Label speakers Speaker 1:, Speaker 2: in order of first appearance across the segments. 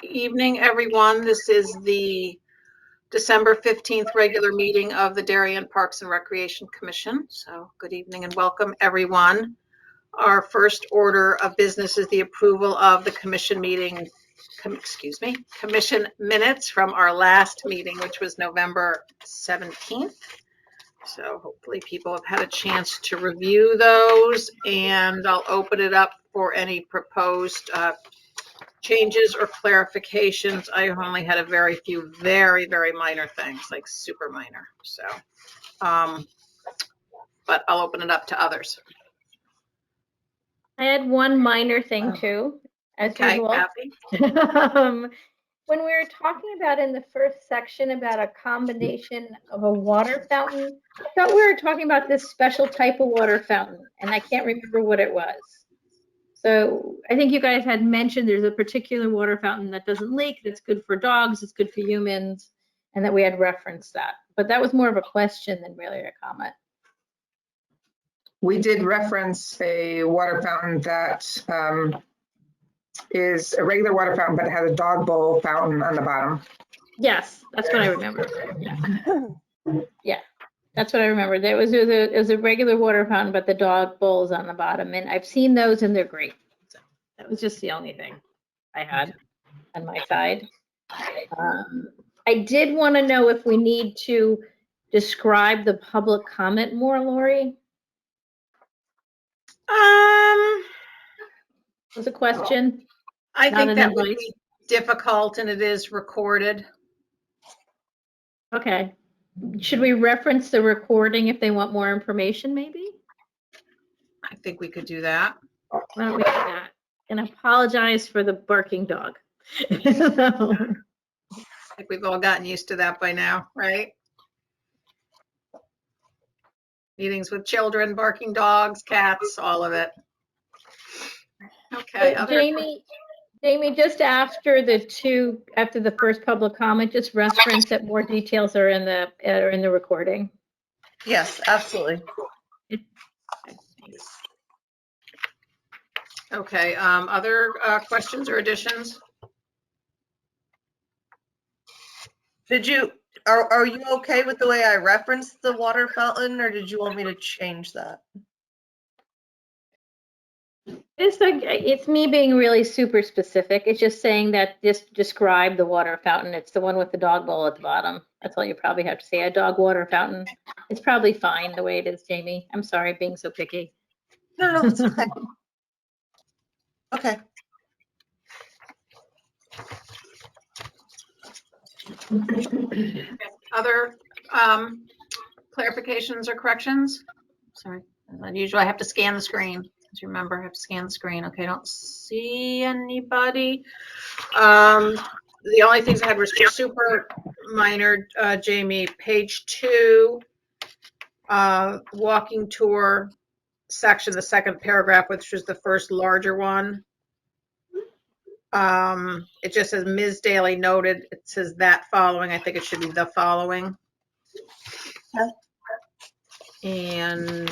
Speaker 1: Evening, everyone. This is the December 15th regular meeting of the Darian Parks and Recreation Commission. So good evening and welcome, everyone. Our first order of business is the approval of the commission minutes from our last meeting, which was November 17th. So hopefully people have had a chance to review those, and I'll open it up for any proposed changes or clarifications. I only had a very few very minor things, like super minor. So, but I'll open it up to others.
Speaker 2: I had one minor thing too, as usual.
Speaker 1: Kathy?
Speaker 2: When we were talking about in the first section about a combination of a water fountain, I thought we were talking about this special type of water fountain, and I can't remember what it was. So I think you guys had mentioned there's a particular water fountain that doesn't leak, that's good for dogs, it's good for humans, and that we had referenced that. But that was more of a question than really a comment.
Speaker 3: We did reference a water fountain that is a regular water fountain, but it has a dog bowl fountain on the bottom.
Speaker 2: Yes, that's what I remember. Yeah, that's what I remember. There was a regular water fountain, but the dog bowl's on the bottom, and I've seen those and they're great. So that was just the only thing I had on my side. I did want to know if we need to describe the public comment more, Lori. Was a question.
Speaker 1: I think that would be difficult, and it is recorded.
Speaker 2: Okay. Should we reference the recording if they want more information, maybe?
Speaker 1: I think we could do that.
Speaker 2: Why don't we do that? And apologize for the barking dog.
Speaker 1: I think we've all gotten used to that by now, right? Meetings with children, barking dogs, cats, all of it. Okay.
Speaker 2: Jamie, just after the first public comment, just reference that more details are in the recording.
Speaker 4: Yes, absolutely.
Speaker 1: Okay. Other questions or additions?
Speaker 4: Are you okay with the way I referenced the water fountain, or did you want me to change that?
Speaker 2: It's me being really super specific. It's just saying that just describe the water fountain. It's the one with the dog bowl at the bottom. That's all you probably have to say. A dog water fountain. It's probably fine the way it is, Jamie. I'm sorry being so picky.
Speaker 4: No, it's okay. Okay.
Speaker 1: Other clarifications or corrections? Sorry, as unusual, I have to scan the screen. As you remember, I have to scan the screen. Okay, I don't see anybody. The only things I had were super minor, Jamie. Page 2, walking tour section, the second paragraph, which was the first larger one. It just says Ms. Daly noted. It says that following. I think it should be the following.
Speaker 4: Okay.
Speaker 1: And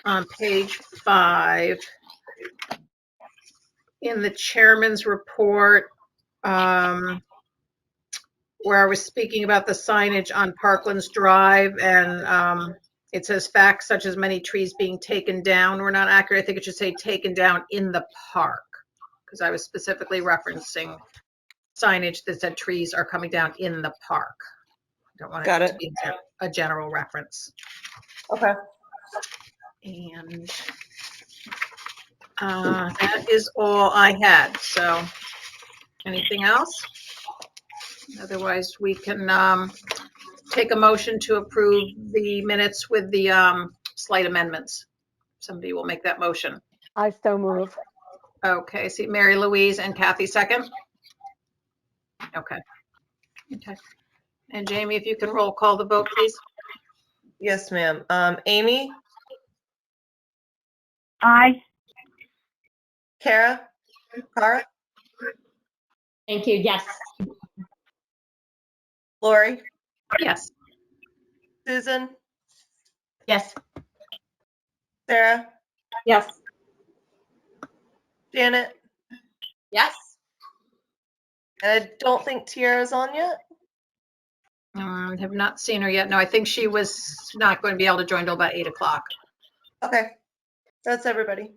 Speaker 1: on page 5, in the chairman's report, where I was speaking about the signage on Parklands Drive, and it says facts such as many trees being taken down were not accurate. I think it should say taken down in the park, because I was specifically referencing signage that said trees are coming down in the park. I don't want it to be a general reference.
Speaker 4: Okay.
Speaker 1: And that is all I had. So anything else? Otherwise, we can take a motion to approve the minutes with the slight amendments. Somebody will make that motion.
Speaker 5: I so move.
Speaker 1: Okay, see Mary Louise and Kathy second. Okay. And Jamie, if you can roll call the vote, please.
Speaker 4: Yes, ma'am. Amy?
Speaker 6: Aye.
Speaker 4: Kara?
Speaker 2: Thank you. Yes.
Speaker 4: Lori?
Speaker 1: Yes.
Speaker 4: Susan?
Speaker 5: Yes.
Speaker 4: Sarah,
Speaker 2: Yes.
Speaker 4: Janet,
Speaker 5: Yes.
Speaker 4: and I don't think Tiara's on yet.
Speaker 1: Have not seen her yet. No, I think she was not going to be able to join till about 8 o'clock.
Speaker 4: Okay, that's everybody.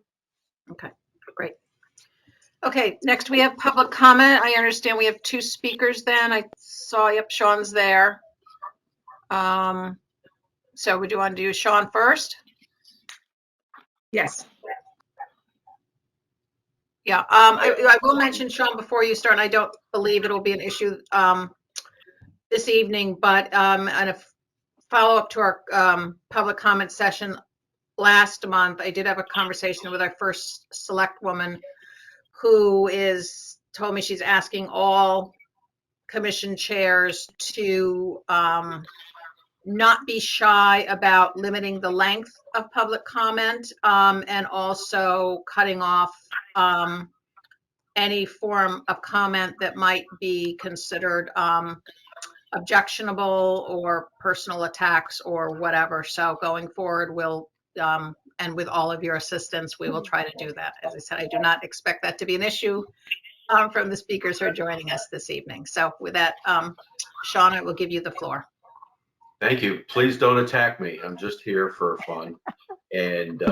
Speaker 1: Okay, great. Okay, next we have public comment. I understand we have 2 speakers then. I saw, yep, Sean's there. So would you want to do Sean first?
Speaker 3: Yes.
Speaker 1: Yeah, I will mention, Sean, before you start, and I don't believe it'll be an issue this evening, but and a follow-up to our public comment session last month, I did have a conversation with our first select woman who told me she's asking all commission chairs to not be shy about limiting the length of public comment and also cutting off any form of comment that might be considered objectionable or personal attacks or whatever. So going forward, we'll, and with all of your assistance, we will try to do that. As I said, I do not expect that to be an issue from the speakers who are joining us this evening. So with that, Sean, I will give you the floor.
Speaker 6: Thank you. Please don't attack me. I'm just here for fun. And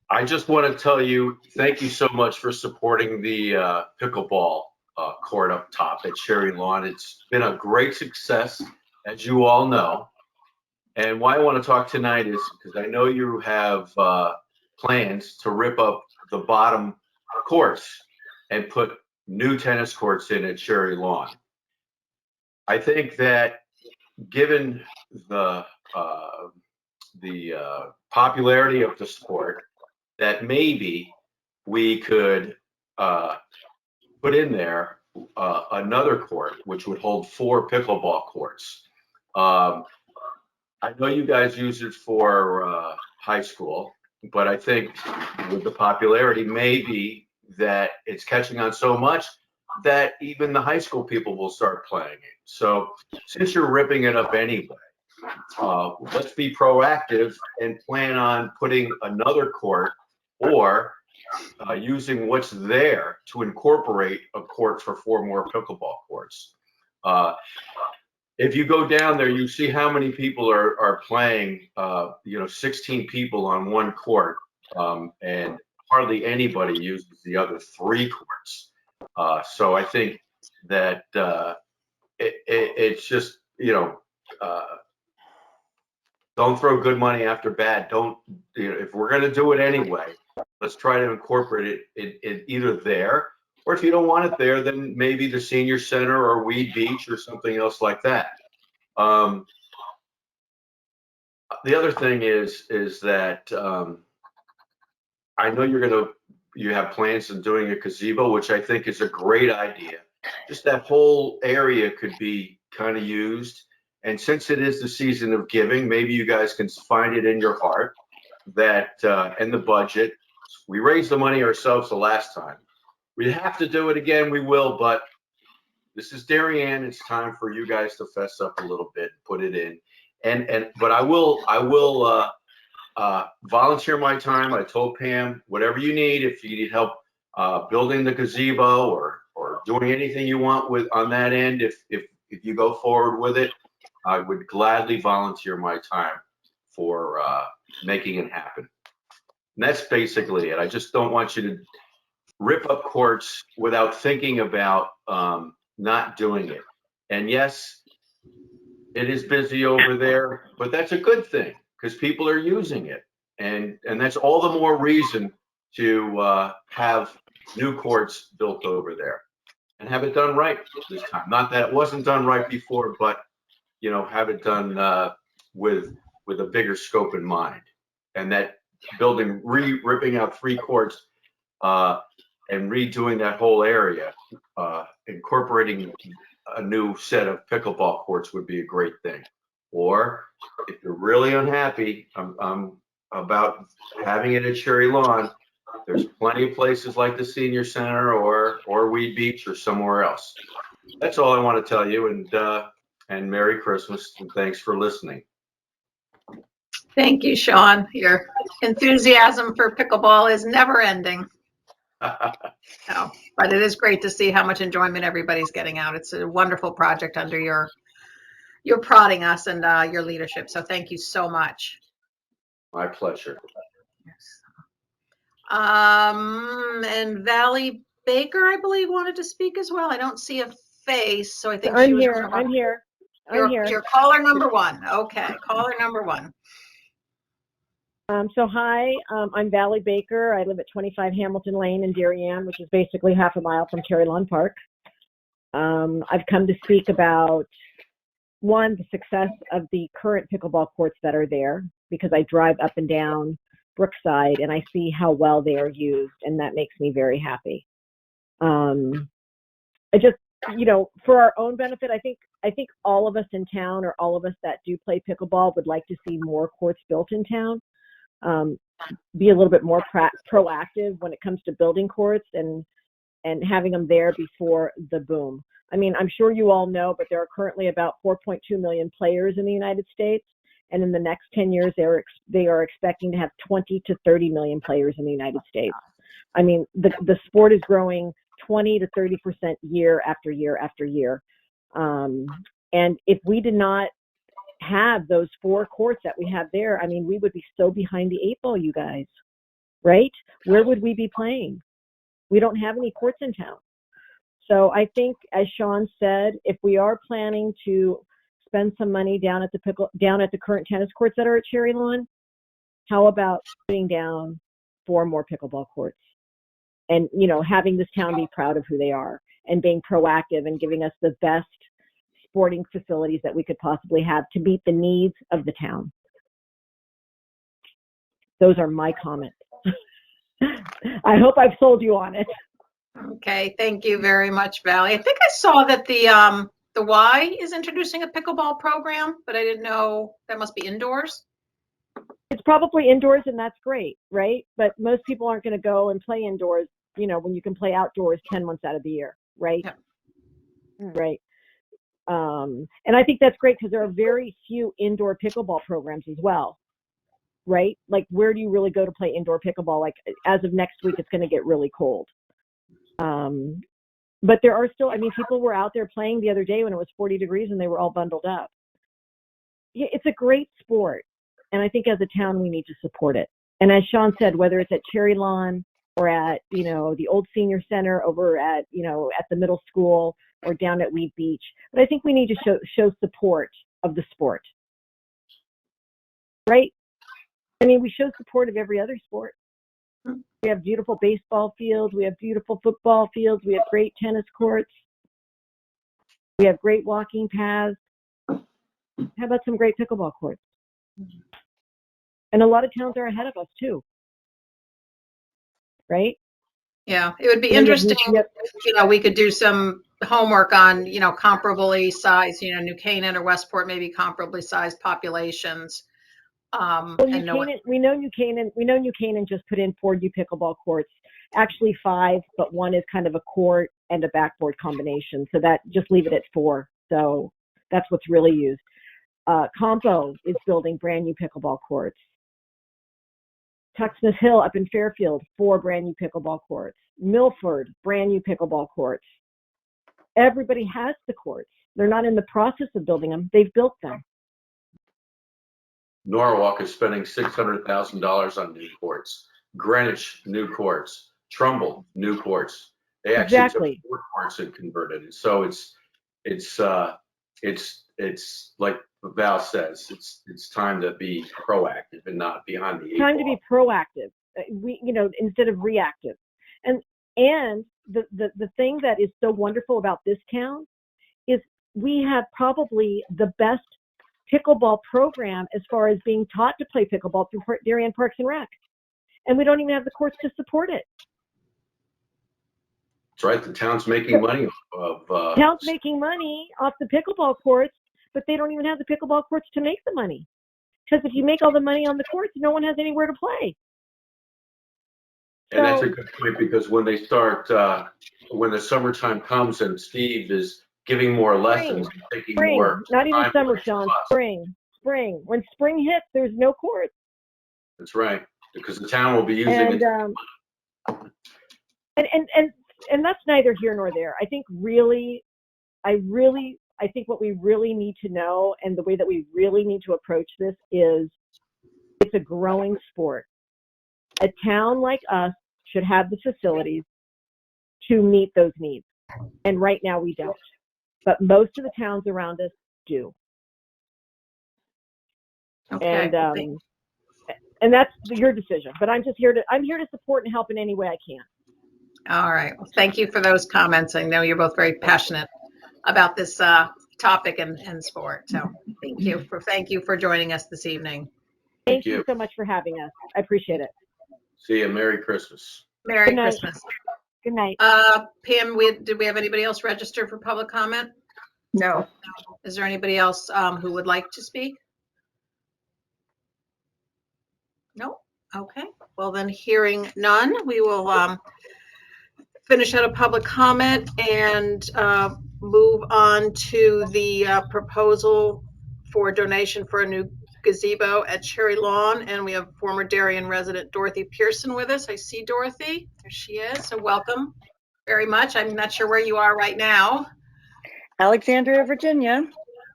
Speaker 6: I just want to tell you, thank you so much for supporting the pickleball court up top at Cherry Lawn. It's been a great success, as you all know. And why I want to talk tonight is because I know you have plans to rip up the bottom courts and put new tennis courts in at Cherry Lawn. I think that given the popularity of the sport, that maybe we could put in there another court, which would hold 4 pickleball courts. I know you guys use it for high school, but I think with the popularity, maybe that it's catching on so much that even the high school people will start playing it. So since you're ripping it up anyway, let's be proactive and plan on putting another court or using what's there to incorporate a court for 4 more pickleball courts. If you go down there, you see how many people are playing, 16 people on one court, and hardly anybody uses the other 3 courts. So I think that it's just, don't throw good money after bad. If we're going to do it anyway, let's try to incorporate it either there, or if you don't want it there, then maybe the senior center or Weed Beach or something else like that. The other thing is that I know you have plans on doing a gazebo, which I think is a great idea. Just that whole area could be kind of used. And since it is the season of giving, maybe you guys can find it in your heart that and the budget. We raised the money ourselves the last time. We have to do it again, we will, but this is Darian. It's time for you guys to fess up a little bit, put it in. But I will volunteer my time. I told Pam, whatever you need, if you need help building the gazebo or doing anything you want on that end, if you go forward with it, I would gladly volunteer my time for making it happen. And that's basically it. I just don't want you to rip up courts without thinking about not doing it. And yes, it is busy over there, but that's a good thing because people are using it. And that's all the more reason to have new courts built over there and have it done right this time. Not that it wasn't done right before, but have it done with a bigger scope in mind. And that building, ripping out 3 courts and redoing that whole area, incorporating a new set of pickleball courts would be a great thing. Or if you're really unhappy about having it at Cherry Lawn, there's plenty of places like the Senior Center or Weed Beach or somewhere else. That's all I want to tell you, and Merry Christmas, and thanks for listening.
Speaker 1: Thank you, Sean. Your enthusiasm for pickleball is never ending. No, but it is great to see how much enjoyment everybody's getting out. It's a wonderful project under your prodding us and your leadership. So thank you so much.
Speaker 6: My pleasure.
Speaker 1: And Valley Baker, I believe, wanted to speak as well. I don't see a face, so I think she
Speaker 5: I'm
Speaker 1: was.
Speaker 5: here. I'm here. I'm here.
Speaker 1: You're caller number one. Okay, caller number one.
Speaker 5: So hi, I'm Valley Baker. I live at 25 Hamilton Lane in Darian, which is basically half a mile from Cherry Lawn Park. I've come to speak about, one, the success of the current pickleball courts that are there, because I drive up and down Brookside and I see how well they are used, and that makes me very happy. I just, for our own benefit, I think all of us in town, or all of us that do play pickleball, would like to see more courts built in town. Be a little bit more proactive when it comes to building courts and having them there before the boom. I mean, I'm sure you all know, but there are currently about 4.2 million players in the United States, and in the next 10 years, they are expecting to have 20 to 30 million players in the United States. I mean, the sport is growing 20 to 30% year after year after year. And if we did not have those 4 courts that we have there, I mean, we would be so behind the 8 ball, you guys, right? Where would we be playing? We don't have any courts in town. So I think, as Sean said, if we are planning to spend some money down at the current tennis courts that are at Cherry Lawn, how about putting down 4 more pickleball courts? And, having this town be proud of who they are, and being proactive and giving us the best sporting facilities that we could possibly have to meet the needs of the town. Those are my comments. I hope I've sold you on it.
Speaker 1: Okay, thank you very much, Valley. I think I saw that the Y is introducing a pickleball program, but I didn't know that must be indoors.
Speaker 5: It's probably indoors, and that's great, right? But most people aren't going to go and play indoors, when you can play outdoors 10 months out of the year, right?
Speaker 1: Yeah.
Speaker 5: Right. And I think that's great, because there are very few indoor pickleball programs as well, right? Like, where do you really go to play indoor pickleball? Like, as of next week, it's going to get really cold. But there are still, people were out there playing the other day when it was 40 degrees and they were all bundled up. It's a great sport. And I think as a town, we need to support it. And as Sean said, whether it's at Cherry Lawn or at, the old senior center over at, at the middle school or down at Weed Beach, but I think we need to show support of the sport, right? We show support of every other sport. We have beautiful baseball fields. We have beautiful football fields. We have great tennis courts. We have great walking paths. How about some great pickleball courts? And a lot of towns are ahead of us too, right?
Speaker 1: Yeah, it would be interesting.
Speaker 5: Yep.
Speaker 1: We could do some homework on, comparably sized, New Canaan or Westport, maybe comparably sized populations.
Speaker 5: Well, we know New Canaan just put in 4 new pickleball courts, actually 5, but one is kind of a court and a backboard combination. So that, just leave it at 4. So that's what's really used. Compo is building brand new pickleball courts. Tuxness Hill up in Fairfield, 4 brand new pickleball courts. Milford, brand new pickleball courts. Everybody has the courts. They're not in the process of building them. They've built them.
Speaker 6: Norwalk is spending $600,000 on new courts. Greenwich, new courts. Trumbull, new courts. They actually took 4 courts and converted it. So it's like Val says, it's time to be proactive and not behind the 8 ball.
Speaker 5: Time to be proactive. Instead of reactive. And the thing that is so wonderful about this town is we have probably the best pickleball program as far as being taught to play pickleball through Darian Parks and Rec. And we don't even have the courts to support it.
Speaker 6: That's right. The town's making money
Speaker 5: town's making money off the pickleball courts, but they don't even have the pickleball courts to make the money. Because if you make all the money on the courts, no one has anywhere to play.
Speaker 6: And that's a good point, because when they start, when the summertime comes and Steve is giving more lessons, and taking more
Speaker 5: not even
Speaker 6: time
Speaker 5: summer,
Speaker 6: with
Speaker 5: Sean.
Speaker 6: us.
Speaker 5: Spring. spring. When spring hits, there's no courts.
Speaker 6: That's right, because the town will be using
Speaker 5: And,
Speaker 6: it.
Speaker 5: and that's neither here nor there. I think I think what we really need to know, and the way that we really need to approach this, is it's a growing sport. A town like us should have the facilities to meet those needs. And right now we don't. But most of the towns around us do.
Speaker 1: Okay.
Speaker 5: And that's your decision. But I'm here to support and help in any way I can.
Speaker 1: All right. Well, thank you for those comments. I know you're both very passionate about this topic and sport. So thank you for joining us this evening.
Speaker 5: Thank you so much for having us. I appreciate it.
Speaker 6: See you. Merry Christmas.
Speaker 1: Merry
Speaker 5: Good night.
Speaker 1: Christmas.
Speaker 5: Good night.
Speaker 1: Pam, did we have anybody else register for public comment?
Speaker 3: No.
Speaker 1: Is there anybody else who would like to speak? No? Okay. Well, then hearing none, we will finish out a public comment and move on to the proposal for donation for a new gazebo at Cherry Lawn. And we have former Darian resident Dorothy Pearson with us. I see Dorothy. There she is. So welcome very much. I'm not sure where you are right now.
Speaker 7: Alexandria, Virginia.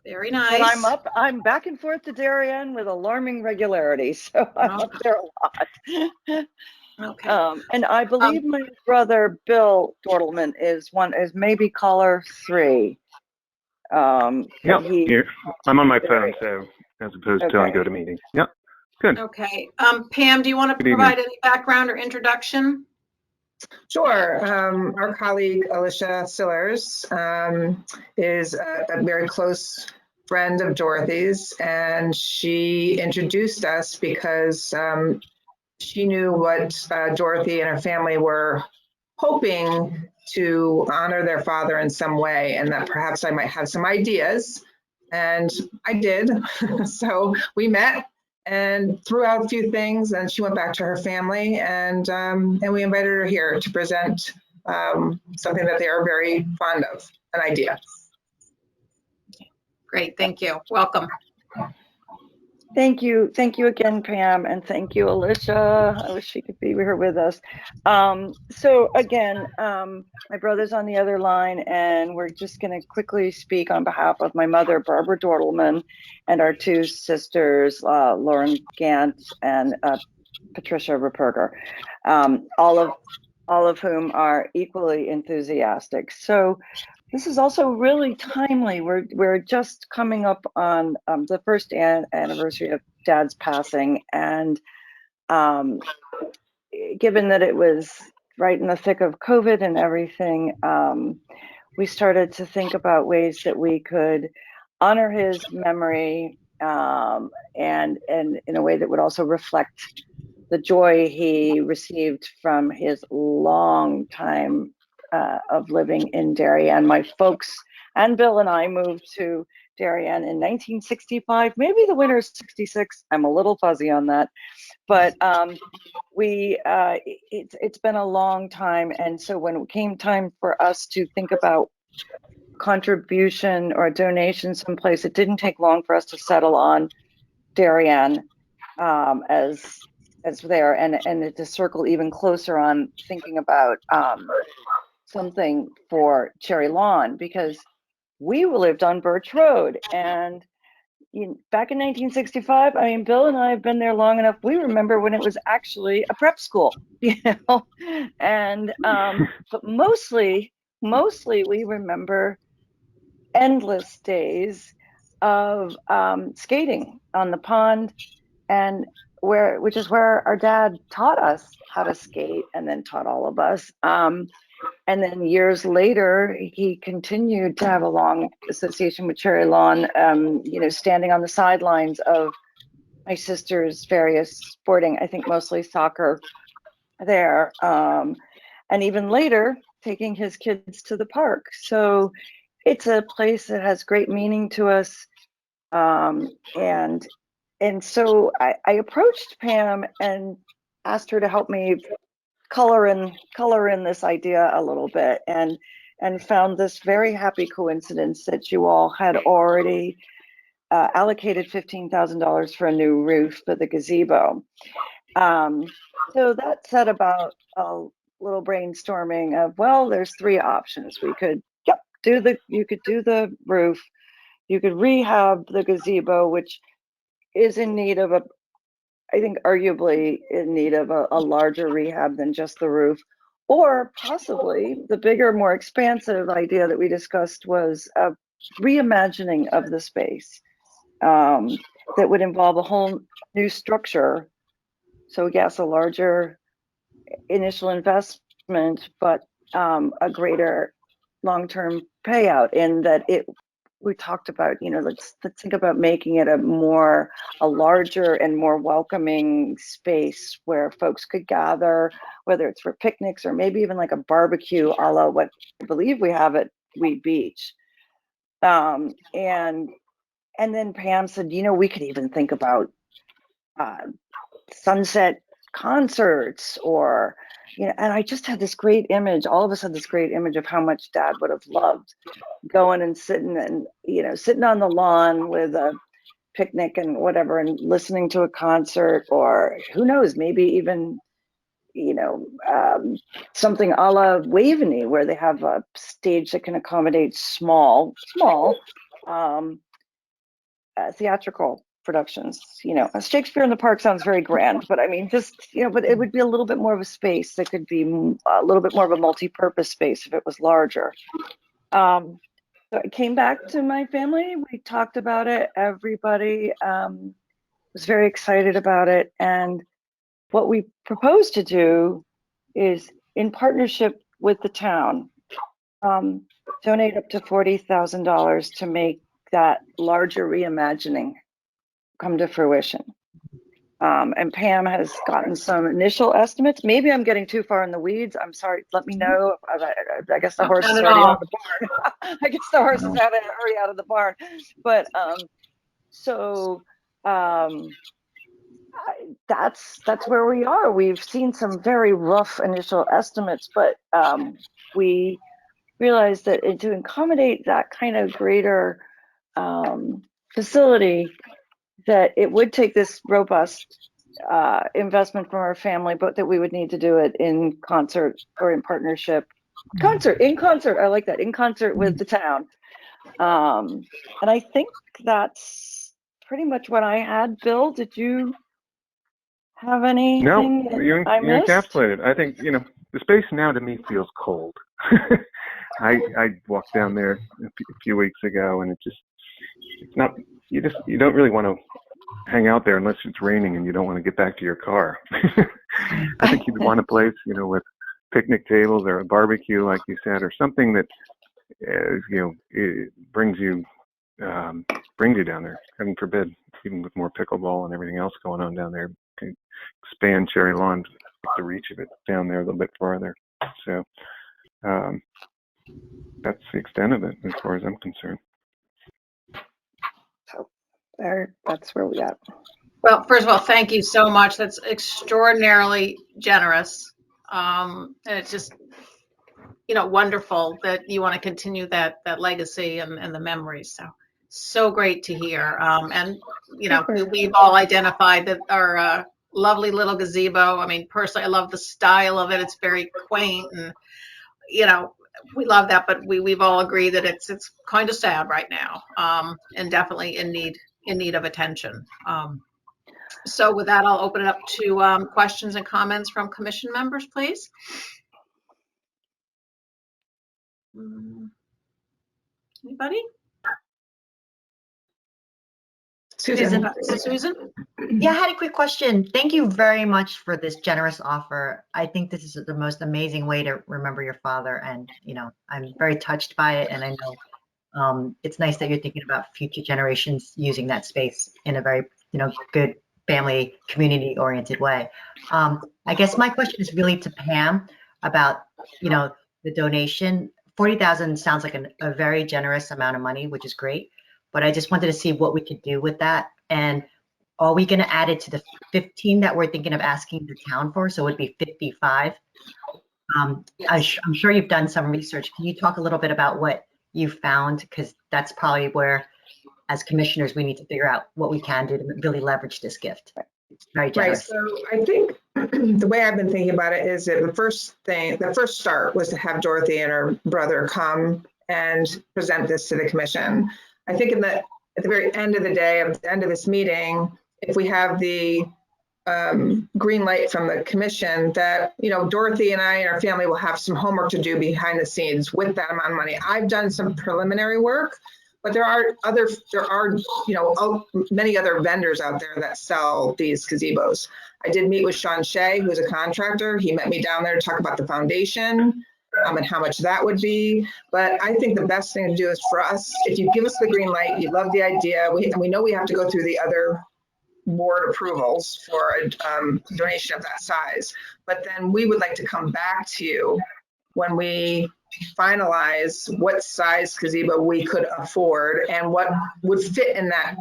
Speaker 1: Very nice.
Speaker 7: When I'm back and forth to Darian with alarming regularity, so I'm up there a lot.
Speaker 1: Okay.
Speaker 7: And I believe my brother Bill Dortleman is maybe caller 3.
Speaker 8: Yep, I'm on my phone, so as opposed to on GoToMeeting. Yep, good.
Speaker 1: Okay. Pam, do you want to
Speaker 8: Good
Speaker 1: provide any background or introduction?
Speaker 3: Sure. Our colleague Alicia Sillers is a very close friend of Dorothy's, and she introduced us because she knew what Dorothy and her family were hoping to honor their father in some way, and that perhaps I might have some ideas. And I did. So we met and threw out a few things, and she went back to her family, and we invited her here to present something that they are very fond of, an idea.
Speaker 1: Great, thank you. Welcome.
Speaker 7: Thank you again, Pam, and thank you, Alicia. I wish she could be here with us. So again, my brother's on the other line, and we're just going to quickly speak on behalf of my mother, Barbara Dortleman, and our 2 sisters, Lauren Gant and Patricia Ripperger, all of whom are equally enthusiastic. So this is also really timely. We're just coming up on the first anniversary of Dad's passing, and given that it was right in the thick of COVID and everything, we started to think about ways that we could honor his memory and in a way that would also reflect the joy he received from his long time of living in Darien. My folks and Bill and I moved to Darien in 1965, maybe the winter of 66. I'm a little fuzzy on that, but it's been a long time. And so when it came time for us to think about contribution or donation someplace, it didn't take long for us to settle on Darien as there, and to circle even closer on thinking about something for Cherry Lawn, because we lived on Birch Road, and back in 1965, I mean, Bill and I have been there long enough. We remember when it was actually a prep school, and but mostly we remember endless days of skating on the pond, and which is where our dad taught us how to skate, and then taught all of us. And then years later, he continued to have a long association with Cherry Lawn, standing on the sidelines of my sister's various sporting, I think mostly soccer there. And even later, taking his kids to the park. So it's a place that has great meaning to us. And so I approached Pam and asked her to help me color in this idea a little bit, and found this very happy coincidence that you all had already allocated $15,000 for a new roof for the gazebo. So that set about a little brainstorming of, well, there's three options. We could, you could do the roof, you could rehab the gazebo, which is in need of I think arguably in need of a larger rehab than just the roof, or possibly the bigger, more expansive idea that we discussed was a reimagining of the space that would involve a whole new structure. So yes, a larger initial investment, but a greater long-term payout in that we talked about, let's think about making it a larger and more welcoming space where folks could gather, whether it's for picnics or maybe even like a barbecue a la what I believe we have at Wheat Beach. And then Pam said, we could even think about sunset concerts or, and I just had this great image, all of us had this great image of how much Dad would have loved going and sitting on the lawn with a picnic and whatever and listening to a concert, or who knows, maybe even something a la Waveney where they have a stage that can accommodate small theatrical productions. A Shakespeare in the Park sounds very grand, but I mean, just, but it would be a little bit more of a space that could be a little bit more of a multi-purpose space if it was larger. So I came back to my family. We talked about it. Everybody was very excited about it. And what we proposed to do is, in partnership with the town, donate up to $40,000 to make that larger reimagining come to fruition. And Pam has gotten some initial estimates. Maybe I'm getting too far in the weeds. I'm sorry. Let me know. I guess the horse is already out of the barn. I guess the horse is already out of the barn. But that's where we are. We've seen some very rough initial estimates, but we realized that to accommodate that kind of greater facility, that it would take this robust investment from our family, but that we would need to do it in concert or in partnership. In concert, I like that, in concert with the town. And I think that's pretty much what I had. Bill, did you have anything?
Speaker 8: No, you encapsulated. I think, the space now to me feels cold. I walked down there a few weeks ago, and it's not, you don't really want to hang out there unless it's raining and you don't want to get back to your car. I think you'd want a place, with picnic tables or a barbecue, like you said, or something that, it brings you down there. Heaven forbid, even with more pickleball and everything else going on down there, can expand Cherry Lawn, the reach of it down there a little bit farther. So that's the extent of it as far as I'm concerned.
Speaker 7: That's where we at.
Speaker 1: Well, first of all, thank you so much. That's extraordinarily generous. And it's just, wonderful that you want to continue that legacy and the memories. So great to hear. And, we've all identified that our lovely little gazebo. I mean, personally, I love the style of it. It's very quaint and, we love that, but we've all agreed that it's kind of sad right now, and definitely in need of attention. So with that, I'll open it up to questions and comments from commission members, please. Anybody?
Speaker 3: Susan.
Speaker 1: Susan?
Speaker 9: Yeah, I had a quick question. Thank you very much for this generous offer. I think this is the most amazing way to remember your father. And, I'm very touched by it. And I know it's nice that you're thinking about future generations using that space in a very, good family, community-oriented way. I guess my question is really to Pam about, the donation. $40,000 sounds like a very generous amount of money, which is great. But I just wanted to see what we could do with that. And are we going to add it to the 15 that we're thinking of asking the town for? So it would be 55. I'm sure you've done some research. Can you talk a little bit about what you found? Because that's probably where as commissioners, we need to figure out what we can do to really leverage this gift. Very
Speaker 3: Right,
Speaker 9: generous.
Speaker 3: so I think the way I've been thinking about it is that the first start was to have Dorothy and her brother come and present this to the commission. I think at the very end of the day, at the end of this meeting, if we have the green light from the commission that, you know, Dorothy and I and our family will have some homework to do behind the scenes with that amount of money. I've done some preliminary work, but there are, you know, many other vendors out there that sell these gazebos. I did meet with Sean Shea, who's a contractor. He met me down there to talk about the foundation and how much that would be. But I think the best thing to do is for us, if you give us the green light, you love the idea, and we know we have to go through the other board approvals for a donation of that size. But then we would like to come back to you when we finalize what size gazebo we could afford and what would fit in that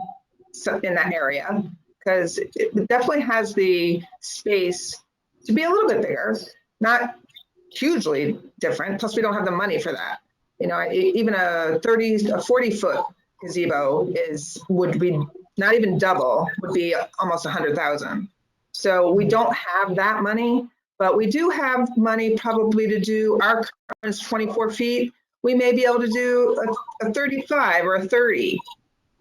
Speaker 3: area, because it definitely has the space to be a little bit bigger, not hugely different. Plus, we don't have the money for that. You know, even a 40-foot gazebo would be not even double, would be almost 100,000. So we don't have that money. But we do have money probably to do, our current is 24 feet. We may be able to do a 35 or a 30,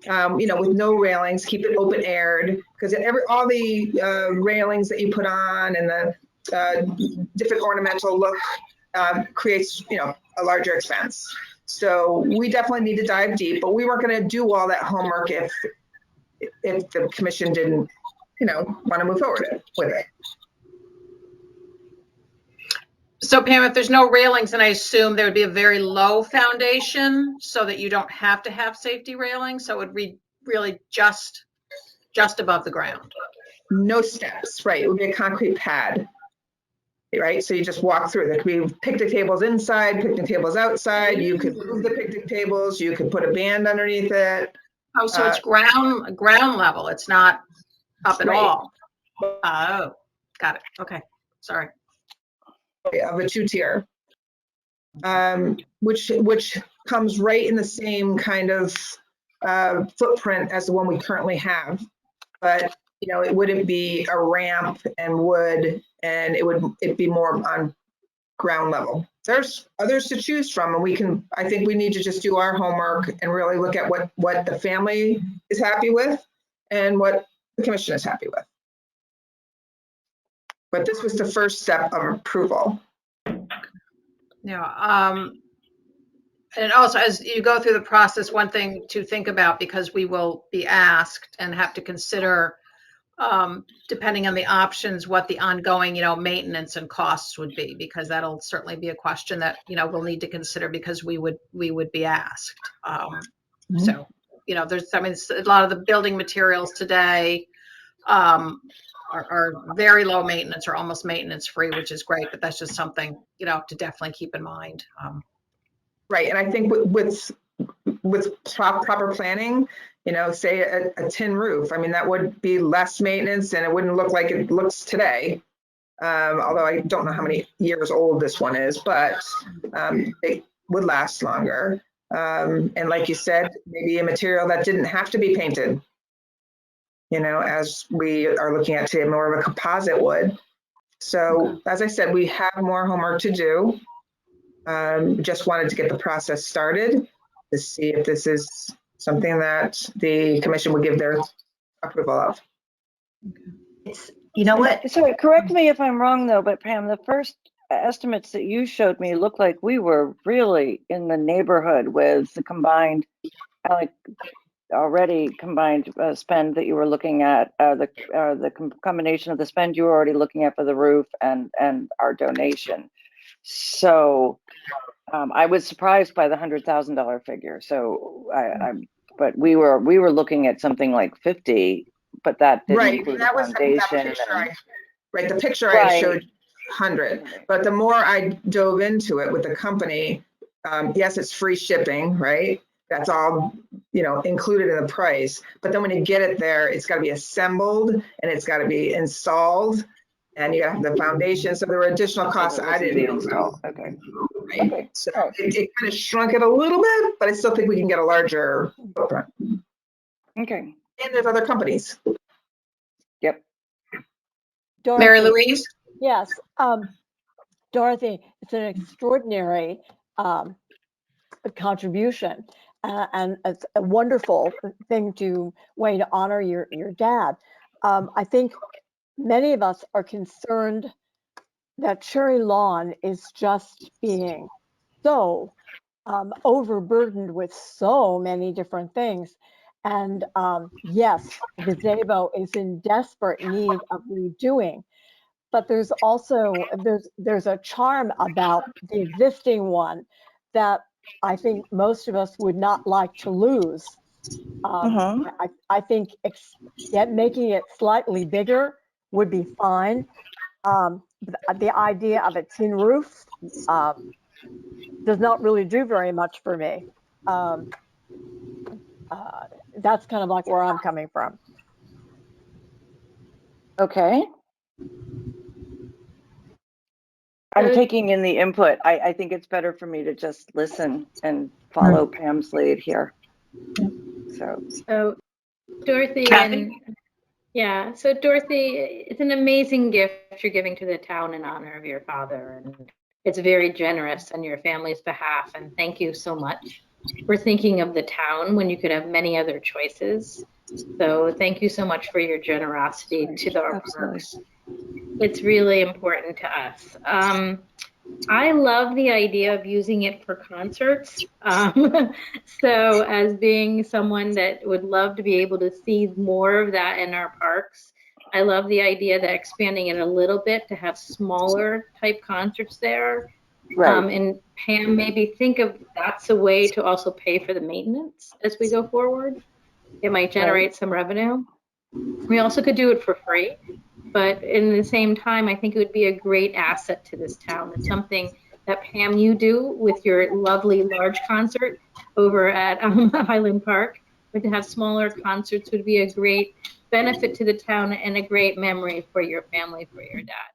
Speaker 3: you know, with no railings, keep it open aired, because all the railings that you put on and the different ornamental look creates, you know, a larger expense. So we definitely need to dive deep, but we weren't going to do all that homework if the commission didn't, you know, want to move forward with it.
Speaker 1: So Pam, if there's no railings, and I assume there would be a very low foundation so that you don't have to have safety railings, so it would be really just above the ground.
Speaker 3: No steps, right? It would be a concrete pad, right? So you just walk through. There could be picnic tables inside, picnic tables outside. You could move the picnic tables. You could put a band underneath it.
Speaker 1: Oh, so it's ground level. It's not up at
Speaker 3: Right.
Speaker 1: all. Oh, got it. Okay, sorry.
Speaker 3: Of a 2-tier, which comes right in the same kind of footprint as the one we currently have, but you know, it wouldn't be a ramp and wood, and it'd be more on ground level. There's others to choose from, and I think we need to just do our homework and really look at what the family is happy with and what the commission is happy with. But this was the first step of approval.
Speaker 1: Yeah. And also, as you go through the process, one thing to think about, because we will be asked and have to consider, depending on the options, what the ongoing, you know, maintenance and costs would be, because that'll certainly be a question that, you know, we'll need to consider, because we would be asked. So, you know, a lot of the building materials today are very low maintenance or almost maintenance free, which is great, but that's just something, you know, to definitely keep in mind.
Speaker 3: Right, and I think with proper planning, you know, say a tin roof, I mean, that would be less maintenance and it wouldn't look like it looks today. Although I don't know how many years old this one is, but it would last longer. And like you said, maybe a material that didn't have to be painted, you know, as we are looking at today, more of a composite wood. So as I said, we have more homework to do. Just wanted to get the process started to see if this is something that the commission would give their approval of.
Speaker 9: You know what?
Speaker 7: Sorry, correct me if I'm wrong though, but Pam, the first estimates that you showed me looked like we were really in the neighborhood with the combined, already combined spend that you were looking at, the combination of the spend you were already looking at for the roof and our donation. So I was surprised by the $100,000 figure. So but we were looking at something like 50, but that didn't include
Speaker 3: that
Speaker 7: the
Speaker 3: was
Speaker 7: foundation.
Speaker 3: The picture I showed 100, but the more I dove into it with the company, yes, it's free shipping, right? That's all, you know, included in the price. But then when you get it there, it's got to be assembled and it's got to be installed, and you have the foundation. So there were additional costs I didn't know.
Speaker 7: Okay.
Speaker 3: Right?
Speaker 7: Okay.
Speaker 3: So it kind of shrunk it a little bit, but I still think we can get a larger footprint.
Speaker 7: Okay.
Speaker 3: And there's other companies.
Speaker 7: Yep.
Speaker 10: Dorothy,
Speaker 1: Mary Louise?
Speaker 10: yes. Dorothy, it's an extraordinary contribution, and it's a wonderful way to honor your dad. I think many of us are concerned that Cherry Lawn is just being so overburdened with so many different things. And yes, the gazebo is in desperate need of redoing. But there's also there's a charm about the existing one that I think most of us would not like to lose. I think making it slightly bigger would be fine. The idea of a tin roof does not really do very much for me. That's kind of like where I'm coming from.
Speaker 7: Okay. I'm taking in the input. I think it's better for me to just listen and follow Pam's lead here.
Speaker 2: So Dorothy, so Dorothy, it's an amazing gift you're giving to the town in honor of your father, and it's very generous on your family's behalf, and thank you so much for thinking of the town when you could have many other choices. So thank you so much for your generosity to our parks. It's really important to us. I love the idea of using it for concerts. So as being someone that would love to be able to see more of that in our parks, I love the idea that expanding it a little bit to have smaller type concerts there.
Speaker 7: Right.
Speaker 2: And Pam, maybe think of that's a way to also pay for the maintenance as we go forward. It might generate some revenue. We also could do it for free. But in the same time, I think it would be a great asset to this town. It's something that Pam, you do with your lovely large concert over at Highland Park. But to have smaller concerts would be a great benefit to the town and a great memory for your family, for your dad.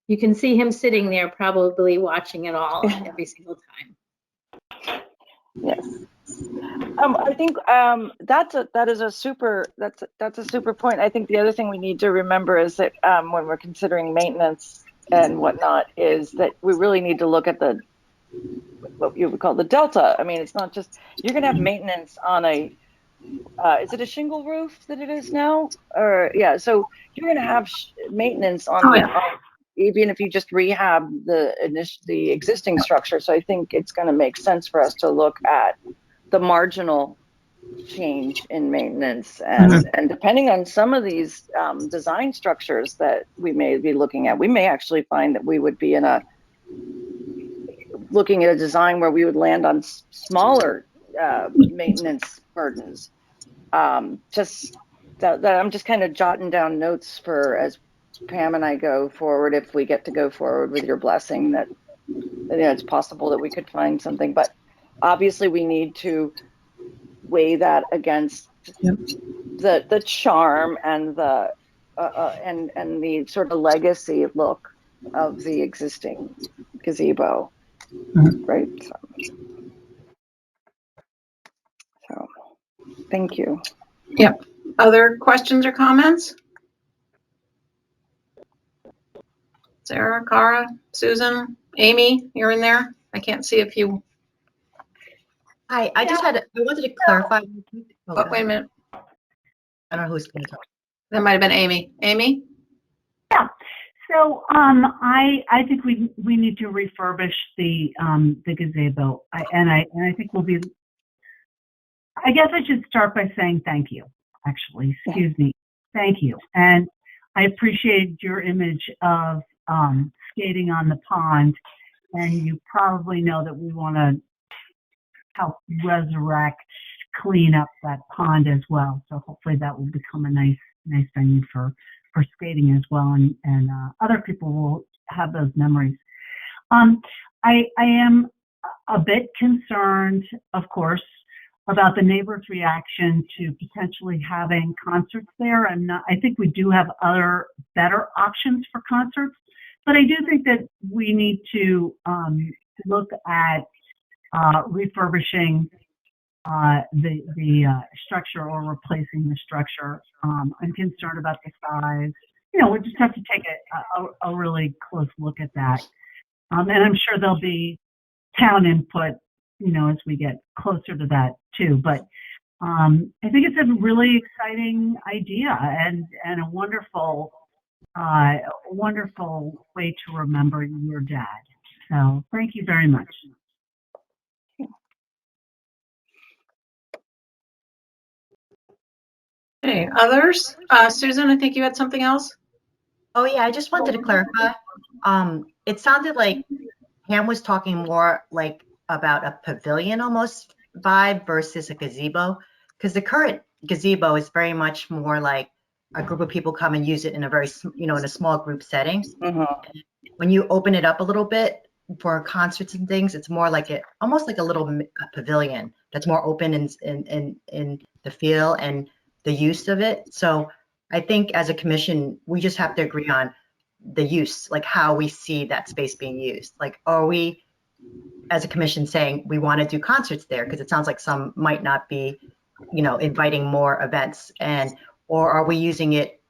Speaker 2: You can see him sitting there probably watching it all every single time.
Speaker 7: Yes. I think that's a super point. I think the other thing we need to remember is that when we're considering maintenance and whatnot, is that we really need to look at what you would call the delta. I mean, it's not just you're going to have maintenance on a is it a shingle roof that it is now, or so you're going to have maintenance on even if you just rehab the existing structure. So I think it's going to make sense for us to look at the marginal change in maintenance, and depending on some of these design structures that we may be looking at, we may actually find that we would be looking at a design where we would land on smaller maintenance burdens. Just that I'm just kind of jotting down notes for as Pam and I go forward, if we get to go forward with your blessing, that it's possible that we could find something. But obviously we need to weigh that against the charm and the and the sort of legacy look of the existing gazebo, right? So thank you.
Speaker 1: Yep. Other questions or comments? Sarah, Cara, Susan, Amy, you're in there? I can't see if you.
Speaker 9: I wanted to clarify.
Speaker 1: Oh, wait a minute.
Speaker 9: I don't know who's going to talk.
Speaker 1: That might have been Amy. Amy?
Speaker 11: Yeah. So I think we need to refurbish the gazebo, and I think we'll be. I guess I should start by saying thank you. Actually, excuse me, thank you, and I appreciate your image of skating on the pond, and you probably know that we want to help resurrect, clean up that pond as well. So hopefully that will become a nice venue for skating as well, and other people will have those memories. I am a bit concerned, of course, about the neighbors' reaction to potentially having concerts there. I think we do have other better options for concerts, but I do think that we need to look at refurbishing the structure or replacing the structure. I'm concerned about the size. You know, we just have to take a really close look at that. And I'm sure there'll be town input, you know, as we get closer to that too. But I think it's a really exciting idea and a wonderful way to remember your dad. So thank you very much.
Speaker 1: Okay, others? Susan, I think you had something else?
Speaker 9: Oh yeah, I just wanted to clarify. It sounded like Pam was talking more like about a pavilion almost vibe versus a gazebo, because the current gazebo is very much more like a group of people come and use it in a very, in a small group setting. When you open it up a little bit for concerts and things, it's more like almost like a little pavilion that's more open in the feel and the use of it. So I think as a commission, we just have to agree on the use, like how we see that space being used. Like, are we as a commission saying we want to do concerts there? Because it sounds like some might not be, inviting more events, or are we using it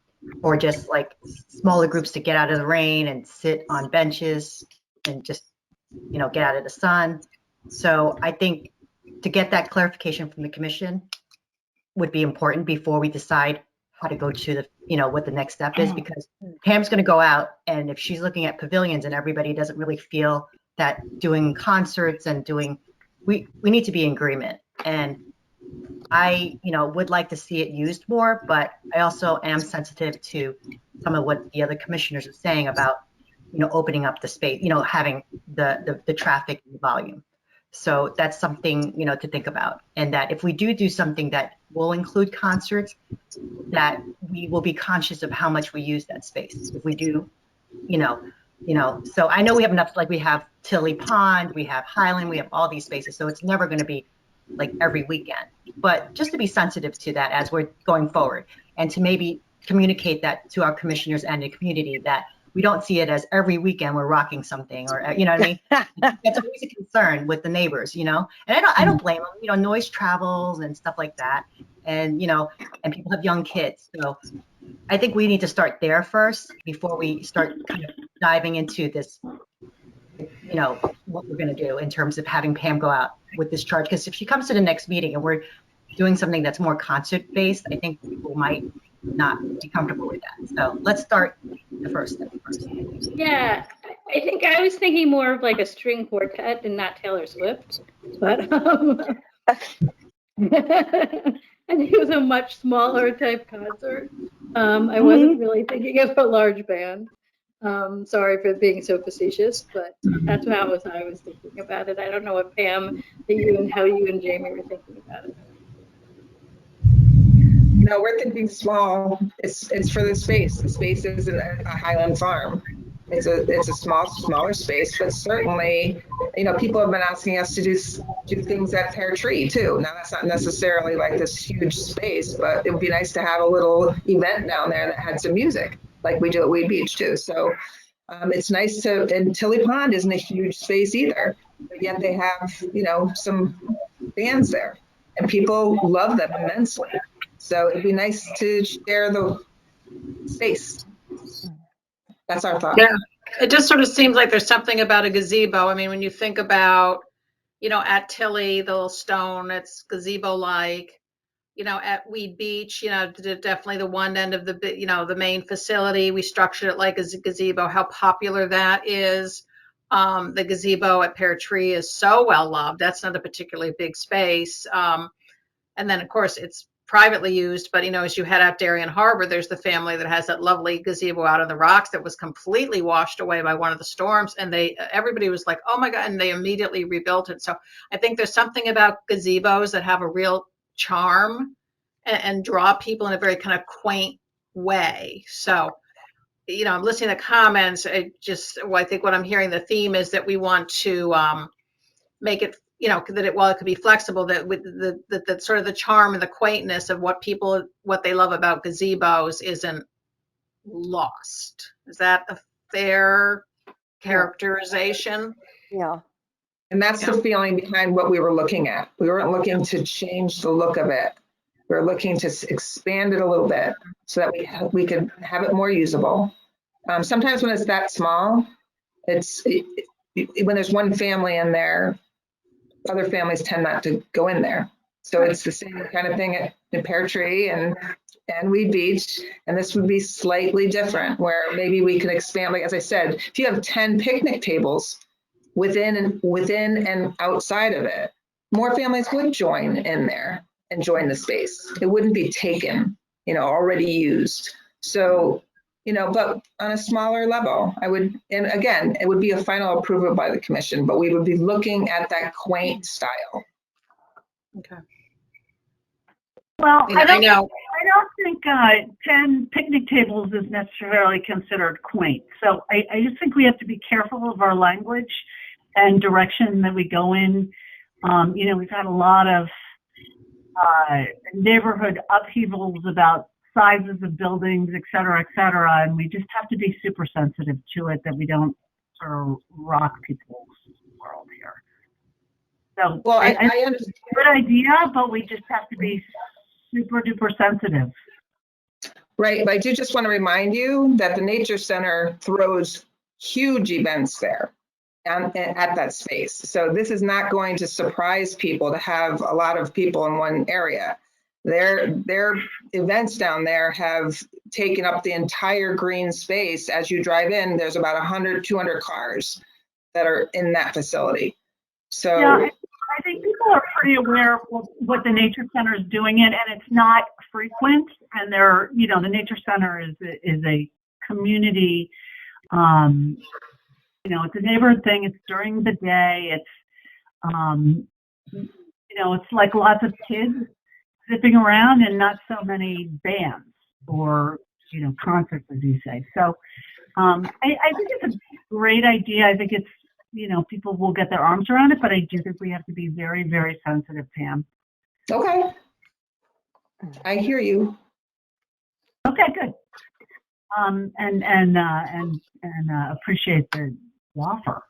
Speaker 9: for just like smaller groups to get out of the rain and sit on benches and just, get out of the sun? So I think to get that clarification from the commission would be important before we decide how to go to the, what the next step is, because Pam's going to go out, and if she's looking at pavilions and everybody doesn't really feel that doing concerts and we need to be in agreement. And I, would like to see it used more, but I also am sensitive to some of what the other commissioners are saying about, opening up the space, having the traffic and the volume. So that's something, to think about. And that if we do something that will include concerts, that we will be conscious of how much we use that space. If we do, so I know we have enough, like we have Tilly Pond, we have Highland, we have all these spaces. So it's never going to be like every weekend, but just to be sensitive to that as we're going forward, and to maybe communicate that to our commissioners and the community, that we don't see it as every weekend we're rocking something, or you know what I mean? That's always a concern with the neighbors, and I don't blame them. Noise travels and stuff like that, and and people have young kids. So I think we need to start there first before we start kind of diving into this, what we're going to do in terms of having Pam go out with this charge. Because if she comes to the next meeting and we're doing something that's more concert based, I think people might not be comfortable with that. So let's start the first step first.
Speaker 2: Yeah, I think I was thinking more of like a string quartet and not Taylor Swift, but I think it was a much smaller type concert. I wasn't really thinking of a large band. Sorry for being so facetious, but that's how I was thinking about it. I don't know what Pam, how you and Jamie were thinking about it.
Speaker 3: No, we're thinking small. It's for the space. The space isn't a Highland farm. It's a smaller space, but certainly, people have been asking us to do things at Pear Tree too. Now that's not necessarily like this huge space, but it would be nice to have a little event down there that had some music, like we do at Weed Beach too. So it's nice and Tilly Pond isn't a huge space either, but yet they have, some bands there, and people love them immensely. So it'd be nice to share the space. That's our thought.
Speaker 1: Yeah, it just sort of seems like there's something about a gazebo. I mean, when you think about, at Tilly, the little stone, it's gazebo-like. At Weed Beach, definitely the one end of the, the main facility, we structured it like a gazebo. How popular that is. The gazebo at Pear Tree is so well loved. That's not a particularly big space. And then, of course, it's privately used, but as you head out Darian Harbor, there's the family that has that lovely gazebo out on the rocks that was completely washed away by one of the storms, and everybody was like, oh my God, and they immediately rebuilt it. So I think there's something about gazebos that have a real charm and draw people in a very kind of quaint way. So I'm listening to comments. I think what I'm hearing, the theme is that we want to make it, while it could be flexible, that with the sort of the charm and the quaintness of what they love about gazebos isn't lost. Is that a fair characterization?
Speaker 10: Yeah.
Speaker 3: And that's the feeling behind what we were looking at. We weren't looking to change the look of it. We were looking to expand it a little bit so that we could have it more usable. Sometimes when it's that small, when there's one family in there, other families tend not to go in there. So it's the same kind of thing at Pear Tree and Weed Beach, and this would be slightly different, where maybe we can expand. Like as I said, if you have 10 picnic tables within and outside of it, more families would join in there and join the space. It wouldn't be taken, already used. So, but on a smaller level, and again, it would be a final approval by the commission, but we would be looking at that quaint style.
Speaker 1: Okay.
Speaker 11: Well,
Speaker 1: I know.
Speaker 11: I don't think 10 picnic tables is necessarily considered quaint. So I just think we have to be careful of our language and direction that we go in. We've had a lot of neighborhood upheavals about sizes of buildings, et cetera, and we just have to be super sensitive to it, that we don't sort of rock people's world here. So
Speaker 3: well, I
Speaker 11: understand.
Speaker 3: understand.
Speaker 11: It's a good idea, but we just have to be super duper sensitive.
Speaker 3: Right, but I do just want to remind you that the Nature Center throws huge events there at that space. So this is not going to surprise people to have a lot of people in one area. Their events down there have taken up the entire green space. As you drive in, there's about 100, 200 cars that are in that facility. So
Speaker 11: yeah, I think people are pretty aware of what the Nature Center is doing and it's not frequent. And the Nature Center is a community, it's a neighborhood thing. It's during the day. It's, it's like lots of kids zipping around and not so many bands or, concerts, as you say. So I think it's a great idea. I think it's, people will get their arms around it, but I do think we have to be very, very sensitive, Pam.
Speaker 3: okay, I hear you.
Speaker 11: Okay, good. And appreciate the offer.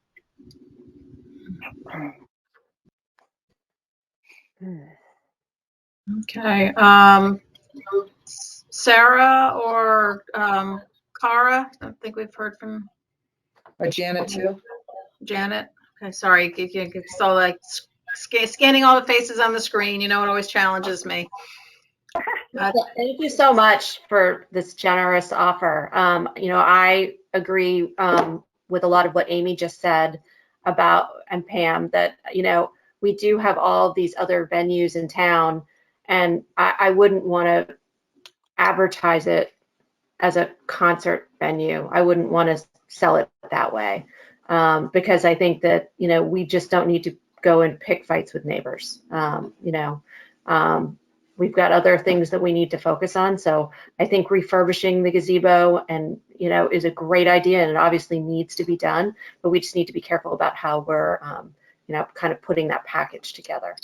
Speaker 1: Okay. Sarah or Cara? I don't think we've heard from
Speaker 3: Janet too.
Speaker 1: Janet. Okay, sorry. So like scanning all the faces on the screen, it always challenges me.
Speaker 12: Thank you so much for this generous offer. I agree with a lot of what Amy just said about, and Pam, that, we do have all these other venues in town, and I wouldn't want to advertise it as a concert venue. I wouldn't want to sell it that way because I think that, we just don't need to go and pick fights with neighbors. We've got other things that we need to focus on. So I think refurbishing the gazebo is a great idea, and it obviously needs to be done, but we just need to be careful about how we're, kind of putting that package together.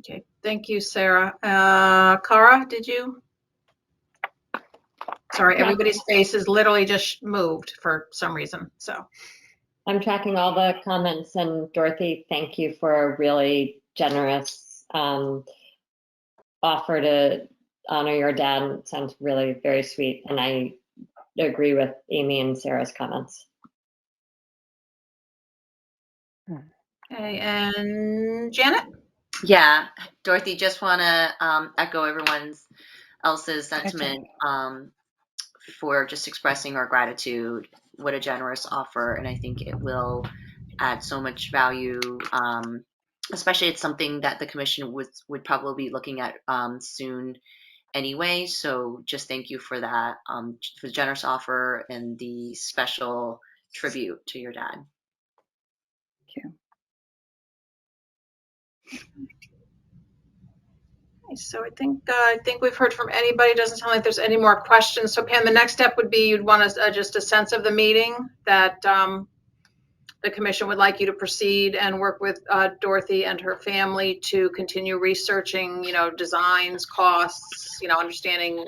Speaker 1: Okay, thank you, Sarah. Cara, did you? Sorry, everybody's face is literally just moved for some reason, so.
Speaker 13: I'm tracking all the comments, and Dorothy, thank you for a really generous offer to honor your dad. It sounds really very sweet, and I agree with Amy and Sarah's comments.
Speaker 1: Okay, and Janet?
Speaker 14: Yeah, Dorothy, just want to echo everyone else's sentiment for just expressing our gratitude. What a generous offer, and I think it will add so much value. Especially it's something that the commission would probably be looking at soon anyway. So just thank you for that, for the generous offer and the special tribute to your dad.
Speaker 7: Thank you.
Speaker 1: So I think we've heard from anybody. It doesn't sound like there's any more questions. So Pam, the next step would be you'd want just a sense of the meeting that the commission would like you to proceed and work with Dorothy and her family to continue researching, designs, costs, understanding,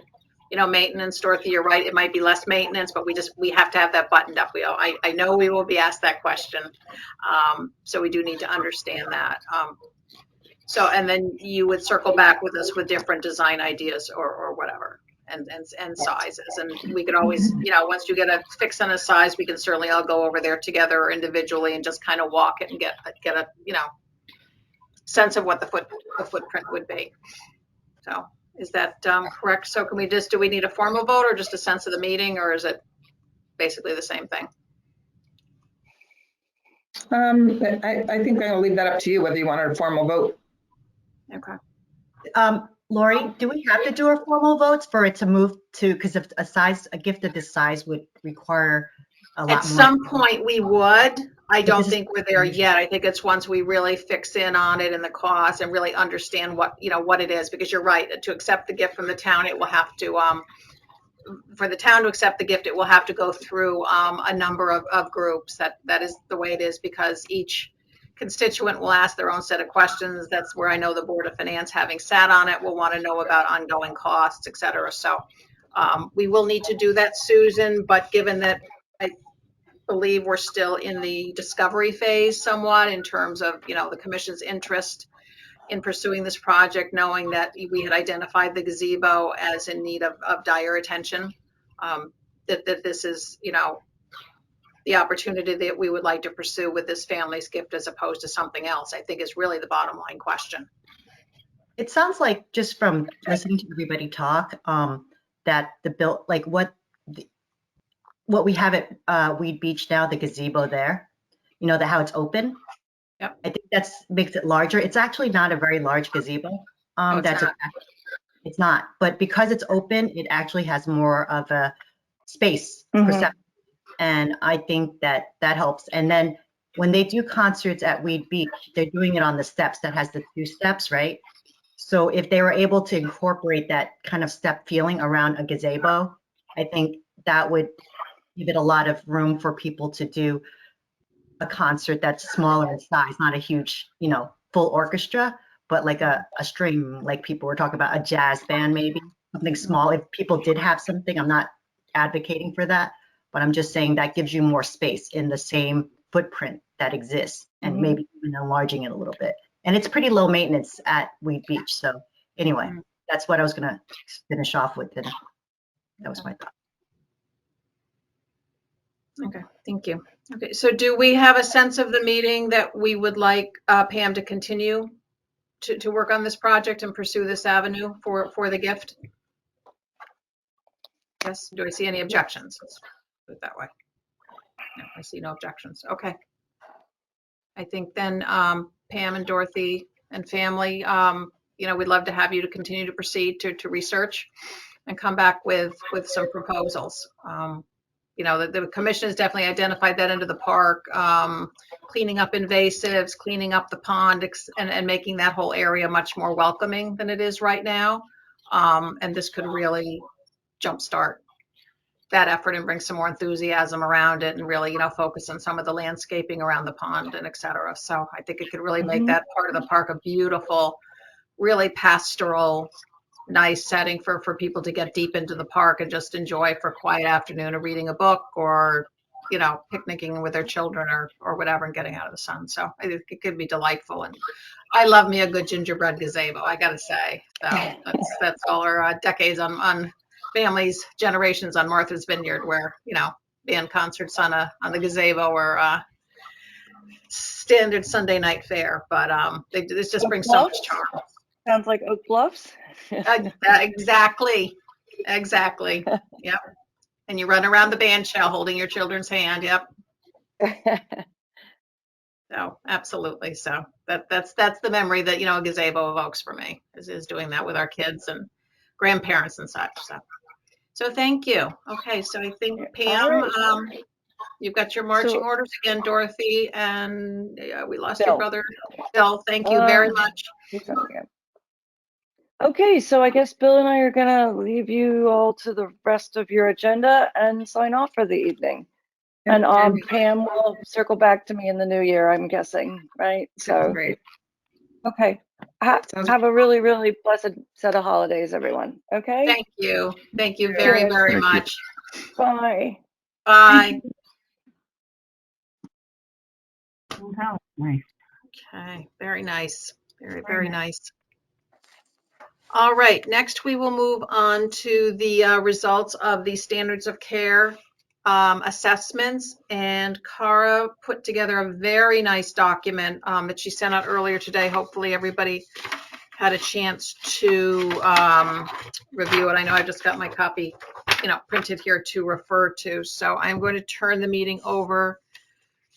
Speaker 1: maintenance. Dorothy, you're right. It might be less maintenance, but we have to have that buttoned up. I know we will be asked that question. So we do need to understand that. So, and then you would circle back with us with different design ideas or whatever and sizes. And we could always, once you get a fix on a size, we can certainly all go over there together or individually and just kind of walk it and get a, sense of what the footprint would be. So is that correct? So can we do we need a formal vote or just a sense of the meeting, or is it basically the same thing?
Speaker 3: I think I'll leave that up to you, whether you want a formal vote.
Speaker 1: Okay.
Speaker 9: Lori, do we have to do our formal votes for it to move to, because if a gift of this size would require a lot more.
Speaker 1: At some point we would. I don't
Speaker 9: this is-
Speaker 1: think we're there yet. I think it's once we really fix in on it and the cost and really understand what it is, because you're right, to accept the gift from the town, it will have to, for the town to accept the gift, it will have to go through a number of groups. That is the way it is, because each constituent will ask their own set of questions. That's where I know the Board of Finance, having sat on it, will want to know about ongoing costs, et cetera. So we will need to do that, Susan, but given that I believe we're still in the discovery phase somewhat in terms of, the commission's interest in pursuing this project, knowing that we had identified the gazebo as in need of dire attention, that this is, the opportunity that we would like to pursue with this family's gift as opposed to something else, I think is really the bottom line question.
Speaker 9: It sounds like, just from listening to everybody talk, that the built, like what we have at Weed Beach now, the gazebo there, how it's open.
Speaker 1: Yep.
Speaker 9: I think that's makes it larger. It's actually not a very large gazebo. It's not, but because it's open, it actually has more of a space perception. And I think that helps. And then when they do concerts at Weed Beach, they're doing it on the steps that has the 2 steps, right? So if they were able to incorporate that kind of step feeling around a gazebo, I think that would give it a lot of room for people to do a concert that's smaller in size, not a huge, full orchestra, but like a string, like people were talking about, a jazz band, maybe something small. If people did have something, I'm not advocating for that, but I'm just saying that gives you more space in the same footprint that exists, and maybe even enlarging it a little bit. And it's pretty low maintenance at Weed Beach. So anyway, that's what I was going to finish off with. And that was my thought.
Speaker 1: Okay, thank you. Okay, so do we have a sense of the meeting that we would like Pam to continue to work on this project and pursue this avenue for the gift? Yes, do I see any objections? Let's put it that way. No, I see no objections. Okay. I think then Pam and Dorothy and family, we'd love to have you to continue to proceed to research and come back with some proposals. The commission has definitely identified that into the park, cleaning up invasives, cleaning up the pond, and making that whole area much more welcoming than it is right now. And this could really jumpstart that effort and bring some more enthusiasm around it, and really, focus on some of the landscaping around the pond and et cetera. So I think it could really make that part of the park a beautiful, really pastoral, nice setting for people to get deep into the park and just enjoy for a quiet afternoon of reading a book, or picnicking with their children or whatever, and getting out of the sun. So I think it could be delightful. And I love me a good gingerbread gazebo, I gotta say. So that's all our decades on families, generations on Martha's Vineyard, where band concerts on the gazebo, or standard Sunday night fare. But this just brings so much charm.
Speaker 7: Sounds like Oak Bluffs.
Speaker 1: Exactly. Yep. And you run around the band shell holding your children's hand. Yep. So absolutely. So that's the memory that a gazebo evokes for me, is doing that with our kids and grandparents and such. So thank you. Okay, so I think Pam, you've got your marching orders again, Dorothy, and we lost your brother, Bill. Thank you very much.
Speaker 7: Okay, so I guess Bill and I are gonna leave you all to the rest of your agenda and sign off for the evening. And Pam will circle back to me in the new year, I'm guessing, right? So
Speaker 3: great.
Speaker 7: Okay. Have a really, really blessed set of holidays, everyone. Okay?
Speaker 1: Thank you. Thank you very,
Speaker 7: Cheers.
Speaker 1: very
Speaker 8: Thank you.
Speaker 1: much.
Speaker 7: Bye.
Speaker 1: Bye.
Speaker 11: Wow, nice.
Speaker 1: Okay, very nice. Very,
Speaker 11: Very
Speaker 1: very
Speaker 11: nice.
Speaker 1: nice. All right, next we will move on to the results of the standards of care assessments. And Cara put together a very nice document that she sent out earlier today. Hopefully everybody had a chance to review it. I know I just got my copy, printed here to refer to. So I'm going to turn the meeting over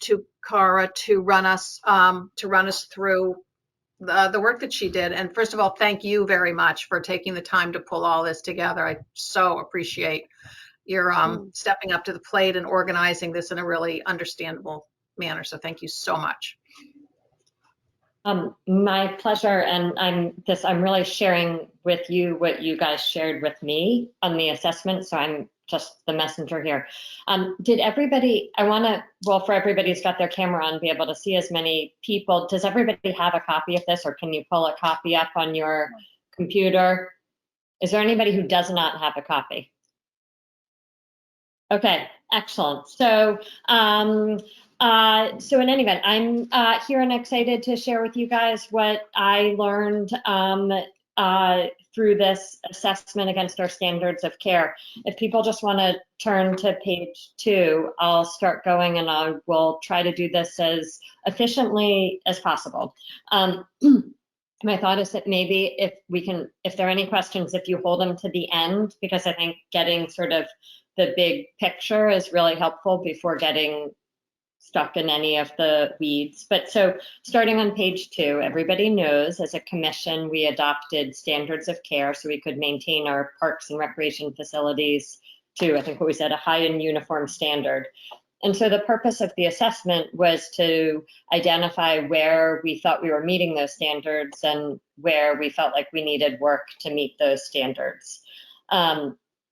Speaker 1: to Cara to run us through the work that she did. And first of all, thank you very much for taking the time to pull all this together. I so appreciate your stepping up to the plate and organizing this in a really understandable manner. So thank you so much.
Speaker 13: My pleasure, and I'm really sharing with you what you guys shared with me on the assessment, so I'm just the messenger here. Did everybody, for everybody who's got their camera on, be able to see as many people, does everybody have a copy of this, or can you pull a copy up on your computer? Is there anybody who does not have a copy? Okay, excellent. So, so in any event, I'm here and excited to share with you guys what I learned through this assessment against our standards of care. If people just want to turn to page 2, I'll start going, and I will try to do this as efficiently as possible. My thought is that maybe if there are any questions, if you hold them to the end, because I think getting sort of the big picture is really helpful before getting stuck in any of the weeds. But so starting on page 2, everybody knows as a commission, we adopted standards of care so we could maintain our parks and recreation facilities to, I think what we said, a high and uniform standard. And so the purpose of the assessment was to identify where we thought we were meeting those standards and where we felt like we needed work to meet those standards.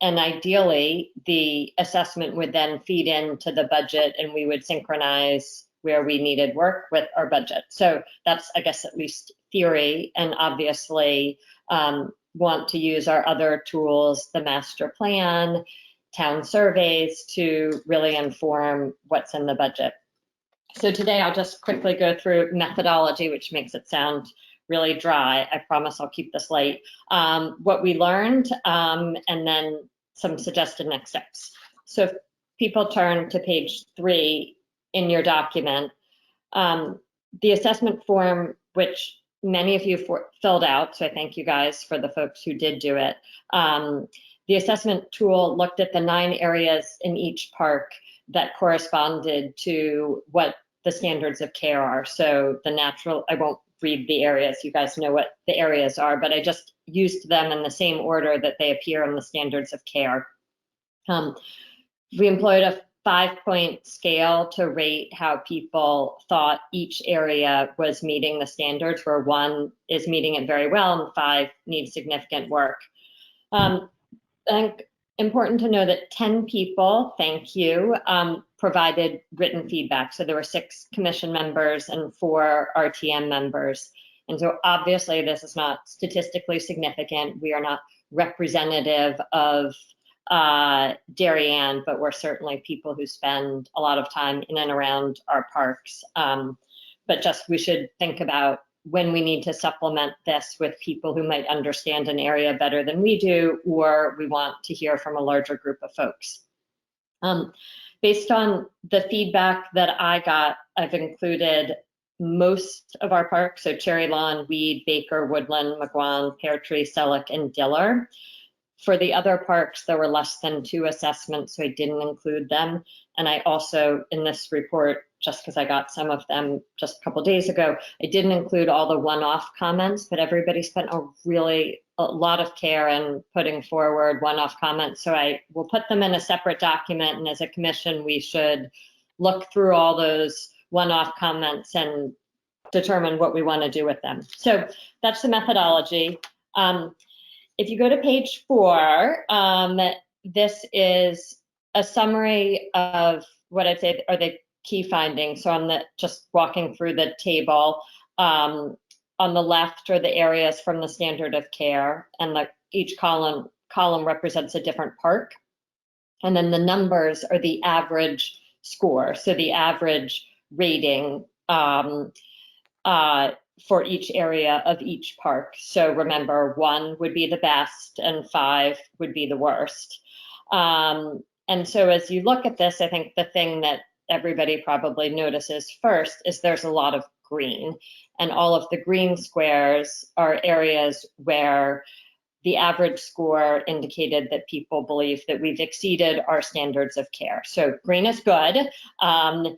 Speaker 13: And ideally, the assessment would then feed into the budget, and we would synchronize where we needed work with our budget. So that's, I guess, at least theory, and obviously want to use our other tools, the master plan, town surveys, to really inform what's in the budget. So today I'll just quickly go through methodology, which makes it sound really dry. I promise I'll keep this light. What we learned, and then some suggested next steps. So if people turn to page 3 in your document, the assessment form, which many of you filled out, so I thank you guys for the folks who did do it. The assessment tool looked at the 9 areas in each park that corresponded to what the standards of care are. So the natural, I won't read the areas, you guys know what the areas are, but I just used them in the same order that they appear on the standards of care. We employed a 5-point scale to rate how people thought each area was meeting the standards, where 1 is meeting it very well and 5 needs significant work. I think important to know that 10 people, thank you, provided written feedback. So there were 6 commission members and 4 RTM members. And so obviously this is not statistically significant. We are not representative of Darian, but we're certainly people who spend a lot of time in and around our parks. But just we should think about when we need to supplement this with people who might understand an area better than we do, or we want to hear from a larger group of folks. Based on the feedback that I got, I've included most of our parks, so Cherry Lawn, Weed, Baker, Woodland, McGuan, Pear Tree, Selleck, and Diller. For the other parks, there were less than 2 assessments, so I didn't include them. And I also, in this report, just because I got some of them just a couple days ago, I didn't include all the one-off comments, but everybody spent a lot of care in putting forward one-off comments. So I will put them in a separate document, and as a commission, we should look through all those one-off comments and determine what we want to do with them. So that's the methodology. If you go to page 4, this is a summary of what I'd say are the key findings. So I'm just walking through the table. On on the left are the areas from the standard of care, and each column represents a different park. And then the numbers are the average score, so the average rating for each area of each park. So remember, 1 would be the best and 5 would be the worst. And so as you look at this, I think the thing that everybody probably notices first is there's a lot of green, and all of the green squares are areas where the average score indicated that people believe that we've exceeded our standards of care. So green is good. And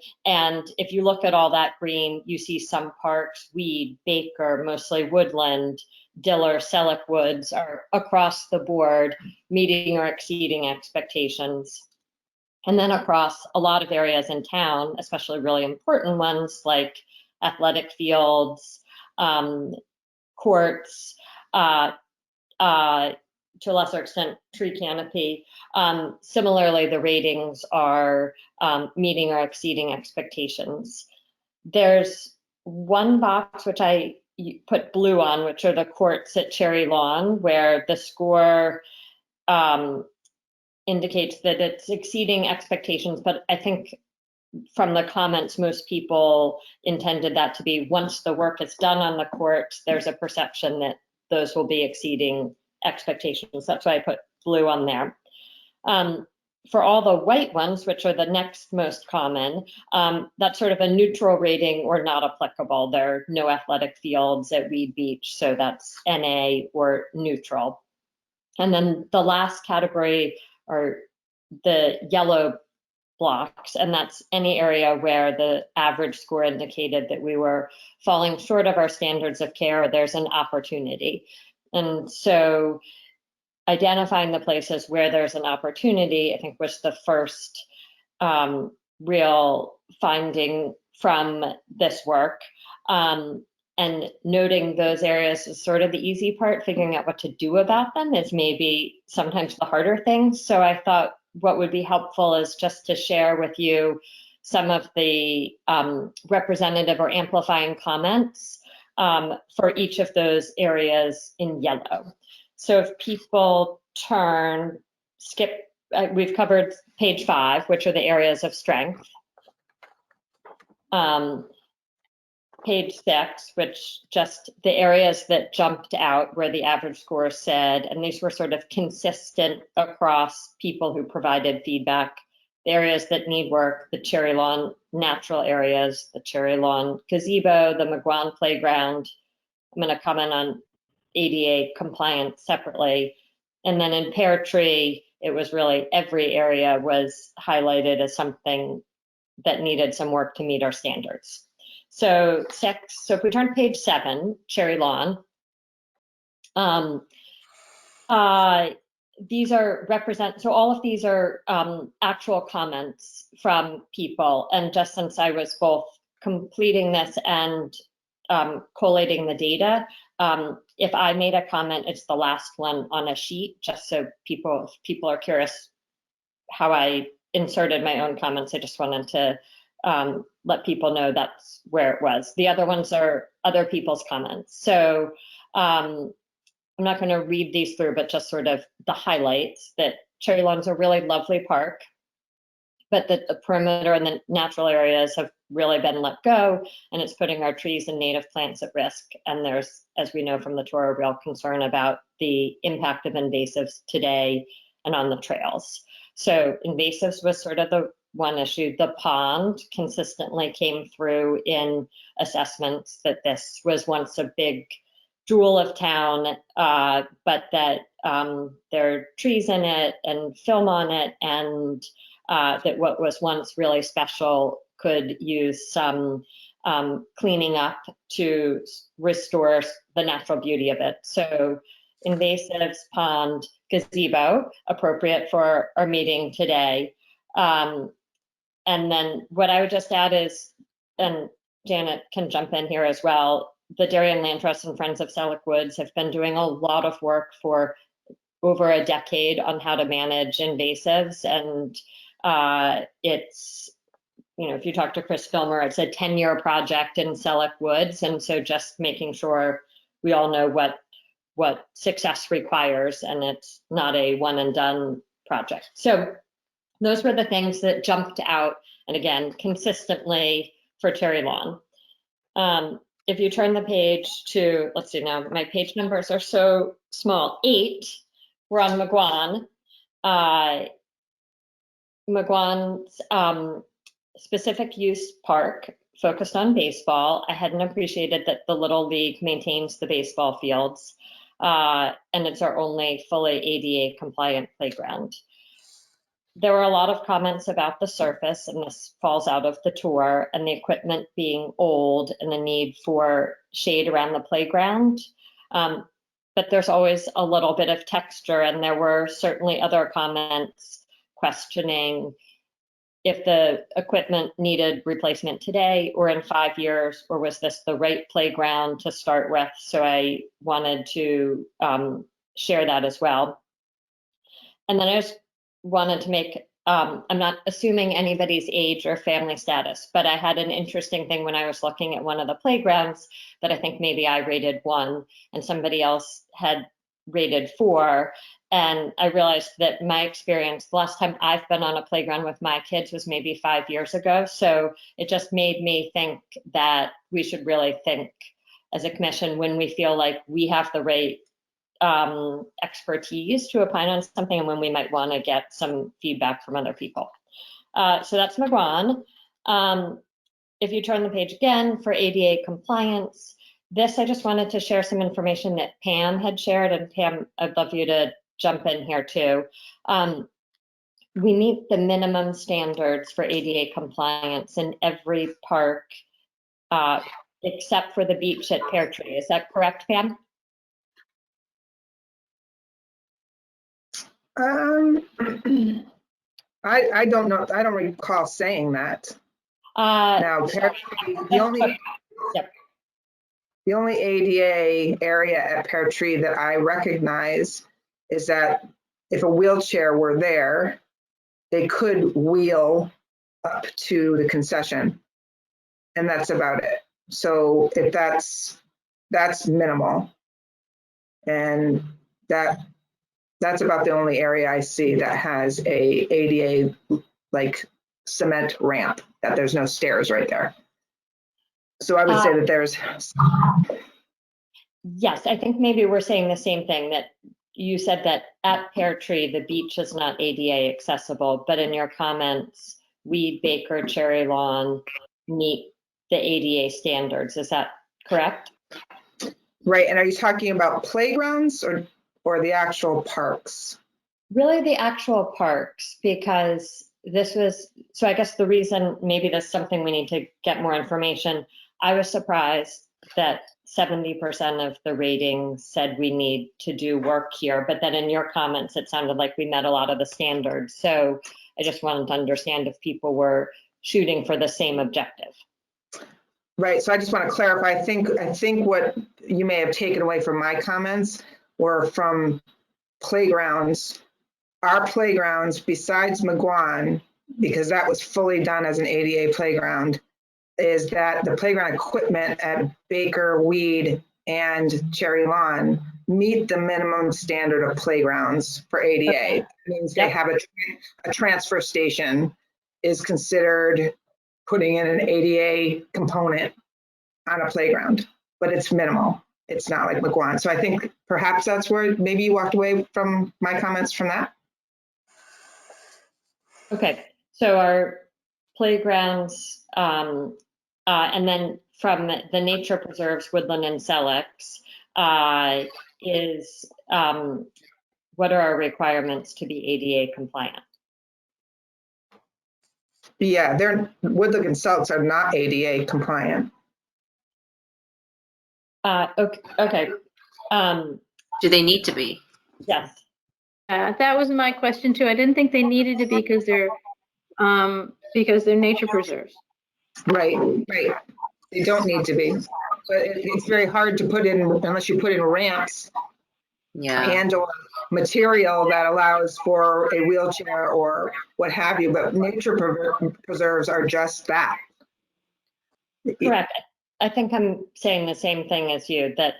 Speaker 13: if you look at all that green, you see some parks, Weed, Baker, mostly Woodland, Diller, Selleck Woods are across the board meeting or exceeding expectations. And then across a lot of areas in town, especially really important ones like athletic fields, courts, to a lesser extent, tree canopy. Similarly, the ratings are meeting or exceeding expectations. There's one box which I put blue on, which are the courts at Cherry Lawn, where the score indicates that it's exceeding expectations, but I think from the comments, most people intended that to be once the work is done on the courts, there's a perception that those will be exceeding expectations. That's why I put blue on there. For all the white ones, which are the next most common, that's sort of a neutral rating or not applicable. There are no athletic fields at Weed Beach, so that's NA or neutral. And then the last category are the yellow blocks, and that's any area where the average score indicated that we were falling short of our standards of care, or there's an opportunity. And so identifying the places where there's an opportunity, I think, was the first real finding from this work. And noting those areas is sort of the easy part. Figuring out what to do about them is maybe sometimes the harder thing. So I thought what would be helpful is just to share with you some of the representative or amplifying comments for each of those areas in yellow. So if people we've covered page 5, which are the areas of strength. Page 6, which just the areas that jumped out where the average score said, and these were sort of consistent across people who provided feedback. The areas that need work, the Cherry Lawn natural areas, the Cherry Lawn gazebo, the McGuan playground. I'm going to comment on ADA compliance separately. And then in Pear Tree, it was really every area was highlighted as something that needed some work to meet our standards. So if we turn to page 7, Cherry Lawn, these are so all of these are actual comments from people. And just since I was both completing this and collating the data, if I made a comment, it's the last one on a sheet, just so if people are curious how I inserted my own comments. I just wanted to let people know that's where it was. The other ones are other people's comments. So I'm not going to read these through, but just sort of the highlights that Cherry Lawn's a really lovely park, but that the perimeter and the natural areas have really been let go, and it's putting our trees and native plants at risk. And there's, as we know from the tour, a real concern about the impact of invasives today and on the trails. So invasives was sort of the one issue. The pond consistently came through in assessments that this was once a big jewel of town, but that there are trees in it and film on it, and that what was once really special could use some cleaning up to restore the natural beauty of it. So invasives, pond, gazebo, appropriate for our meeting today. And then what I would just add is, and Janet can jump in here as well, the Darian Land Trust and Friends of Selleck Woods have been doing a lot of work for over a decade on how to manage invasives, and it's if you talk to Chris Filmer, it's a 10-year project in Selleck Woods. And so just making sure we all know what success requires, and it's not a one and done project. So those were the things that jumped out, and again, consistently for Cherry Lawn. If you turn the page to, let's see now, my page numbers are so small, 8, we're on McGuan. McGuan's specific use park focused on baseball. I hadn't appreciated that the Little League maintains the baseball fields, and it's our only fully ADA compliant playground. There were a lot of comments about the surface, and this falls out of the tour, and the equipment being old and the need for shade around the playground. But there's always a little bit of texture, and there were certainly other comments questioning if the equipment needed replacement today or in 5 years, or was this the right playground to start with? So I wanted to share that as well. And then I just wanted to make, I'm not assuming anybody's age or family status, but I had an interesting thing when I was looking at one of the playgrounds that I think maybe I rated 1 and somebody else had rated 4. And I realized that my experience, the last time I've been on a playground with my kids was maybe 5 years ago. So it just made me think that we should really think as a commission when we feel like we have the right expertise to opine on something, and when we might want to get some feedback from other people. So that's McGuan. If you turn the page again for ADA compliance, this I just wanted to share some information that Pam had shared, and Pam, I'd love you to jump in here too. We meet the minimum standards for ADA compliance in every park except for the beach at Pear Tree. Is that correct, Pam?
Speaker 3: I don't know. I don't recall saying that. Now, the only ADA area at Pear Tree that I recognize is that if a wheelchair were there, they could wheel up to the concession, and that's about it. So if that's minimal, and that's about the only area I see that has a ADA like cement ramp, that there's no stairs right there. So I would say that there's.
Speaker 13: Yes, I think maybe we're saying the same thing, that you said that at Pear Tree, the beach is not ADA accessible, but in your comments, Weed, Baker, Cherry Lawn meet the ADA standards. Is that correct?
Speaker 3: Right, and are you talking about playgrounds or the actual parks?
Speaker 13: Really the actual parks, because this was, so I guess the reason, maybe that's something we need to get more information. I was surprised that 70% of the ratings said we need to do work here, but then in your comments, it sounded like we met a lot of the standards. So I just wanted to understand if people were shooting for the same objective.
Speaker 3: Right, so I just want to clarify, I think what you may have taken away from my comments were from playgrounds. Our playgrounds, besides McGuan, because that was fully done as an ADA playground, is that the playground equipment at Baker, Weed, and Cherry Lawn meet the minimum standard of playgrounds for ADA. Okay. It means they have a transfer station is considered putting in an ADA component on a playground, but it's minimal. It's not like McGuan. So I think perhaps that's where maybe you walked away from my comments from that.
Speaker 13: Okay, so our playgrounds, and then from the nature preserves, woodland and Selleck's, is what are our requirements to be ADA compliant?
Speaker 3: Yeah, woodland and Selleck's are not ADA compliant.
Speaker 13: Okay.
Speaker 14: Do they need to be?
Speaker 13: Yes.
Speaker 2: That was my question too. I didn't think they needed to be because they're nature preserves.
Speaker 3: Right. They don't need to be, but it's very hard to put in unless you put in ramps
Speaker 14: Yeah.
Speaker 3: and/or material that allows for a wheelchair or what have you, but nature preserves are just that.
Speaker 13: Correct. I think I'm saying the same thing as you, that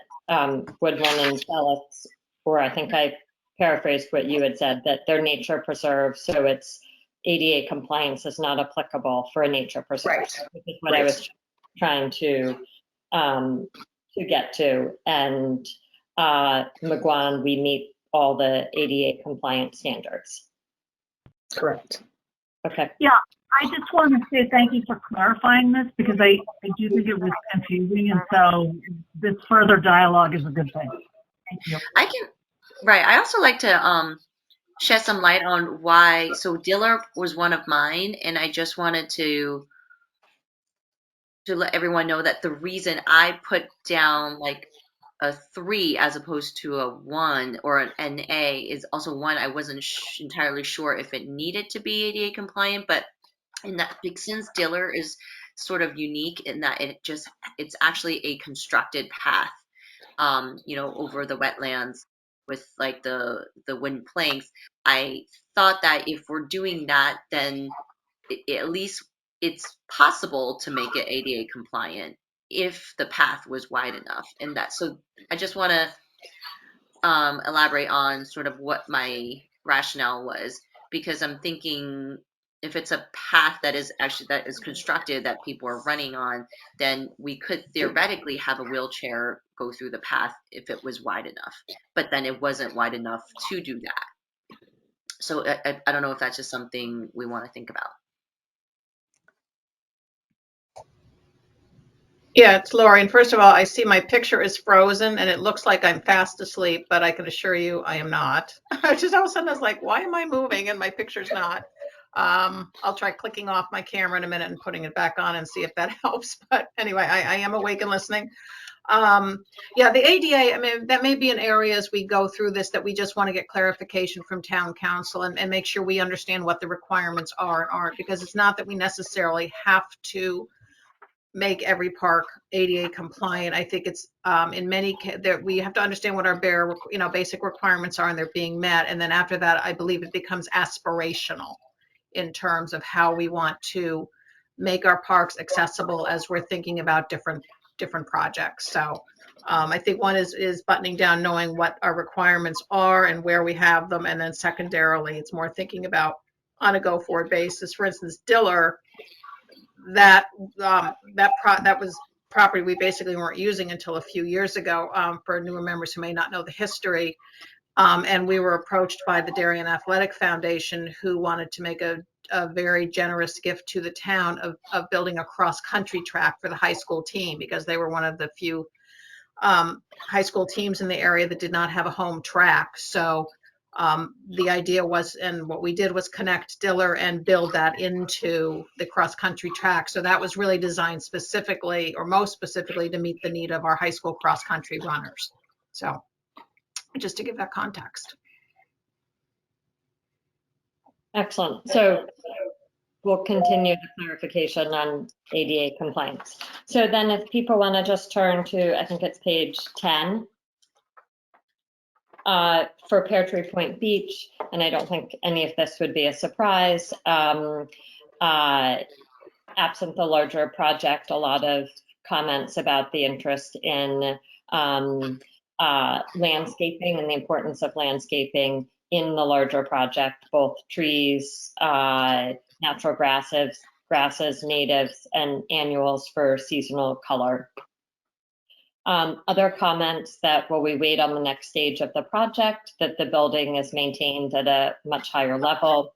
Speaker 13: woodland and pellets, or I think I paraphrased what you had said, that they're nature preserves, so it's ADA compliance is not applicable for a nature preserve.
Speaker 3: Right.
Speaker 13: Which is what I was trying to get to. And McGuan, we meet all the ADA compliance standards.
Speaker 3: Correct.
Speaker 13: Okay.
Speaker 11: Yeah, I just want to say thank you for clarifying this, because I do think it was confusing, and so this further dialogue is a good thing. Thank you.
Speaker 14: I also like to shed some light on why. So Diller was one of mine, and I just wanted to let everyone know that the reason I put down like a 3 as opposed to a 1 or an A is also one, I wasn't entirely sure if it needed to be ADA compliant, but in that, since Diller is sort of unique in that it's actually a constructed path, over the wetlands with like the wooden planks. I thought that if we're doing that, then at least it's possible to make it ADA compliant if the path was wide enough. And so I just want to elaborate on sort of what my rationale was, because I'm thinking if it's a path that is constructed that people are running on, then we could theoretically have a wheelchair go through the path if it was wide enough, but then it wasn't wide enough to do that. So I don't know if that's just something we want to think about.
Speaker 1: Yeah, it's Lori. And first of all, I see my picture is frozen and it looks like I'm fast asleep, but I can assure you I am not. Just all of a sudden I was like, why am I moving and my picture's not? I'll try clicking off my camera in a minute and putting it back on and see if that helps. But anyway, I am awake and listening. Yeah, the ADA, I mean, that may be an area as we go through this that we just want to get clarification from town council and make sure we understand what the requirements are and aren't, because it's not that we necessarily have to make every park ADA compliant. I think it's in many that we have to understand what our bare, basic requirements are and they're being met. And then after that, I believe it becomes aspirational in terms of how we want to make our parks accessible as we're thinking about different projects. So I think one is buttoning down, knowing what our requirements are and where we have them. And then secondarily, it's more thinking about on a go forward basis. For instance, Diller, that was property we basically weren't using until a few years ago. For newer members who may not know the history, and we were approached by the Darian Athletic Foundation, who wanted to make a very generous gift to the town of building a cross-country track for the high school team, because they were one of the few high school teams in the area that did not have a home track. So the idea was, and what we did was connect Diller and build that into the cross-country track. So that was really designed specifically, or most specifically, to meet the need of our high school cross-country runners. So just to give that context.
Speaker 13: Excellent. So we'll continue the clarification on ADA compliance. So then if people want to just turn to, I think it's page 10, for Pear Tree Point Beach, and I don't think any of this would be a surprise. Absent the larger project, a lot of comments about the interest in landscaping and the importance of landscaping in the larger project, both trees, natural grasses, natives, and annuals for seasonal color. Other comments that while we wait on the next stage of the project, that the building is maintained at a much higher level.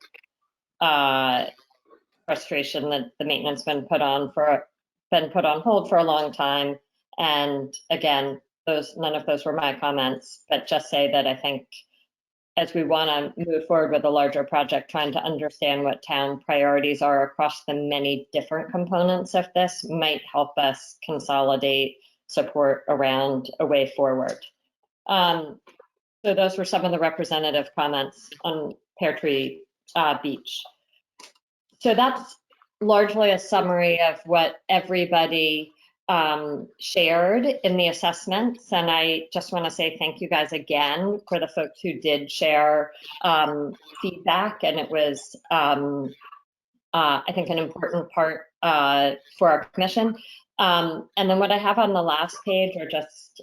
Speaker 13: Frustration that the maintenance been put on hold for a long time. And again, none of those were my comments, but just say that I think as we want to move forward with a larger project, trying to understand what town priorities are across the many different components of this might help us consolidate support around a way forward. So those were some of the representative comments on Pear Tree Beach. So that's largely a summary of what everybody shared in the assessments. And I just want to say thank you guys again for the folks who did share feedback. And it was, I think, an important part for our commission. And then what I have on the last page are just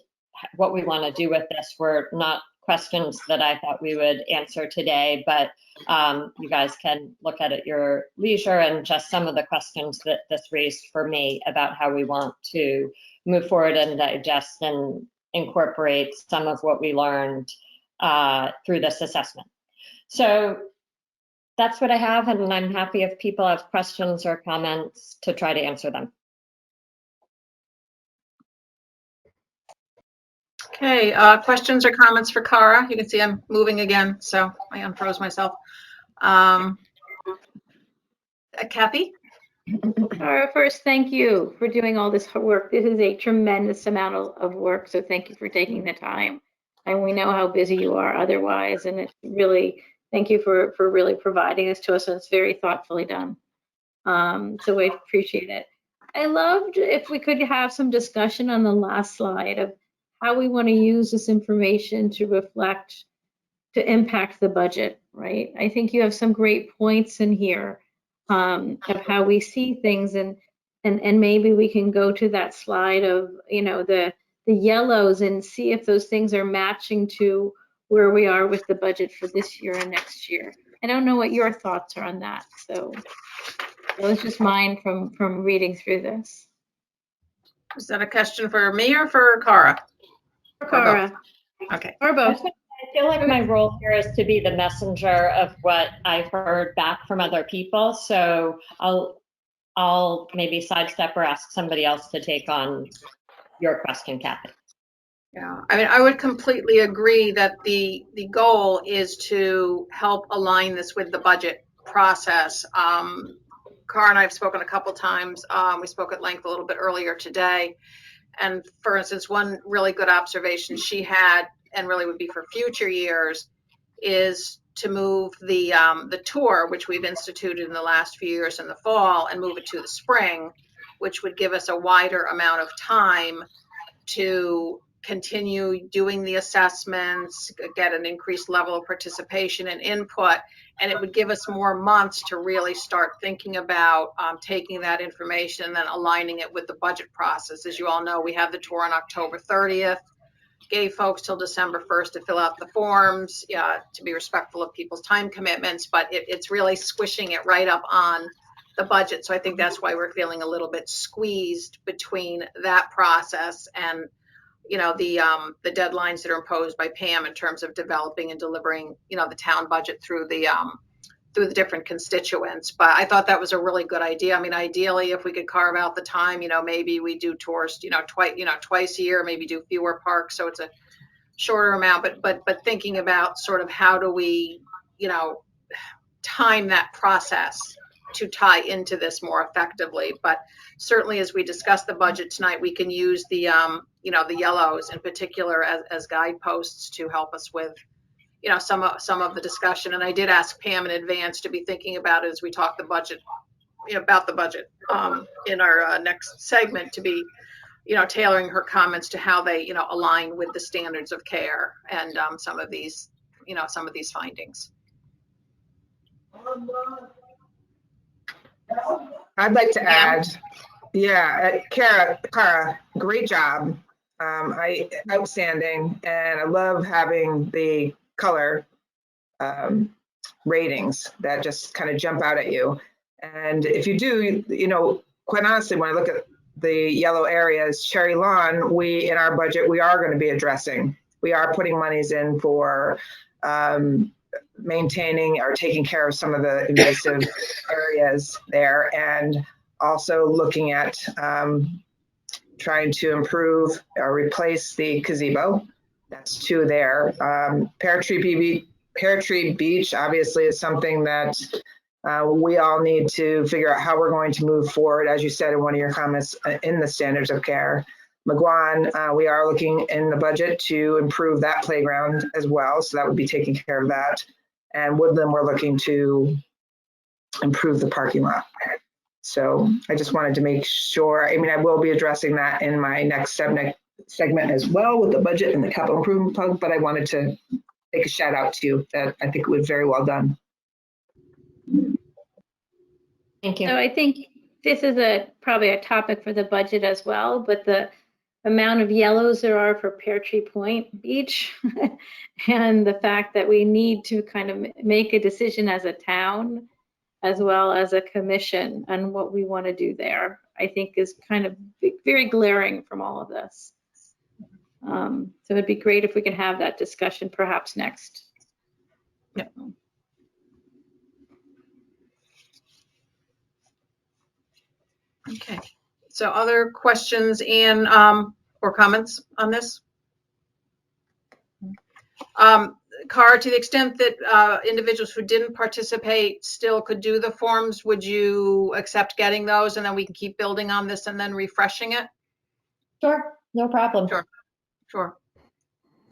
Speaker 13: what we want to do with this. Were not questions that I thought we would answer today, but you guys can look at it at your leisure, and just some of the questions that this raised for me about how we want to move forward and digest and incorporate some of what we learned through this assessment. So that's what I have, and I'm happy if people have questions or comments to try to answer them.
Speaker 1: Okay, questions or comments for Cara? You can see I'm moving again, so I unfroze myself. Kathy?
Speaker 2: Cara, first, thank you for doing all this work. This is a tremendous amount of work, so thank you for taking the time. And we know how busy you are otherwise, and it's really, thank you for really providing this to us, and it's very thoughtfully done. So we appreciate it. I loved if we could have some discussion on the last slide of how we want to use this information to reflect, to impact the budget, right? I think you have some great points in here of how we see things, and maybe we can go to that slide of, you know, the yellows and see if those things are matching to where we are with the budget for this year and next year. I don't know what your thoughts are on that, so that was just mine from reading through this.
Speaker 1: Is that a question for me or for Cara?
Speaker 2: For Cara.
Speaker 1: Okay.
Speaker 2: Or both.
Speaker 13: I feel like my role here is to be the messenger of what I've heard back from other people. So I'll maybe sidestep or ask somebody else to take on your question, Kathy.
Speaker 1: Yeah, I mean, I would completely agree that the goal is to help align this with the budget process. Cara and I have spoken a couple times. We spoke at length a little bit earlier today. And for instance, one really good observation she had, and really would be for future years, is to move the tour, which we've instituted in the last few years in the fall, and move it to the spring, which would give us a wider amount of time to continue doing the assessments, get an increased level of participation and input, and it would give us more months to really start thinking about taking that information and then aligning it with the budget process. As you all know, we had the tour on October 30th, gave folks till December 1st to fill out the forms, to be respectful of people's time commitments, but it's really squishing it right up on the budget. So I think that's why we're feeling a little bit squeezed between that process and, you know, the deadlines that are imposed by Pam in terms of developing and delivering, you know, the town budget through the different constituents. But I thought that was a really good idea. I mean, ideally, if we could carve out the time, you know, maybe we do tours, twice a year, maybe do fewer parks, so it's a shorter amount. But thinking about sort of how do we, you know, time that process to tie into this more effectively. But certainly, as we discuss the budget tonight, we can use the the yellows in particular as guideposts to help us with, you know, some of the discussion. And I did ask Pam in advance to be thinking about it as we talk the budget, about the budget in our next segment, to be, you know, tailoring her comments to how they, you know, align with the standards of care and some of these findings.
Speaker 3: I'd like to add, Cara, great job. Outstanding. And I love having the color ratings that just kind of jump out at you. And if you do, you know, quite honestly, when I look at the yellow areas, Cherry Lawn, in our budget, we are going to be addressing. We are putting monies in for maintaining or taking care of some of the invasive areas there, and also looking at trying to improve or replace the gazebo. That's 2 there. Pear Tree Beach obviously is something that we all need to figure out how we're going to move forward, as you said in one of your comments, in the standards of care. McGuan, we are looking in the budget to improve that playground as well, so that would be taking care of that. And Woodland, we're looking to improve the parking lot. So I just wanted to make sure, I mean, I will be addressing that in my next segment as well with the budget and the capital improvement plan, but I wanted to make a shout out to you that I think it was very well done.
Speaker 13: Thank you.
Speaker 2: So I think this is probably a topic for the budget as well, but the amount of yellows there are for Pear Tree Point Beach and the fact that we need to kind of make a decision as a town as well as a commission on what we want to do there, I think is kind of very glaring from all of this. So it'd be great if we could have that discussion perhaps next.
Speaker 1: Yep. Okay. So other questions and or comments on this? Cara, to the extent that individuals who didn't participate still could do the forms, would you accept getting those and then we can keep building on this and then refreshing it?
Speaker 13: Sure, no problem.
Speaker 1: Sure, sure.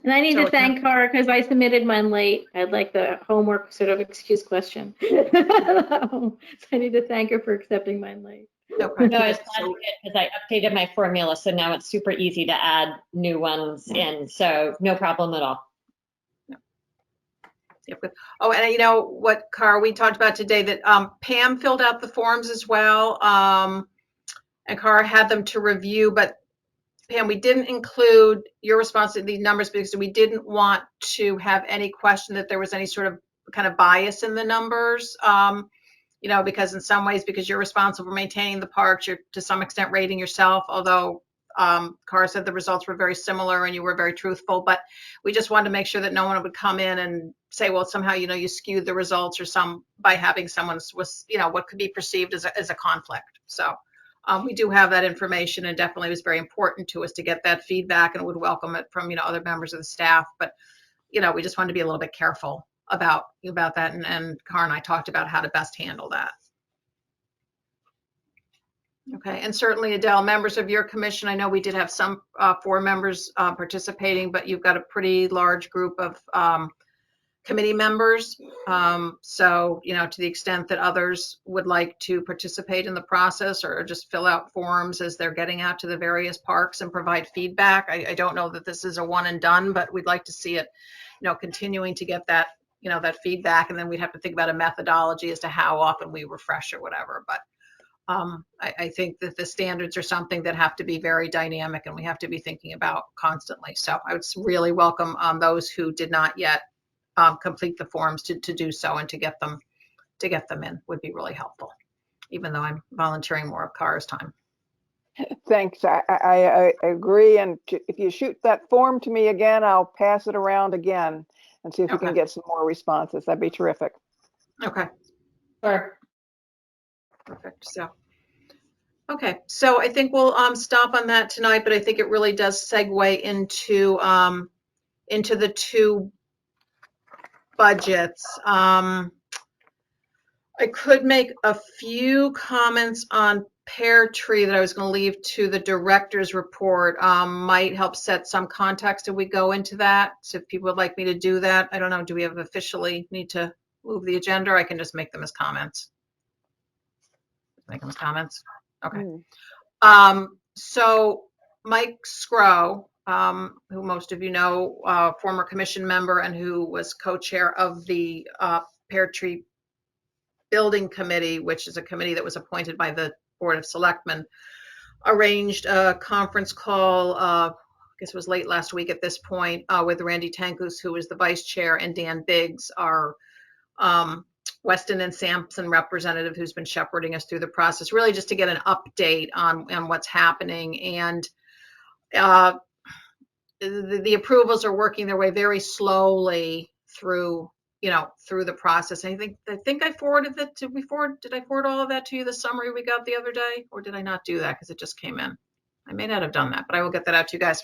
Speaker 2: And I need
Speaker 1: So
Speaker 2: to thank Cara because I submitted mine late. I'd like the homework sort of excuse question. So I need to thank her for accepting mine late.
Speaker 1: Okay.
Speaker 13: No, it's not good because I updated my formula, so now it's super easy to add new ones in. So no problem at all.
Speaker 1: Yep. Oh, and you know what, Cara, we talked about today that Pam filled out the forms as well, and Cara had them to review, but Pam, we didn't include your response to these numbers because we didn't want to have any question that there was any sort of kind of bias in the numbers. You know, because in some ways, because you're responsible for maintaining the parks, you're to some extent rating yourself, although Cara said the results were very similar and you were very truthful, but we just wanted to make sure that no one would come in and say, well, somehow, you know, you skewed the results or by having someone was, you know, what could be perceived as a conflict. So we do have that information and definitely was very important to us to get that feedback and would welcome it from, you know, other members of the staff. But, you know, we just wanted to be a little bit careful about that. And Cara and I talked about how to best handle that. Okay, and certainly Adele, members of your commission, I know we did have some 4 members participating, but you've got a pretty large group of committee members. So, you know, to the extent that others would like to participate in the process or just fill out forms as they're getting out to the various parks and provide feedback. I don't know that this is a one and done, but we'd like to see it, you know, continuing to get that, you know, that feedback. And then we'd have to think about a methodology as to how often we refresh or whatever. But I think that the standards are something that have to be very dynamic and we have to be thinking about constantly. So I would really welcome those who did not yet complete the forms to do so and to get them in would be really helpful, even though I'm volunteering more of Cara's time.
Speaker 15: Thanks. I agree. And if you shoot that form to me again, I'll pass it around again and see if we can get some more responses. That'd be terrific.
Speaker 1: Okay.
Speaker 13: Sure.
Speaker 1: Perfect. So, okay. So I think we'll stop on that tonight, but I think it really does segue into the 2 budgets. I could make a few comments on Pear Tree that I was going to leave to the director's report. Might help set some context if we go into that. So if people would like me to do that, I don't know. Do we have officially need to move the agenda? Or I can just make them as comments. Make them as comments. Okay. So Mike Scrow, who most of you know, former commission member and who was co-chair of the Pear Tree Building Committee, which is a committee that was appointed by the Board of Selectmen, arranged a conference call, I guess it was late last week at this point, with Randy Tankus, who is the vice chair, and Dan Biggs, our Weston and Sampson representative who's been shepherding us through the process, really just to get an update on what's happening. And the approvals are working their way very slowly through, you know, through the process. I think I forwarded it to before. Did I forward all of that to you, the summary we got the other day, or did I not do that because it just came in? I may not have done that, but I will get that out to you guys.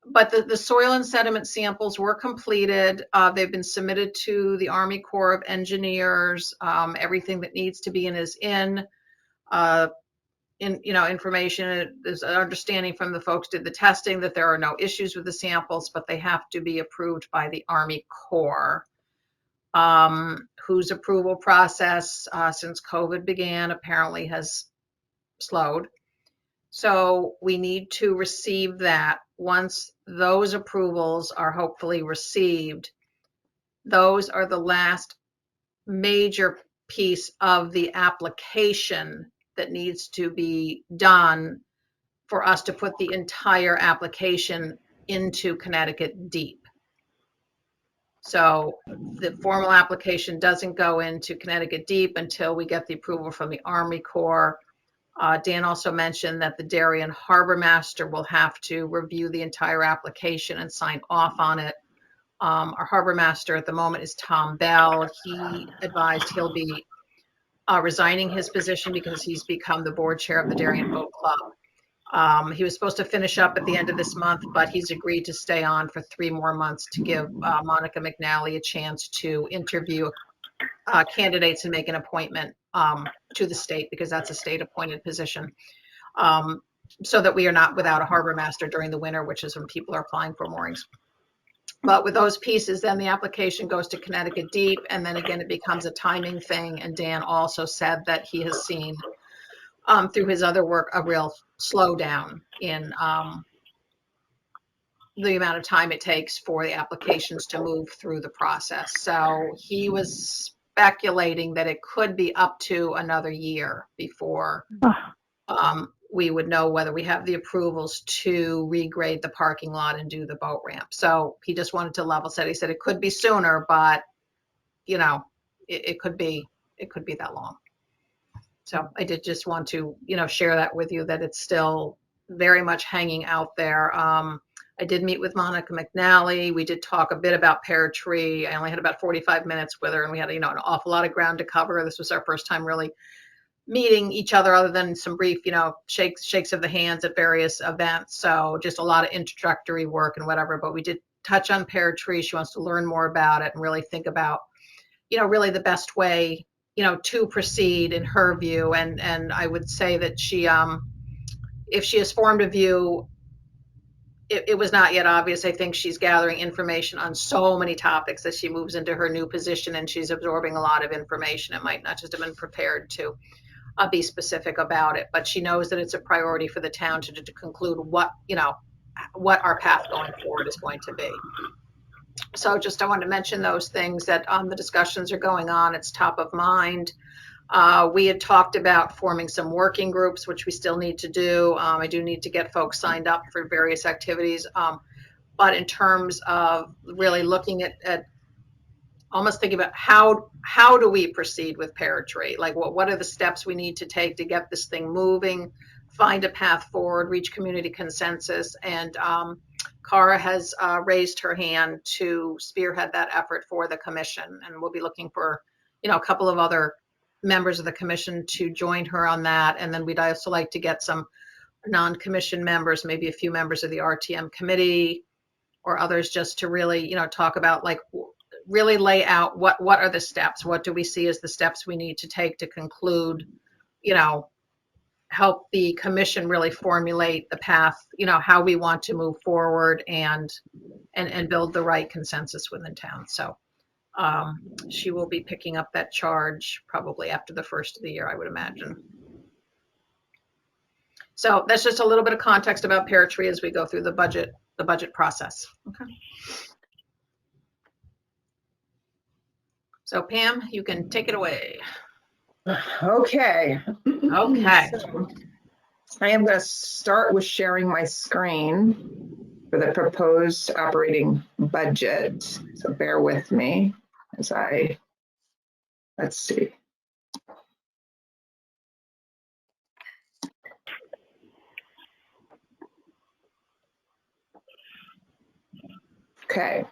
Speaker 1: But the soil and sediment samples were completed. They've been submitted to the Army Corps of Engineers. Everything that needs to be in is in. You know, information. There's an understanding from the folks who did the testing that there are no issues with the samples, but they have to be approved by the Army Corps, whose approval process since COVID began apparently has slowed. So we need to receive that. Once those approvals are hopefully received, those are the last major piece of the application that needs to be done for us to put the entire application into Connecticut Deep. So the formal application doesn't go into Connecticut Deep until we get the approval from the Army Corps. Dan also mentioned that the Darian Harbor Master will have to review the entire application and sign off on it. Our Harbor Master at the moment is Tom Bell. He advised he'll be resigning his position because he's become the board chair of the Darian Boat Club. He was supposed to finish up at the end of this month, but he's agreed to stay on for 3 more months to give Monica McNally a chance to interview candidates and make an appointment to the state, because that's a state appointed position, so that we are not without a harbor master during the winter, which is when people are applying for moorings. But with those pieces, then the application goes to Connecticut Deep, and then again, it becomes a timing thing. And Dan also said that he has seen through his other work a real slowdown in the amount of time it takes for the applications to move through the process. So he was speculating that it could be up to another year before we would know whether we have the approvals to regrade the parking lot and do the boat ramp. So he just wanted to level set. He said it could be sooner, but you know, it could be that long. So I did just want to, you know, share that with you, that it's still very much hanging out there. I did meet with Monica McNally. We did talk a bit about Pear Tree. I only had about 45 minutes with her, and we had, you know, an awful lot of ground to cover. This was our first time really meeting each other, other than some brief, you know, shakes of the hands at various events. So just a lot of introductory work and whatever, but we did touch on Pear Tree. She wants to learn more about it and really think about, you know, really the best way, you know, to proceed in her view. And I would say that she, if she has formed a view, it was not yet obvious. I think she's gathering information on so many topics as she moves into her new position, and she's absorbing a lot of information. It might not just have been prepared to be specific about it, but she knows that it's a priority for the town to conclude what, you know, what our path going forward is going to be. So just I wanted to mention those things, that the discussions are going on. It's top of mind. We had talked about forming some working groups, which we still need to do. I do need to get folks signed up for various activities. But in terms of really looking at almost thinking about how do we proceed with Pear Tree? Like what are the steps we need to take to get this thing moving, find a path forward, reach community consensus. And Cara has raised her hand to spearhead that effort for the commission. And we'll be looking for, you know, a couple of other members of the commission to join her on that. And then we'd also like to get some non-commission members, maybe a few members of the RTM committee or others, just to really, you know, talk about, like, really lay out what are the steps, what do we see as the steps we need to take to conclude, you know, help the commission really formulate the path, you know, how we want to move forward and build the right consensus within town. So she will be picking up that charge probably after the first of the year, I would imagine. So that's just a little bit of context about Pear Tree as we go through the budget process. Okay. So Pam, you can take it away.
Speaker 3: Okay.
Speaker 1: Okay.
Speaker 3: So I am going to start with sharing my screen for the proposed operating budget. So bear with me as let's see. Okay.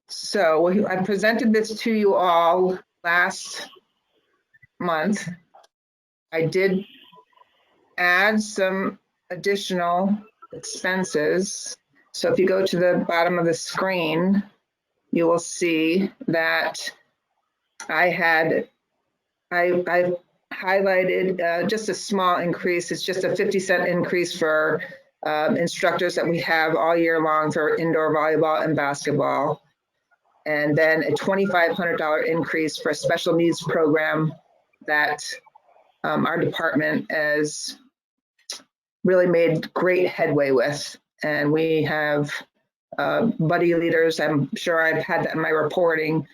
Speaker 3: So I presented this to you all last month. I did add some additional expenses. So if you go to the bottom of the screen, you will see that I highlighted just a small increase. It's just a 50-cent increase for instructors that we have all year long for indoor volleyball and basketball. and then a $2,500 increase for a special needs program that our department has really made great headway with. And we have buddy leaders. I'm sure I've had that in my reporting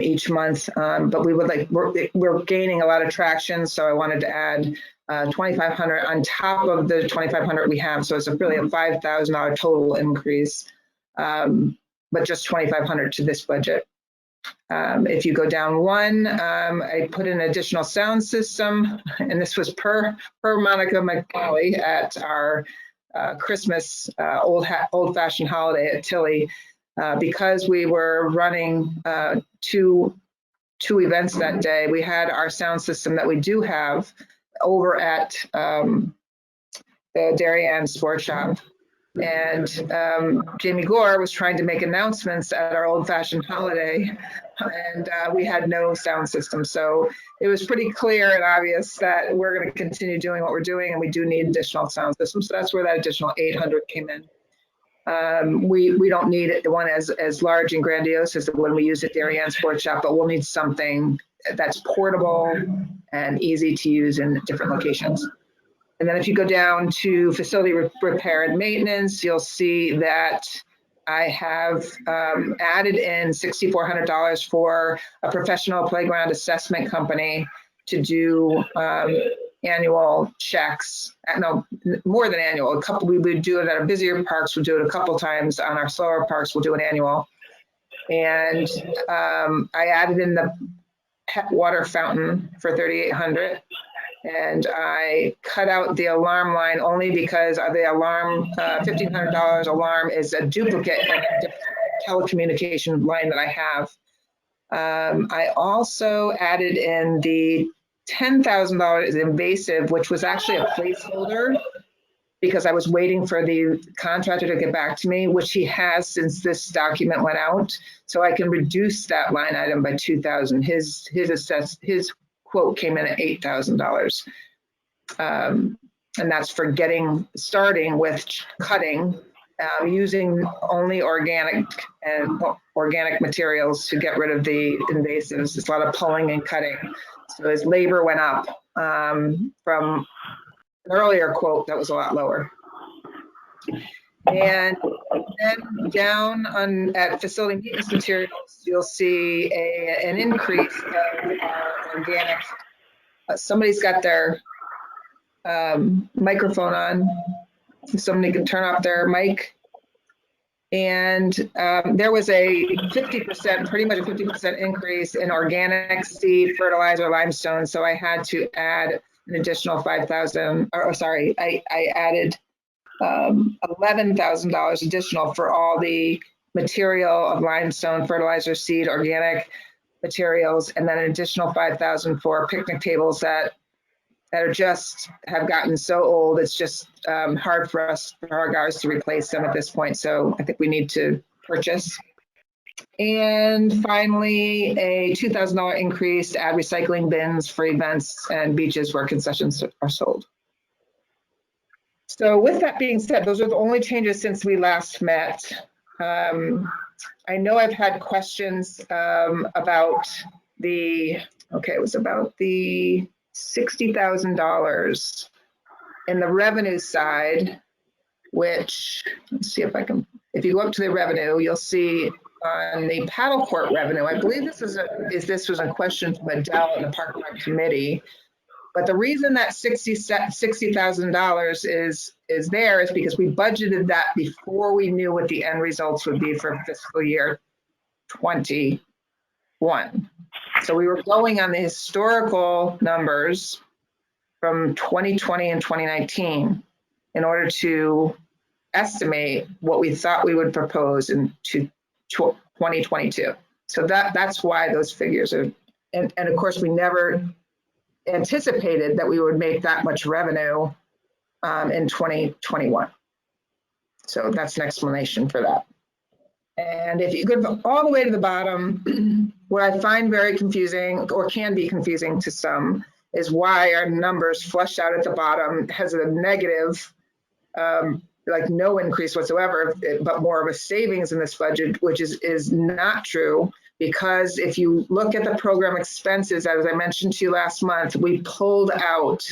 Speaker 3: each month, but we're gaining a lot of traction. So I wanted to add 2,500 on top of the 2,500 we have. So it's really a $5,000 total increase, but just 2,500 to this budget. If you go down one, I put an additional sound system, and this was per Monica McNally at our Christmas old-fashioned holiday at Tilly, because we were running two events that day. We had our sound system that we do have over at the Darian Sports Shop. And Jamie Gore was trying to make announcements at our old-fashioned holiday, and we had no sound system. So it was pretty clear and obvious that we're going to continue doing what we're doing, and we do need additional sound systems. So that's where that additional 800 came in. We don't need one as large and grandiose as the one we use at Darian Sports Shop, but we'll need something that's portable and easy to use in different locations. And then if you go down to facility repair and maintenance, you'll see that I have added in $6,400 for a professional playground assessment company to do annual checks. No, more than annual. We would do it at our busier parks. We'll do it a couple times. On our slower parks, we'll do an annual. And I added in the pet water fountain for $3,800. And I cut out the alarm line only because the alarm, $1,500 alarm is a duplicate of the telecommunication line that I have. I also added in the $10,000 invasive, which was actually a placeholder because I was waiting for the contractor to get back to me, which he has since this document went out. So I can reduce that line item by $2,000. His quote came in at $8,000. And that's for starting with cutting, using only organic materials to get rid of the invasives. It's a lot of pulling and cutting. So his labor went up from an earlier quote that was a lot lower. And then down at facility maintenance materials, you'll see an increase of organic. Somebody's got their microphone on. Somebody can turn off their mic. And there was a 50%, pretty much a 50% increase in organic seed, fertilizer, limestone. So I had to add an additional $5,000, or sorry, I added $11,000 additional for all the material of limestone, fertilizer, seed, organic materials, and then an additional $5,000 for picnic tables that have gotten so old. It's just hard for our guys to replace them at this point. So I think we need to purchase. And finally, a $2,000 increase to add recycling bins for events and beaches where concessions are sold. So with that being said, those are the only changes since we last met. I know I've had questions about it was about the $60,000 in the revenue side, which, let's see if you go up to the revenue, you'll see on the paddle court revenue, I believe this was a question from Adele in the Park and Rec Committee. But the reason that $60,000 is there is because we budgeted that before we knew what the end results would be for fiscal year 21. So we were going on the historical numbers from 2020 and 2019 in order to estimate what we thought we would propose in 2022. So that's why those figures are, and of course we never anticipated that we would make that much revenue in 2021. So that's an explanation for that. And if you go all the way to the bottom, what I find very confusing, or can be confusing to some, is why our numbers flushed out at the bottom has a negative like no increase whatsoever, but more of a savings in this budget, which is not true. Because if you look at the program expenses, as I mentioned to you last month, we pulled out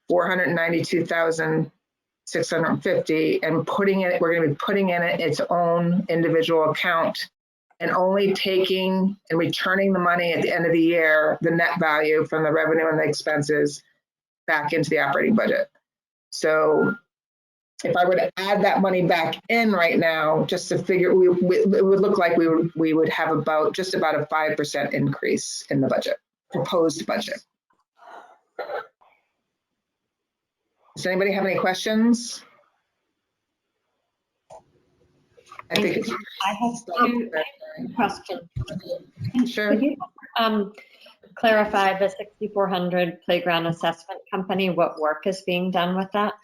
Speaker 3: 492,650 and we're going to be putting in it its own individual account and only taking and returning the money at the end of the year, the net value from the revenue and the expenses back into the operating budget. So if I were to add that money back in right now, just to figure, it would look like we would have just about a 5% increase in the budget, proposed budget. Does anybody have any questions? I think
Speaker 13: I have two questions.
Speaker 3: Sure.
Speaker 13: Could you clarify the 6400 playground assessment company, what work is being done with that?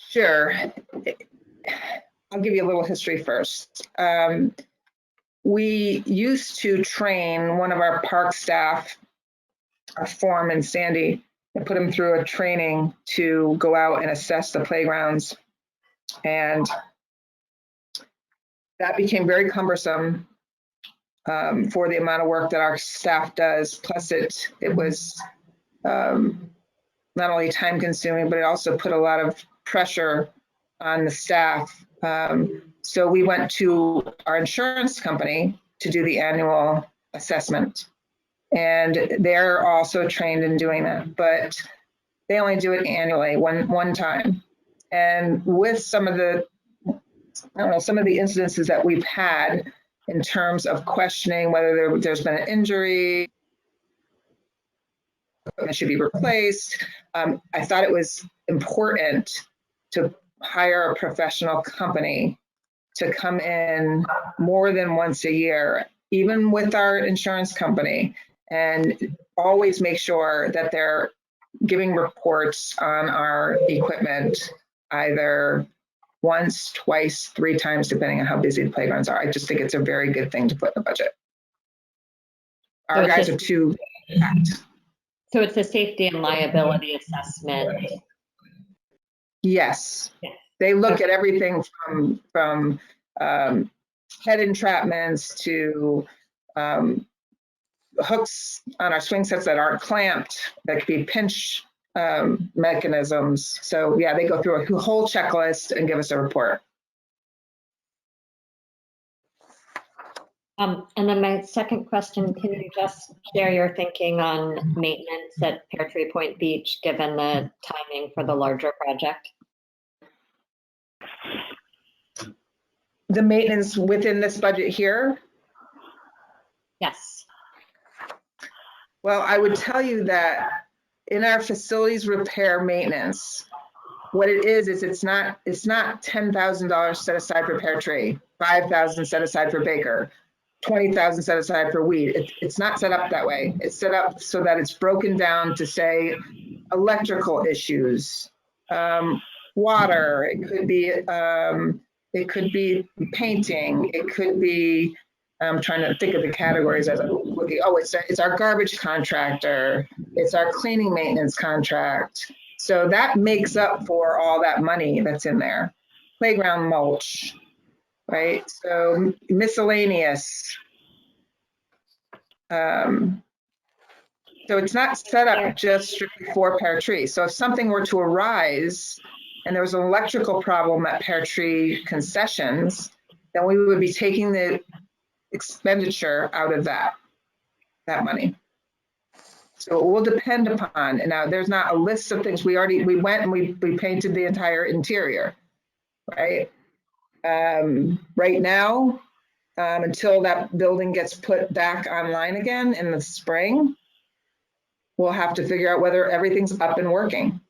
Speaker 3: Sure. I'll give you a little history first. We used to train one of our park staff, our foreman, Sandy, and put him through a training to go out and assess the playgrounds. And that became very cumbersome for the amount of work that our staff does. Plus it was not only time consuming, but it also put a lot of pressure on the staff. So we went to our insurance company to do the annual assessment. And they're also trained in doing that, but they only do it annually, one time. And with some of the, some of the incidences that we've had in terms of questioning whether there's been an injury, it should be replaced, I thought it was important to hire a professional company to come in more than once a year, even with our insurance company, and always make sure that they're giving reports on our equipment either once, twice, 3 times, depending on how busy the playgrounds are. I just think it's a very good thing to put in the budget. Our guys are too packed.
Speaker 13: So it's a safety and liability assessment.
Speaker 3: Yes. They look at everything from head entrapments to hooks on our swing sets that aren't clamped, that could be pinch mechanisms. So yeah, they go through a whole checklist and give us a report.
Speaker 13: And then my second question, can you just share your thinking on maintenance at Pear Tree Point Beach, given the timing for the larger project?
Speaker 3: The maintenance within this budget here?
Speaker 13: Yes.
Speaker 3: Well, I would tell you that in our facilities repair maintenance, what it is it's not $10,000 set aside for Pear Tree, $5,000 set aside for Baker, $20,000 set aside for weed. It's not set up that way. It's set up so that it's broken down to say electrical issues, water. It could be painting. It could be. I'm trying to think of the categories as I'm looking. Oh, it's our garbage contractor. It's our cleaning maintenance contract. So that makes up for all that money that's in there. Playground mulch, right? So miscellaneous. So it's not set up just strictly for Pear Tree. So if something were to arise and there was an electrical problem at Pear Tree concessions, then we would be taking the expenditure out of that money. So it will depend upon, and now there's not a list of things. We went and we painted the entire interior, right? Right now, until that building gets put back online again in the spring, we'll have to figure out whether everything's up and working.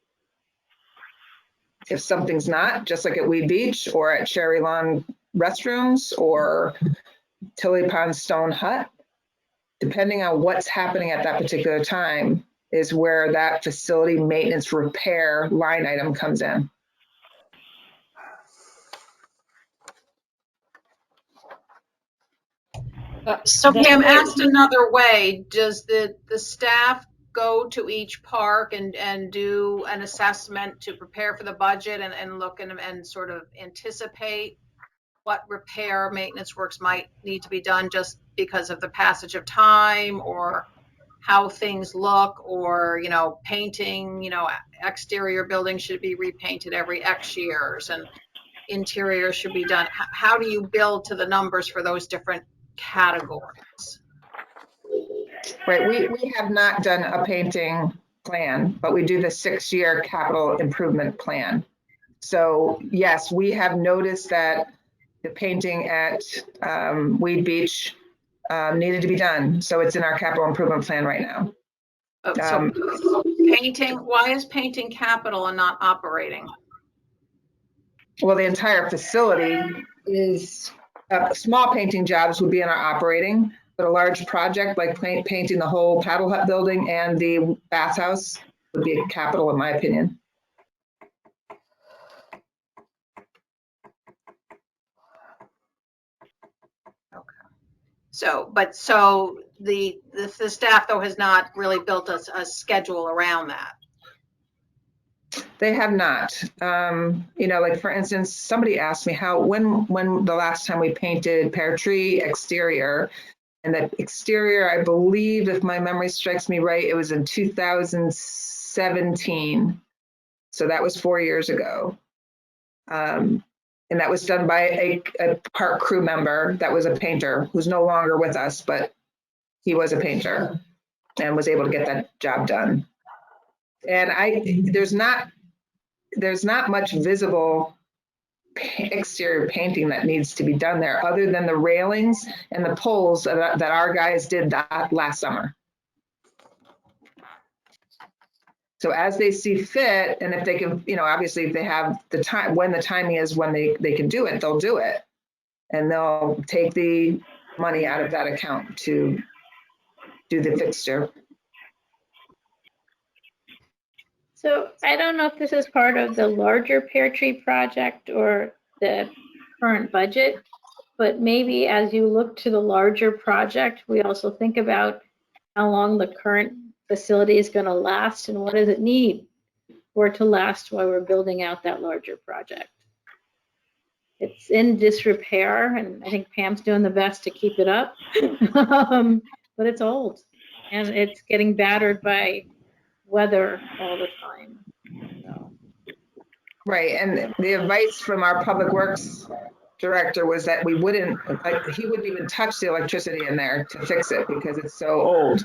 Speaker 3: If something's not, just like at Weed Beach or at Cherry Lawn Restrooms or Tilly Pond Stone Hut, depending on what's happening at that particular time is where that facility maintenance repair line item comes in.
Speaker 1: So Pam, asked another way, does the staff go to each park and do an assessment to prepare for the budget and look and sort of anticipate what repair maintenance works might need to be done just because of the passage of time, or how things look, or, you know, painting, you know, exterior buildings should be repainted every X years and interior should be done. How do you build to the numbers for those different categories?
Speaker 3: Right, we have not done a painting plan, but we do the 6-year capital improvement plan. So yes, we have noticed that the painting at Weed Beach needed to be done. So it's in our capital improvement plan right now.
Speaker 1: So painting, why is painting capital and not operating?
Speaker 3: Well, the entire facility is, small painting jobs would be in our operating, but a large project like painting the whole paddle hut building and the bathhouse would be a capital, in my opinion.
Speaker 1: So the staff though has not really built a schedule around that.
Speaker 3: They have not. You know, like for instance, somebody asked me when the last time we painted Pear Tree exterior, and the exterior, I believe, if my memory strikes me right, it was in 2017. So that was 4 years ago. And that was done by a park crew member that was a painter who's no longer with us, but he was a painter and was able to get that job done. And there's not much visible exterior painting that needs to be done there other than the railings and the poles that our guys did that last summer. So as they see fit, and if they can, you know, obviously if they have the time, when the timing is when they can do it, they'll do it. And they'll take the money out of that account to do the fixture.
Speaker 2: So I don't know if this is part of the larger Pear Tree project or the current budget, but maybe as you look to the larger project, we also think about how long the current facility is going to last and what does it need for it to last while we're building out that larger project. It's in disrepair, and I think Pam's doing the best to keep it up, but it's old and it's getting battered by weather all the time. So.
Speaker 3: Right, and the advice from our public works director was that he wouldn't even touch the electricity in there to fix it because it's so old.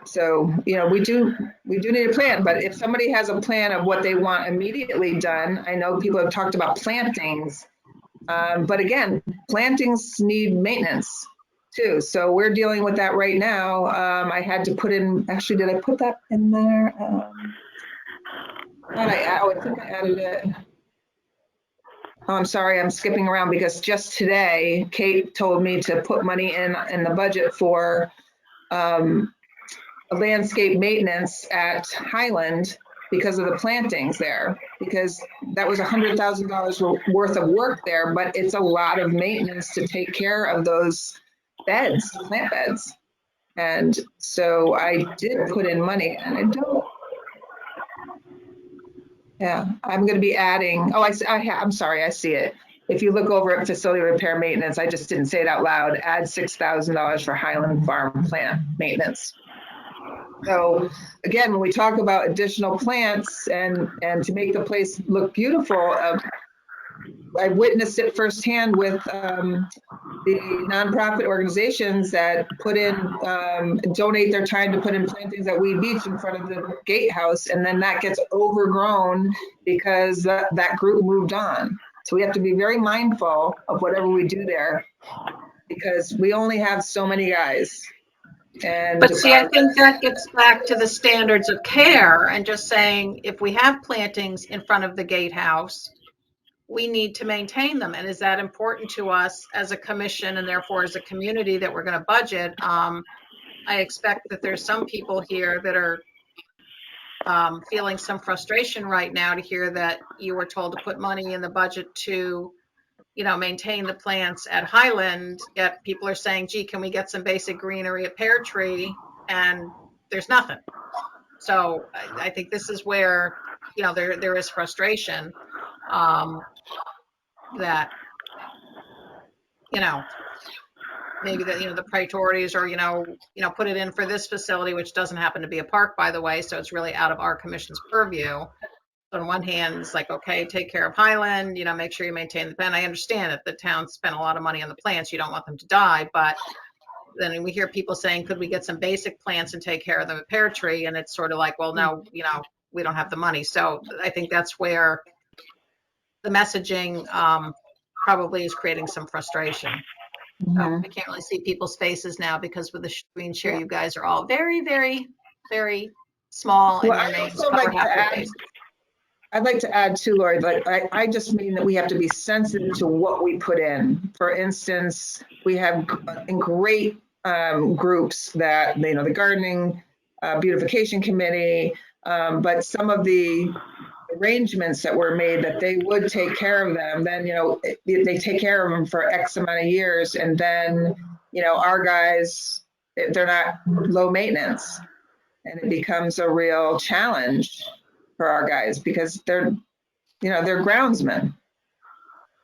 Speaker 3: So, you know, we do need a plan, but if somebody has a plan of what they want immediately done, I know people have talked about plantings, but again, plantings need maintenance too. So we're dealing with that right now. I had to put in, actually, did I put that in there? I think I added it. Oh, I'm sorry, I'm skipping around because just today, Kate told me to put money in the budget for landscape maintenance at Highland because of the plantings there, because that was $100,000 worth of work there, but it's a lot of maintenance to take care of those beds, plant beds. And so I did put in money, and I don't. Yeah, I'm going to be adding. Oh, I'm sorry, I see it. If you look over at facility repair maintenance, I just didn't say it out loud. Add $6,000 for Highland Farm plant maintenance. So again, when we talk about additional plants and to make the place look beautiful, I witnessed it firsthand with the nonprofit organizations that put in, donate their time to put in plantings at Weed Beach in front of the gatehouse, and then that gets overgrown because that group moved on. So we have to be very mindful of whatever we do there because we only have so many guys.
Speaker 1: But see, I think that gets back to the standards of care and just saying, if we have plantings in front of the gatehouse, we need to maintain them. And is that important to us as a commission and therefore as a community that we're going to budget? I expect that there's some people here that are feeling some frustration right now to hear that you were told to put money in the budget to, you know, maintain the plants at Highland, yet people are saying, gee, can we get some basic greenery at Pear Tree? And there's nothing. So I think this is where, you know, there is frustration, that, you know, maybe that, you know, the priorities are, you know, put it in for this facility, which doesn't happen to be a park, by the way. So it's really out of our commission's purview. On one hand, it's like, okay, take care of Highland, you know, make sure you maintain the pen. I understand that the town spent a lot of money on the plants. You don't want them to die, but then we hear people saying, could we get some basic plants and take care of them at Pear Tree? And it's sort of like, well, no, you know, we don't have the money. So I think that's where the messaging probably is creating some frustration. I can't really see people's faces now because with the screen share, you guys are all very, very, very small, and
Speaker 3: Well,
Speaker 1: your
Speaker 3: I'd
Speaker 1: names
Speaker 3: also
Speaker 1: cover
Speaker 3: like to
Speaker 1: half your
Speaker 3: add,
Speaker 1: face.
Speaker 3: I'd like to add too, Lori, but I just mean that we have to be sensitive to what we put in. For instance, we have great groups that, you know, the gardening beautification committee, but some of the arrangements that were made that they would take care of them, then, you know, they take care of them for X amount of years, and then, you know, our guys, they're not low maintenance, and it becomes a real challenge for our guys because they're, you know, they're groundsmen,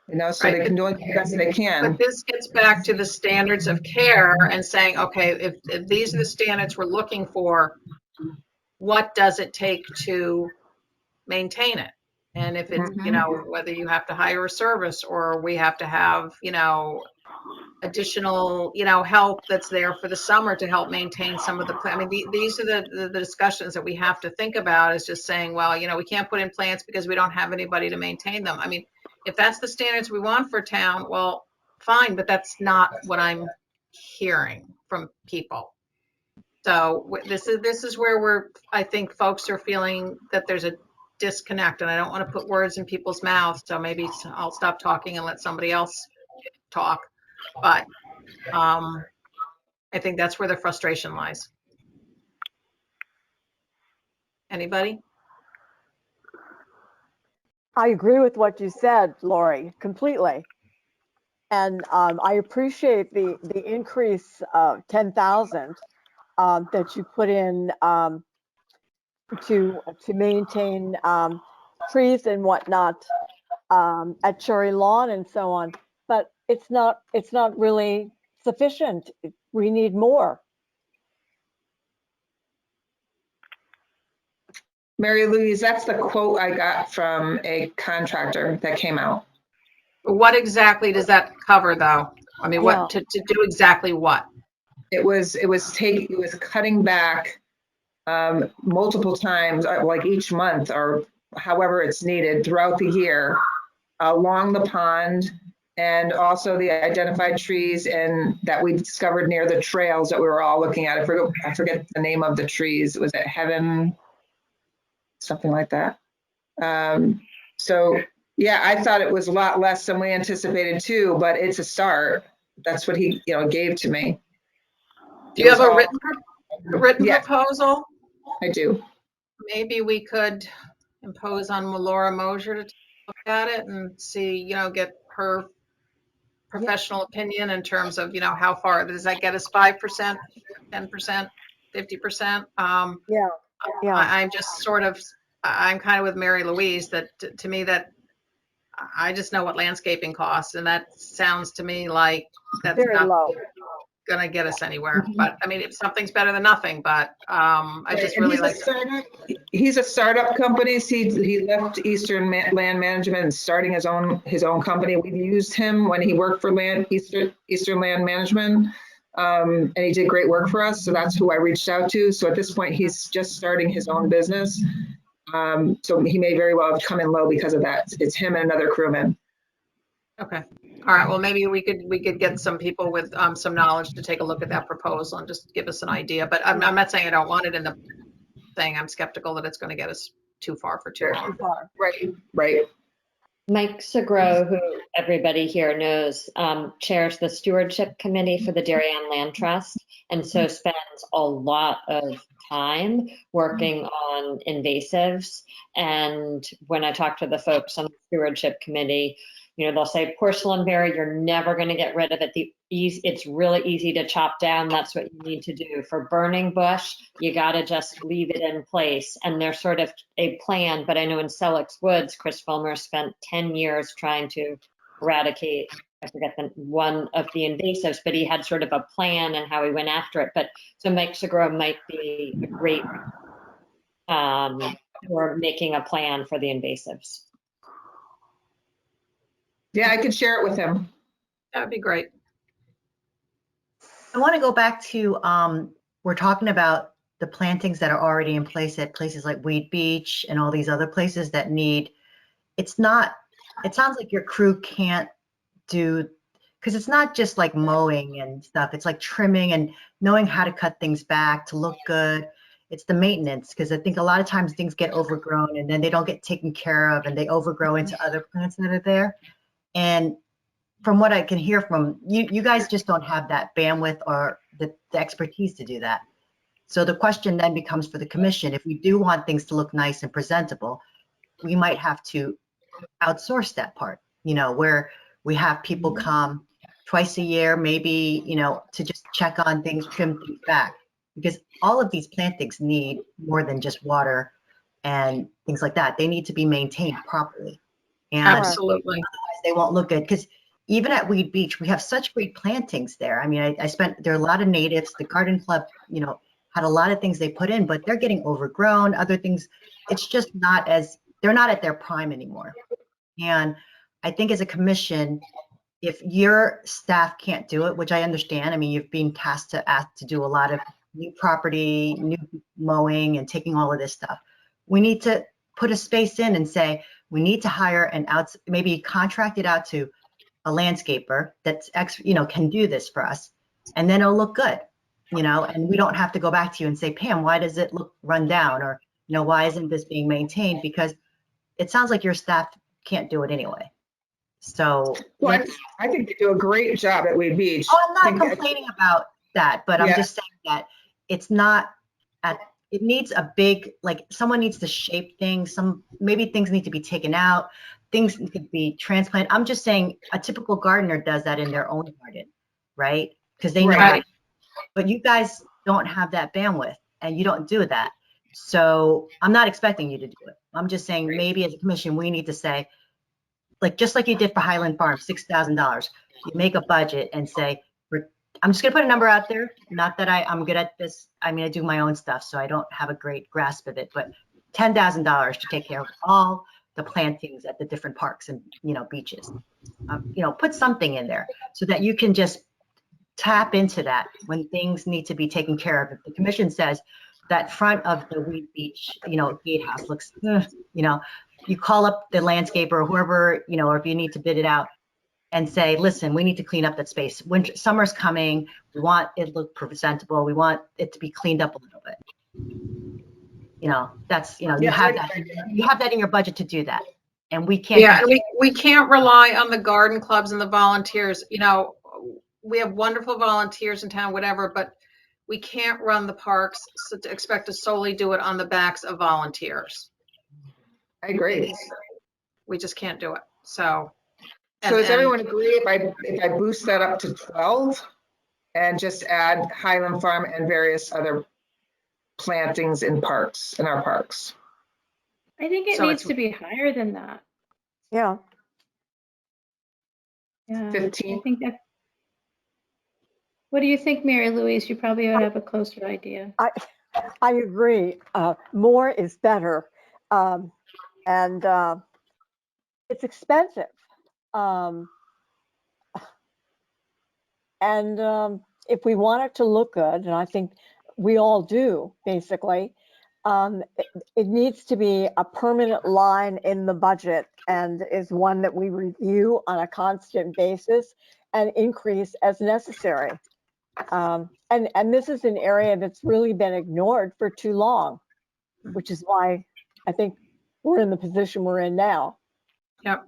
Speaker 3: you know, so
Speaker 1: Right,
Speaker 3: they can do the best they can.
Speaker 1: But this gets back to the standards of care and saying, okay, if these are the standards we're looking for, what does it take to maintain it? And if it's, you know, whether you have to hire a service or we have to have, you know, additional, you know, help that's there for the summer to help maintain some of the, I mean, these are the discussions that we have to think about, is just saying, well, you know, we can't put in plants because we don't have anybody to maintain them. I mean, if that's the standards we want for town, well, fine, but that's not what I'm hearing from people. So this is where I think folks are feeling that there's a disconnect, and I don't want to put words in people's mouths. So maybe I'll stop talking and let somebody else talk. But I think that's where the frustration lies. Anybody?
Speaker 10: I agree with what you said, Lori, completely. And I appreciate the increase of 10,000 that you put in to maintain trees and whatnot at Cherry Lawn and so on. But it's not really sufficient. We need more.
Speaker 3: Mary Louise, that's the quote I got from a contractor that came out.
Speaker 1: What exactly does that cover, though? I mean, what to do exactly what?
Speaker 3: It was cutting back multiple times, like each month or however it's needed throughout the year, along the pond, and also the identified trees and that we discovered near the trails that we were all looking at. I forget the name of the trees. Was it Heaven? Something like that. So yeah, I thought it was a lot less than we anticipated too, but it's a start. That's what he, you know, gave to me.
Speaker 1: Do you have a written proposal?
Speaker 3: I do.
Speaker 1: Maybe we could impose on Laura Mosier to look at it and see, you know, get her professional opinion in terms of, you know, how far does that get us? 5%, 10%, 50%? I'm just sort of, I'm kind of with Mary Louise that to me that I just know what landscaping costs, and that sounds to me like that's
Speaker 10: very
Speaker 1: not
Speaker 10: low.
Speaker 1: Going to get us anywhere. But I mean, if something's better than nothing, but I just really like.
Speaker 3: He's a startup company. He left Eastern Land Management and starting his own company. We've used him when he worked for Eastern Land Management, and he did great work for us. So that's who I reached out to. So at this point, he's just starting his own business. So he may very well have come in low because of that. It's him and another crewman.
Speaker 1: Okay. All right. Well, maybe we could get some people with some knowledge to take a look at that proposal and just give us an idea. But I'm not saying I don't want it in the thing. I'm skeptical that it's going to get us too far for too long.
Speaker 3: Right.
Speaker 13: Mike Segro, who everybody here knows, chairs the stewardship committee for the Darian Land Trust, and so spends a lot of time working on invasives. And when I talk to the folks on the stewardship committee, you know, they'll say porcelain berry, you're never going to get rid of it. The it's really easy to chop down. That's what you need to do. For burning bush, you got to just leave it in place. And there's sort of a plan, but I know in Selleck's Woods, Chris Fulmer spent 10 years trying to eradicate, I forget one of the invasives, but he had sort of a plan and how he went after it. But so Mexigro might be a great for making a plan for the invasives.
Speaker 3: Yeah, I could share it with him.
Speaker 1: That would be great.
Speaker 9: I want to go back to, we're talking about the plantings that are already in place at places like Weed Beach and all these other places that need, it sounds like your crew can't do, because it's not just like mowing and stuff. It's like trimming and knowing how to cut things back to look good. It's the maintenance, because I think a lot of times things get overgrown and then they don't get taken care of and they overgrow into other plants that are there. And from what I can hear from you guys just don't have that bandwidth or the expertise to do that. So the question then becomes for the commission, if we do want things to look nice and presentable, we might have to outsource that part, where we have people come twice a year, maybe, to just check on things, trim things back, because all of these plantings need more than just water and things like that. They need to be maintained properly. And
Speaker 1: Absolutely.
Speaker 9: otherwise they won't look good, because even at Weed Beach, we have such great plantings there. I mean, there are a lot of natives. The garden club, had a lot of things they put in, but they're getting overgrown. Other things, it's just they're not at their prime anymore. And I think as a commission, if your staff can't do it, which I understand, I mean, you've been tasked to do a lot of new property, new mowing, and taking all of this stuff. We need to put a space in and say, we need to hire maybe contract it out to a landscaper that's can do this for us, and then it'll look good, and we don't have to go back to you and say, Pam, why does it look run down, or why isn't this being maintained? Because it sounds like your staff can't do it anyway. So
Speaker 3: well, I think they do a great job at Weed Beach.
Speaker 9: Oh, I'm not complaining about that, but I'm just saying that it's not it needs a big, like, someone needs to shape things. Maybe things need to be taken out. Things could be transplanted. I'm just saying a typical gardener does that in their own garden, right? Because they know how to, but you guys don't have that bandwidth and you don't do that. So I'm not expecting you to do it. I'm just saying maybe as a commission, we need to say, like, just like you did for Highland Farm, $6,000, you make a budget and say, I'm just gonna put a number out there. Not that I'm good at this. I mean, I do my own stuff, so I don't have a great grasp of it, but $10,000 to take care of all the plantings at the different parks and, beaches. Put something in there so that you can just tap into that when things need to be taken care of. If the commission says that front of the Weed Beach, gatehouse looks, you call up the landscaper or whoever, or if you need to bid it out and say, listen, we need to clean up that space. Summer's coming. We want it to look presentable. We want it to be cleaned up a little bit. That's, you have that in your budget to do that. And we can't.
Speaker 1: Yeah, and we can't rely on the garden clubs and the volunteers. We have wonderful volunteers in town, whatever, but we can't run the parks to expect to solely do it on the backs of volunteers.
Speaker 3: I agree.
Speaker 1: We just can't do it. So
Speaker 3: does everyone agree if I boost that up to 12 and just add Highland Farm and various other plantings in our parks?
Speaker 2: I think it needs to be higher than that.
Speaker 10: Yeah.
Speaker 2: Yeah.
Speaker 3: 15.
Speaker 2: I think that. What do you think, Mary Louise? You probably would have a closer idea.
Speaker 10: I agree. More is better. And it's expensive. If we want it to look good, and I think we all do, basically, it needs to be a permanent line in the budget and is one that we review on a constant basis and increase as necessary. And this is an area that's really been ignored for too long, which is why I think we're in the position we're in now.
Speaker 1: Yep.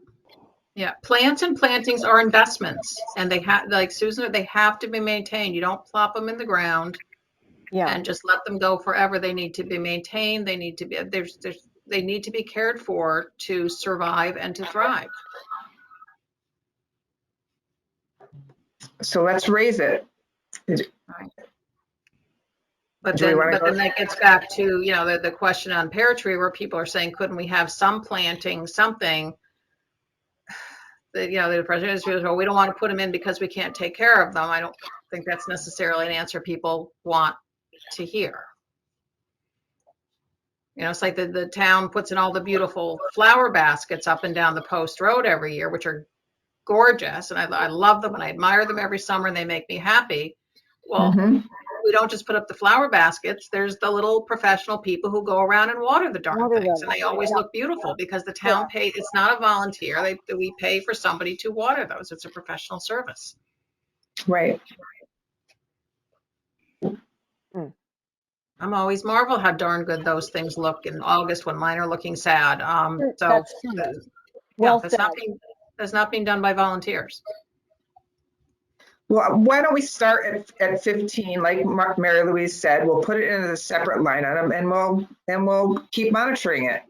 Speaker 1: Yeah. Plants and plantings are investments, and they have, like Susan, they have to be maintained. You don't plop them in the ground and just let them go forever. They need to be maintained. They need to be, they need to be cared for to survive and to thrive.
Speaker 3: So let's raise it.
Speaker 1: But
Speaker 3: Do we
Speaker 1: then,
Speaker 3: wanna
Speaker 1: but
Speaker 3: go-
Speaker 1: then that gets back to, you know, the question on pear tree where people are saying, couldn't we have some planting, something? You know, the president is, well, we don't want to put them in because we can't take care of them. I don't think that's necessarily an answer people want to hear. You know, it's like the town puts in all the beautiful flower baskets up and down the post road every year, which are gorgeous. And I love them and I admire them every summer and they make me happy. Well, we don't just put up the flower baskets. There's the little professional people who go around and water the darn things. And they always look beautiful because the town pays, it's not a volunteer. We pay for somebody to water those. It's a professional service.
Speaker 3: Right.
Speaker 1: I'm always marvel how darn good those things look in August when mine are looking sad. So
Speaker 10: That's true. Well
Speaker 1: that's not being done by volunteers.
Speaker 3: Well, why don't we start at 15, like Mary Louise said, we'll put it in a separate line item and we'll keep monitoring it.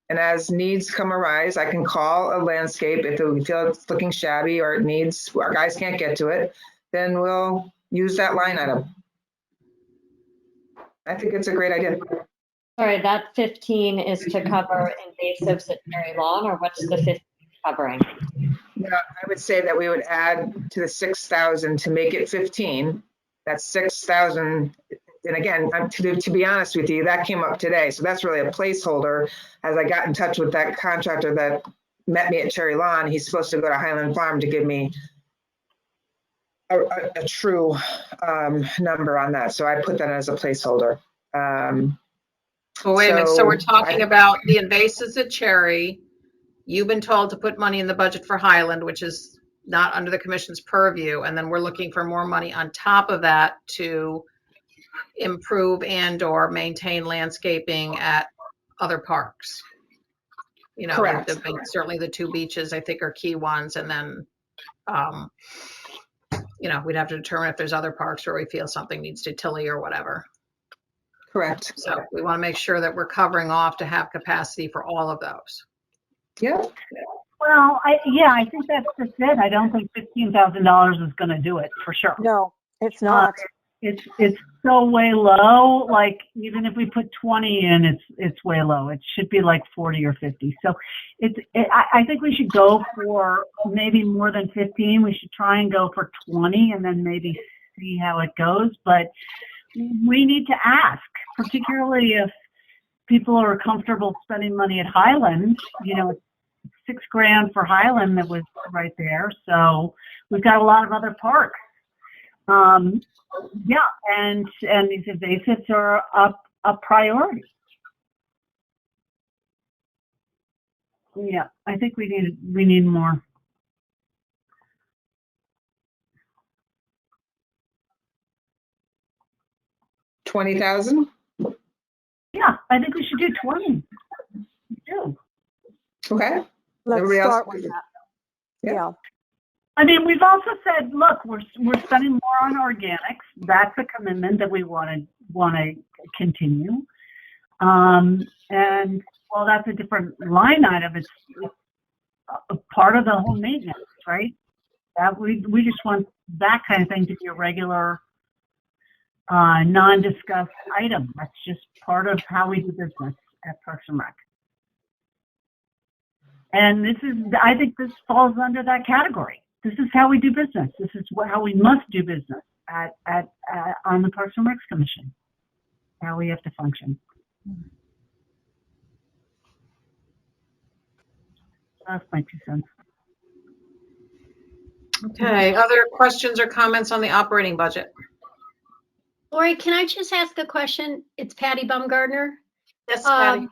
Speaker 3: And as needs come arise, I can call a landscape if we feel it's looking shabby or it needs, our guys can't get to it, then we'll use that line item. I think it's a great idea.
Speaker 13: Sorry, that 15 is to cover invasives at Cherry Lawn, or what's the 15 covering?
Speaker 3: Yeah, I would say that we would add to the 6,000 to make it 15. That's 6,000. And again, to be honest with you, that came up today. So that's really a placeholder. As I got in touch with that contractor that met me at Cherry Lawn, he's supposed to go to Highland Farm to give me a true number on that. So I put that as a placeholder.
Speaker 1: Well, wait a minute. So we're talking about the invasives at Cherry. You've been told to put money in the budget for Highland, which is not under the commission's purview. And then we're looking for more money on top of that to improve and or maintain landscaping at other parks. You know,
Speaker 3: correct.
Speaker 1: Certainly the two beaches I think are key ones. And then, you know, we'd have to determine if there's other parks where we feel something needs utility or whatever.
Speaker 3: Correct.
Speaker 1: So we want to make sure that we're covering off to have capacity for all of those.
Speaker 3: Yep.
Speaker 11: Well, I think that's just it. I don't think $15,000 is going to do it for sure.
Speaker 10: No, it's not.
Speaker 11: It's so way low. Like even if we put 20 in, it's way low. It should be like 40 or 50. So I think we should go for maybe more than 15. We should try and go for 20 and then maybe see how it goes. But we need to ask, particularly if people are comfortable spending money at Highland. You know, it's $6,000 for Highland that was right there. So we've got a lot of other parks. Yeah, and these invasives are a priority. Yeah, I think we need more.
Speaker 3: $20,000?
Speaker 11: Yeah, I think we should do 20. We do.
Speaker 3: Okay.
Speaker 10: Let's
Speaker 3: Everybody else?
Speaker 10: start with that. Yeah.
Speaker 11: I mean, we've also said, look, we're spending more on organics. That's a commitment that we want to continue. And well, that's a different line item. It's a part of the whole maintenance, right? That we just want that kind of thing to be a regular, non-discussed item. That's just part of how we do business at Parks and Rec. And I think this falls under that category. This is how we do business. This is how we must do business on the Parks and Rec Commission. How we have to function. That's my 2 cents.
Speaker 1: Okay, other questions or comments on the operating budget?
Speaker 16: Lori, can I just ask a question? It's Patty Baumgartner.
Speaker 1: Yes, Patty.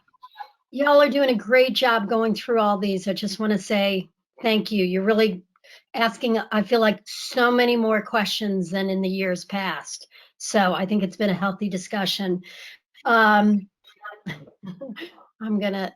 Speaker 16: Y'all are doing a great job going through all these. I just want to say thank you. You're really asking, I feel like, so many more questions than in the years past. So I think it's been a healthy discussion. I'm going to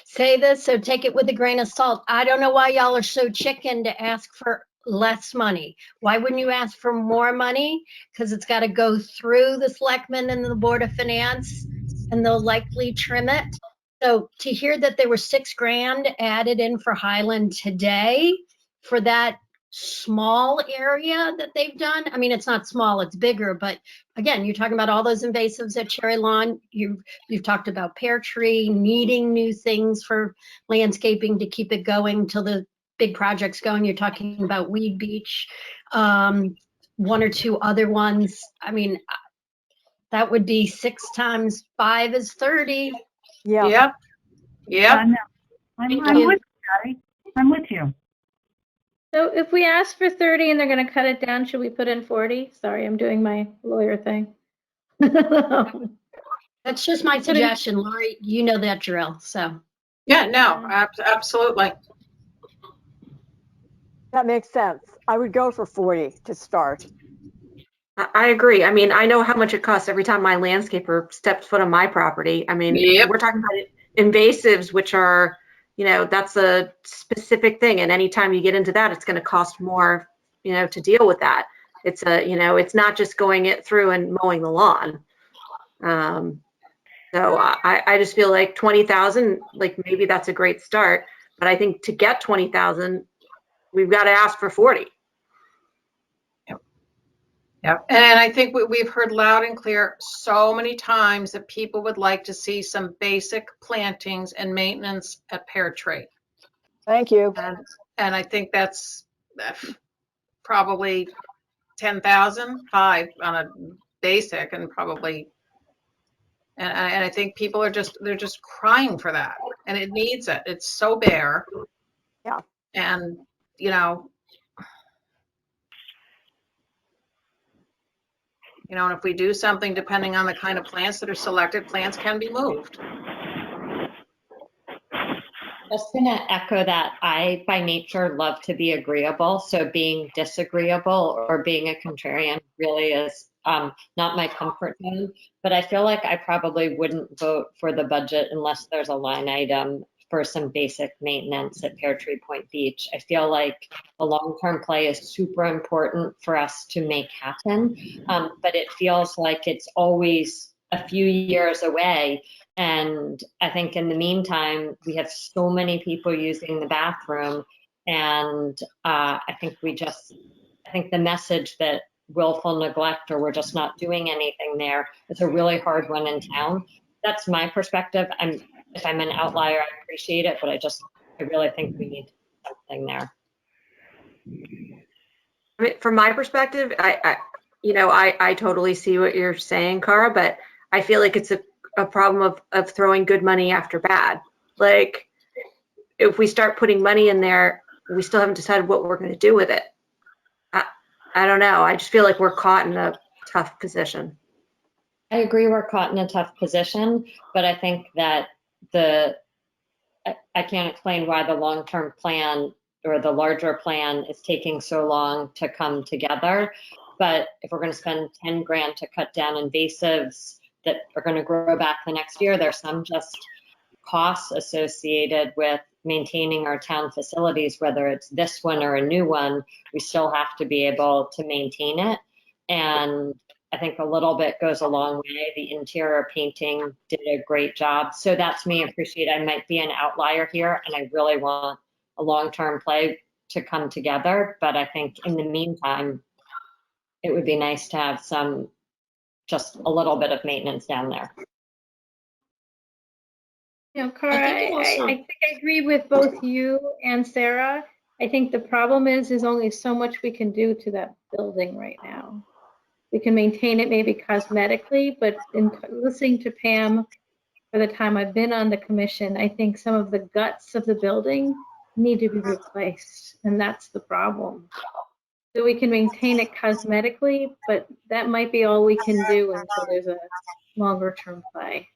Speaker 16: say this, so take it with a grain of salt. I don't know why y'all are so chicken to ask for less money. Why wouldn't you ask for more money? Because it's got to go through the selectmen and the Board of Finance, and they'll likely trim it. So to hear that there were $6,000 added in for Highland today for that small area that they've done. I mean, it's not small, it's bigger, but again, you're talking about all those invasives at Cherry Lawn. You've talked about pear tree, needing new things for landscaping to keep it going till the big project's going. You're talking about Weed Beach, one or two other ones. I mean, that would be 6 times 5 is 30.
Speaker 10: Yeah.
Speaker 1: Yep. Yep.
Speaker 11: I'm with you, Patty. I'm with you.
Speaker 2: So if we ask for 30 and they're going to cut it down, should we put in 40? Sorry, I'm doing my lawyer thing.
Speaker 16: That's just my suggestion, Lori. You know that drill, so.
Speaker 1: Yeah, no, absolutely.
Speaker 10: That makes sense. I would go for 40 to start.
Speaker 12: I agree. I mean, I know how much it costs every time my landscaper steps foot on my property. I mean,
Speaker 1: Yep.
Speaker 12: we're talking about invasives, which are, you know, that's a specific thing. And anytime you get into that, it's going to cost more, you know, to deal with that. It's you know, it's not just going it through and mowing the lawn. So I just feel like 20,000, like maybe that's a great start, but I think to get 20,000, we've got to ask for 40.
Speaker 1: Yep. And I think we've heard loud and clear so many times that people would like to see some basic plantings and maintenance at Pear Tree.
Speaker 15: Thank you.
Speaker 1: And I think that's probably 10,000, 5 on a basic, and probably, and I think people are they're just crying for that, and it needs it. It's so bare.
Speaker 10: Yeah.
Speaker 1: And, you know, and if we do something, depending on the kind of plants that are selected, plants can be moved.
Speaker 13: Just going to echo that. I, by nature, love to be agreeable. So being disagreeable or being a contrarian really is not my comfort zone. But I feel like I probably wouldn't vote for the budget unless there's a line item for some basic maintenance at Pear Tree Point Beach. I feel like the long-term play is super important for us to make happen. But it feels like it's always a few years away. And I think in the meantime, we have so many people using the bathroom. And I think the message that willful neglect or we're just not doing anything there is a really hard one in town. That's my perspective. If I'm an outlier, I appreciate it, but I really think we need something there.
Speaker 12: I mean, from my perspective, I totally see what you're saying, Cara, but I feel like it's a problem of throwing good money after bad. Like, if we start putting money in there, we still haven't decided what we're going to do with it. I don't know. I just feel like we're caught in a tough position.
Speaker 13: I agree we're caught in a tough position, but I think that I can't explain why the long-term plan or the larger plan is taking so long to come together. But if we're going to spend 10 grand to cut down invasives that are going to grow back the next year, there's some just costs associated with maintaining our town facilities, whether it's this one or a new one. We still have to be able to maintain it. And I think a little bit goes a long way. The interior painting did a great job. So that's me. Appreciate I might be an outlier here, and I really want a long-term play to come together. But I think in the meantime, it would be nice to have just a little bit of maintenance down there.
Speaker 2: Cara, I think I agree with both you and Sarah. I think the problem is there's only so much we can do to that building right now. We can maintain it maybe cosmetically, but in listening to Pam for the time I've been on the commission, I think some of the guts of the building need to be replaced, and that's the problem. So we can maintain it cosmetically, but that might be all we can do until there's a longer term play.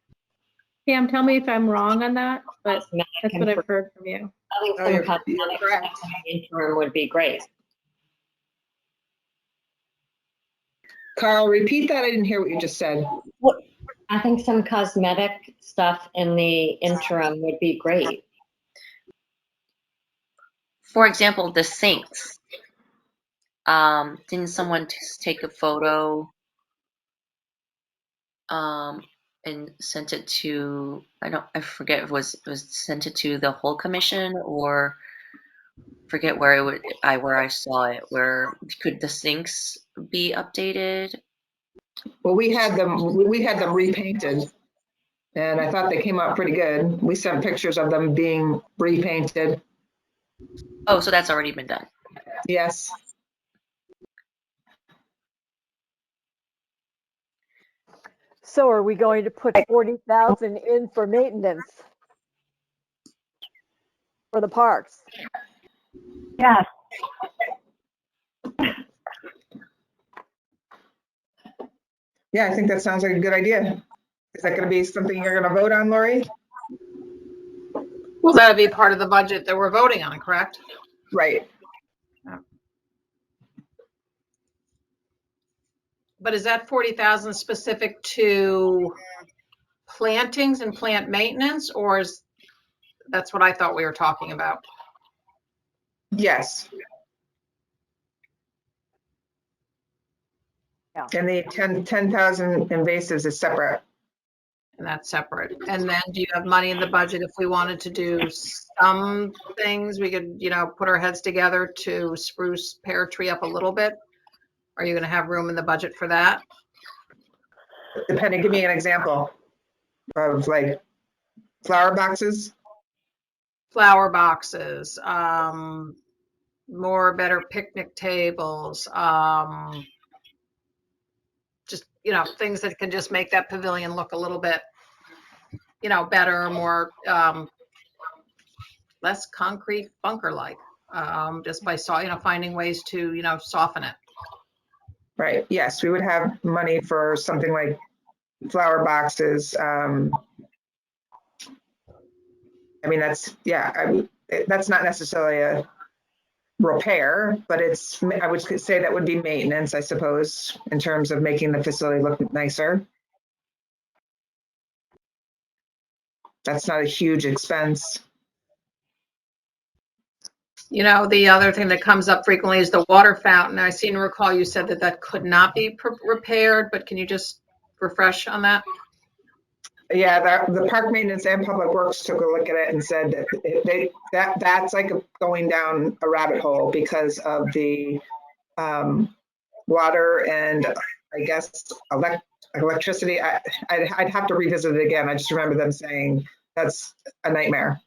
Speaker 2: Pam, tell me if I'm wrong on that, but that's what I've heard from you.
Speaker 13: I think some cosmetic stuff in the interim would be great.
Speaker 3: Carl, repeat that. I didn't hear what you just said.
Speaker 13: I think some cosmetic stuff in the interim would be great.
Speaker 14: For example, the sinks. Didn't someone just take a photo and sent it to, I forget if it was sent it to the whole commission or forget where where I saw it. Where could the sinks be updated?
Speaker 3: Well, we had them repainted, and I thought they came out pretty good. We sent pictures of them being repainted.
Speaker 14: Oh, so that's already been done.
Speaker 3: Yes.
Speaker 10: So are we going to put 40,000 in for maintenance for the parks?
Speaker 11: Yes.
Speaker 3: Yeah, I think that sounds like a good idea. Is that going to be something you're going to vote on, Lori?
Speaker 1: Well, that'd be part of the budget that we're voting on, correct?
Speaker 3: Right.
Speaker 1: But is that 40,000 specific to plantings and plant maintenance, or is that's what I thought we were talking about?
Speaker 3: Yes.
Speaker 10: Yeah.
Speaker 3: And the 10,000 invasives is separate.
Speaker 1: And that's separate. And then do you have money in the budget if we wanted to do some things? We could, put our heads together to spruce pear tree up a little bit. Are you going to have room in the budget for that?
Speaker 3: Depending, give me an example of like flower boxes.
Speaker 1: Flower boxes, more better picnic tables, just, things that can just make that pavilion look a little bit, better, more, less concrete bunker-like, just by finding ways to, soften it.
Speaker 3: Right. Yes, we would have money for something like flower boxes. That's not necessarily a repair, but I would say that would be maintenance, I suppose, in terms of making the facility look nicer. That's not a huge expense.
Speaker 1: The other thing that comes up frequently is the water fountain. I seem to recall you said that could not be repaired, but can you just refresh on that?
Speaker 3: Yeah, the park maintenance and public works took a look at it and said that that's like going down a rabbit hole because of the water and I guess electricity. I'd have to revisit it again. I just remember them saying that's a nightmare.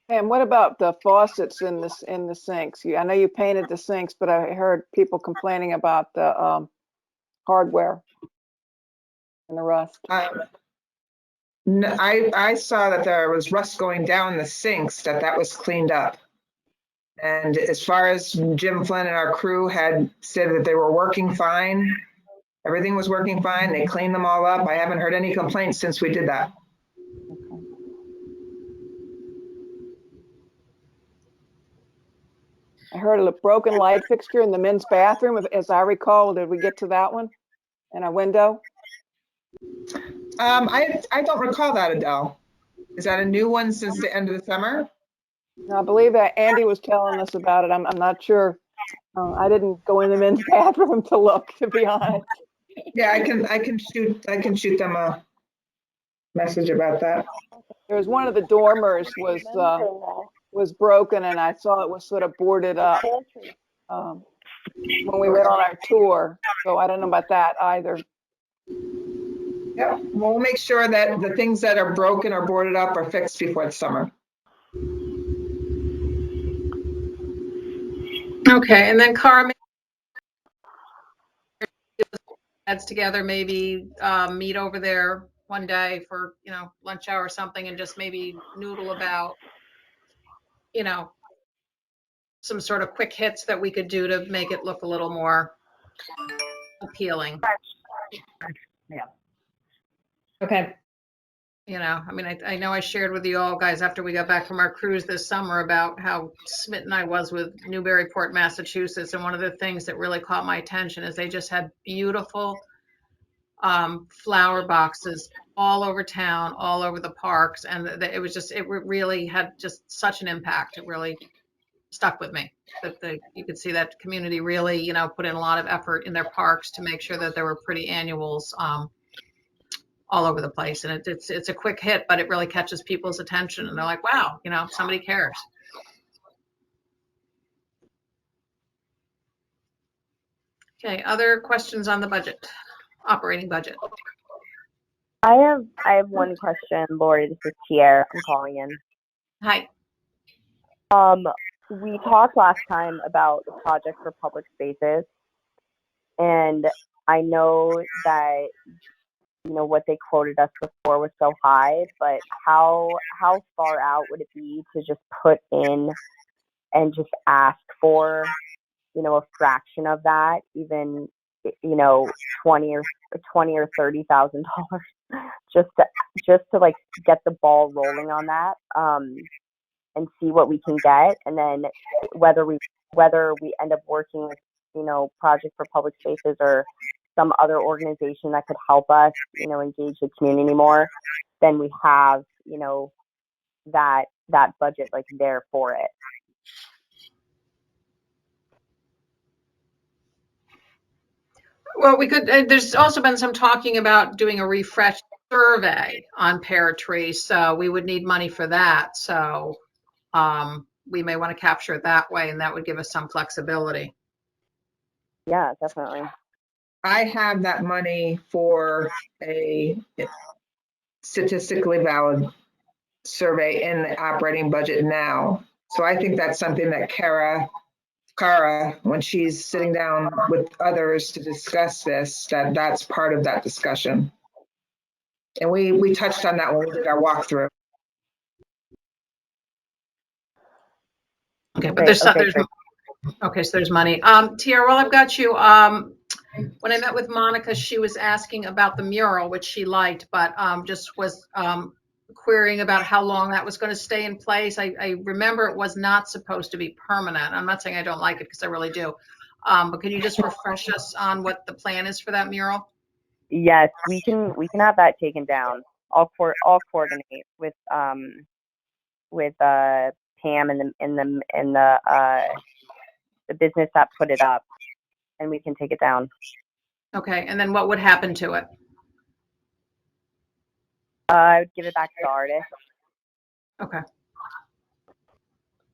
Speaker 15: And what about the faucets in the sinks? I know you painted the sinks, but I heard people complaining about the hardware and the rust.
Speaker 3: No, I saw that there was rust going down the sinks, that was cleaned up. And as far as Jim Flynn and our crew had said that they were working fine, everything was working fine. They cleaned them all up. I haven't heard any complaints since we did that.
Speaker 15: I heard a broken light fixture in the men's bathroom, as I recall. Did we get to that one? In a window?
Speaker 3: I don't recall that, Adele. Is that a new one since the end of the summer?
Speaker 15: No, I believe that Andy was telling us about it. I'm not sure. I didn't go in the men's bathroom to look, to be honest.
Speaker 3: Yeah, I can shoot them a message about that.
Speaker 15: There was one of the dormers was broken, and I saw it was sort of boarded up when we went on our tour. So I don't know about that either.
Speaker 3: Yeah, we'll make sure that the things that are broken or boarded up are fixed before the summer.
Speaker 1: Okay, and then Cara, heads together, maybe meet over there one day for lunch hour or something, and just maybe noodle about some sort of quick hits that we could do to make it look a little more appealing.
Speaker 11: Yeah.
Speaker 13: Okay.
Speaker 1: I know I shared with you all guys after we got back from our cruise this summer about how smitten I was with Newburyport, Massachusetts. And one of the things that really caught my attention is they just had beautiful flower boxes all over town, all over the parks. And it really had just such an impact. It really stuck with me that you could see that community really, put in a lot of effort in their parks to make sure that there were pretty annuals all over the place. And it's a quick hit, but it really catches people's attention. And they're like, wow, you know, somebody cares. Okay, other questions on the budget, operating budget?
Speaker 17: I have one question, Lori. This is Pierre. I'm calling in.
Speaker 1: Hi.
Speaker 17: We talked last time about the project for public spaces, and I know that what they quoted us before was so high, but how far out would it be to just put in and just ask for a fraction of that, even 20 or $30,000, just to like get the ball rolling on that, and see what we can get, and then whether we end up working with Project for Public Spaces or some other organization that could help us engage the community more, then we have that budget like there for it.
Speaker 1: Well, we could, there's also been some talking about doing a refresh survey on Pear Tree, so we would need money for that. So we may want to capture it that way, and that would give us some flexibility.
Speaker 17: Yeah, definitely.
Speaker 3: I have that money for a statistically valid survey in the operating budget now. So I think that's something that Kara, when she's sitting down with others to discuss this, that's part of that discussion. And we touched on that when we did our walkthrough.
Speaker 1: Okay, but there's okay, so there's money. Tiara, while I've got you, when I met with Monica, she was asking about the mural, which she liked, but just was querying about how long that was going to stay in place. I remember it was not supposed to be permanent. I'm not saying I don't like it, because I really do. But can you just refresh us on what the plan is for that mural?
Speaker 17: Yes, we can have that taken down. I'll coordinate with Pam and the business that put it up, and we can take it down.
Speaker 1: Okay, and then what would happen to it?
Speaker 17: I would give it back to the artist.
Speaker 1: Okay.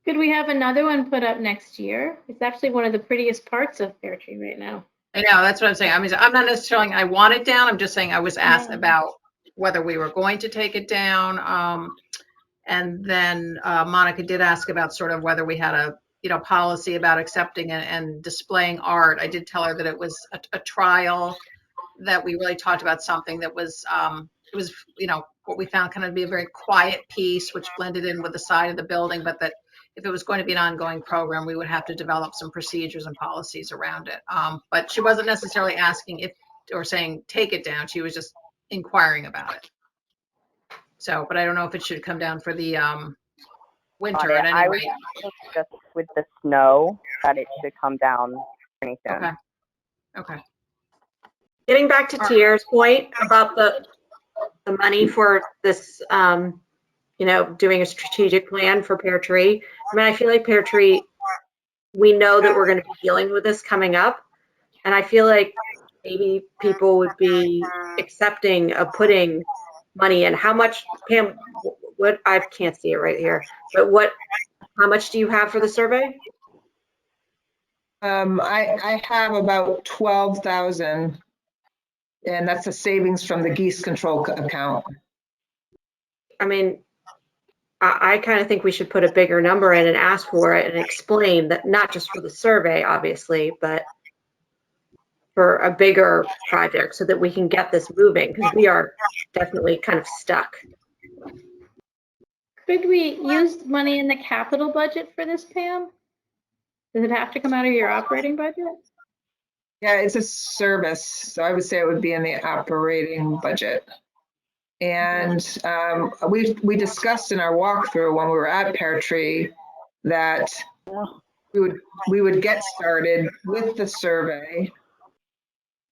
Speaker 2: Could we have another one put up next year? It's actually one of the prettiest parts of Pear Tree right now.
Speaker 1: I know, that's what I'm saying. I mean, I'm not necessarily, I want it down. I'm just saying I was asked about whether we were going to take it down. And then Monica did ask about sort of whether we had a policy about accepting and displaying art. I did tell her that it was a trial, that we really talked about something that was, it was, what we found kind of be a very quiet piece, which blended in with the side of the building, but that if it was going to be an ongoing program, we would have to develop some procedures and policies around it. But she wasn't necessarily asking if, or saying, take it down. She was just inquiring about it. So, but I don't know if it should come down for the winter at any
Speaker 17: I would
Speaker 1: rate.
Speaker 17: think just with the snow that it should come down pretty soon.
Speaker 1: Okay. Okay.
Speaker 12: Getting back to Tiara's point about the money for this, doing a strategic plan for Pear Tree. I mean, I feel like Pear Tree, we know that we're going to be dealing with this coming up. And I feel like maybe people would be accepting of putting money in. How much, Pam, what, I can't see it right here, but how much do you have for the survey?
Speaker 3: I have about 12,000, and that's a savings from the geese control account.
Speaker 12: I mean, I kind of think we should put a bigger number in and ask for it and explain that, not just for the survey, obviously, but for a bigger project so that we can get this moving, because we are definitely kind of stuck.
Speaker 2: Could we use money in the capital budget for this, Pam? Does it have to come out of your operating budget?
Speaker 3: Yeah, it's a service, so I would say it would be in the operating budget. And we discussed in our walkthrough when we were at Pear Tree that we would get started with the survey.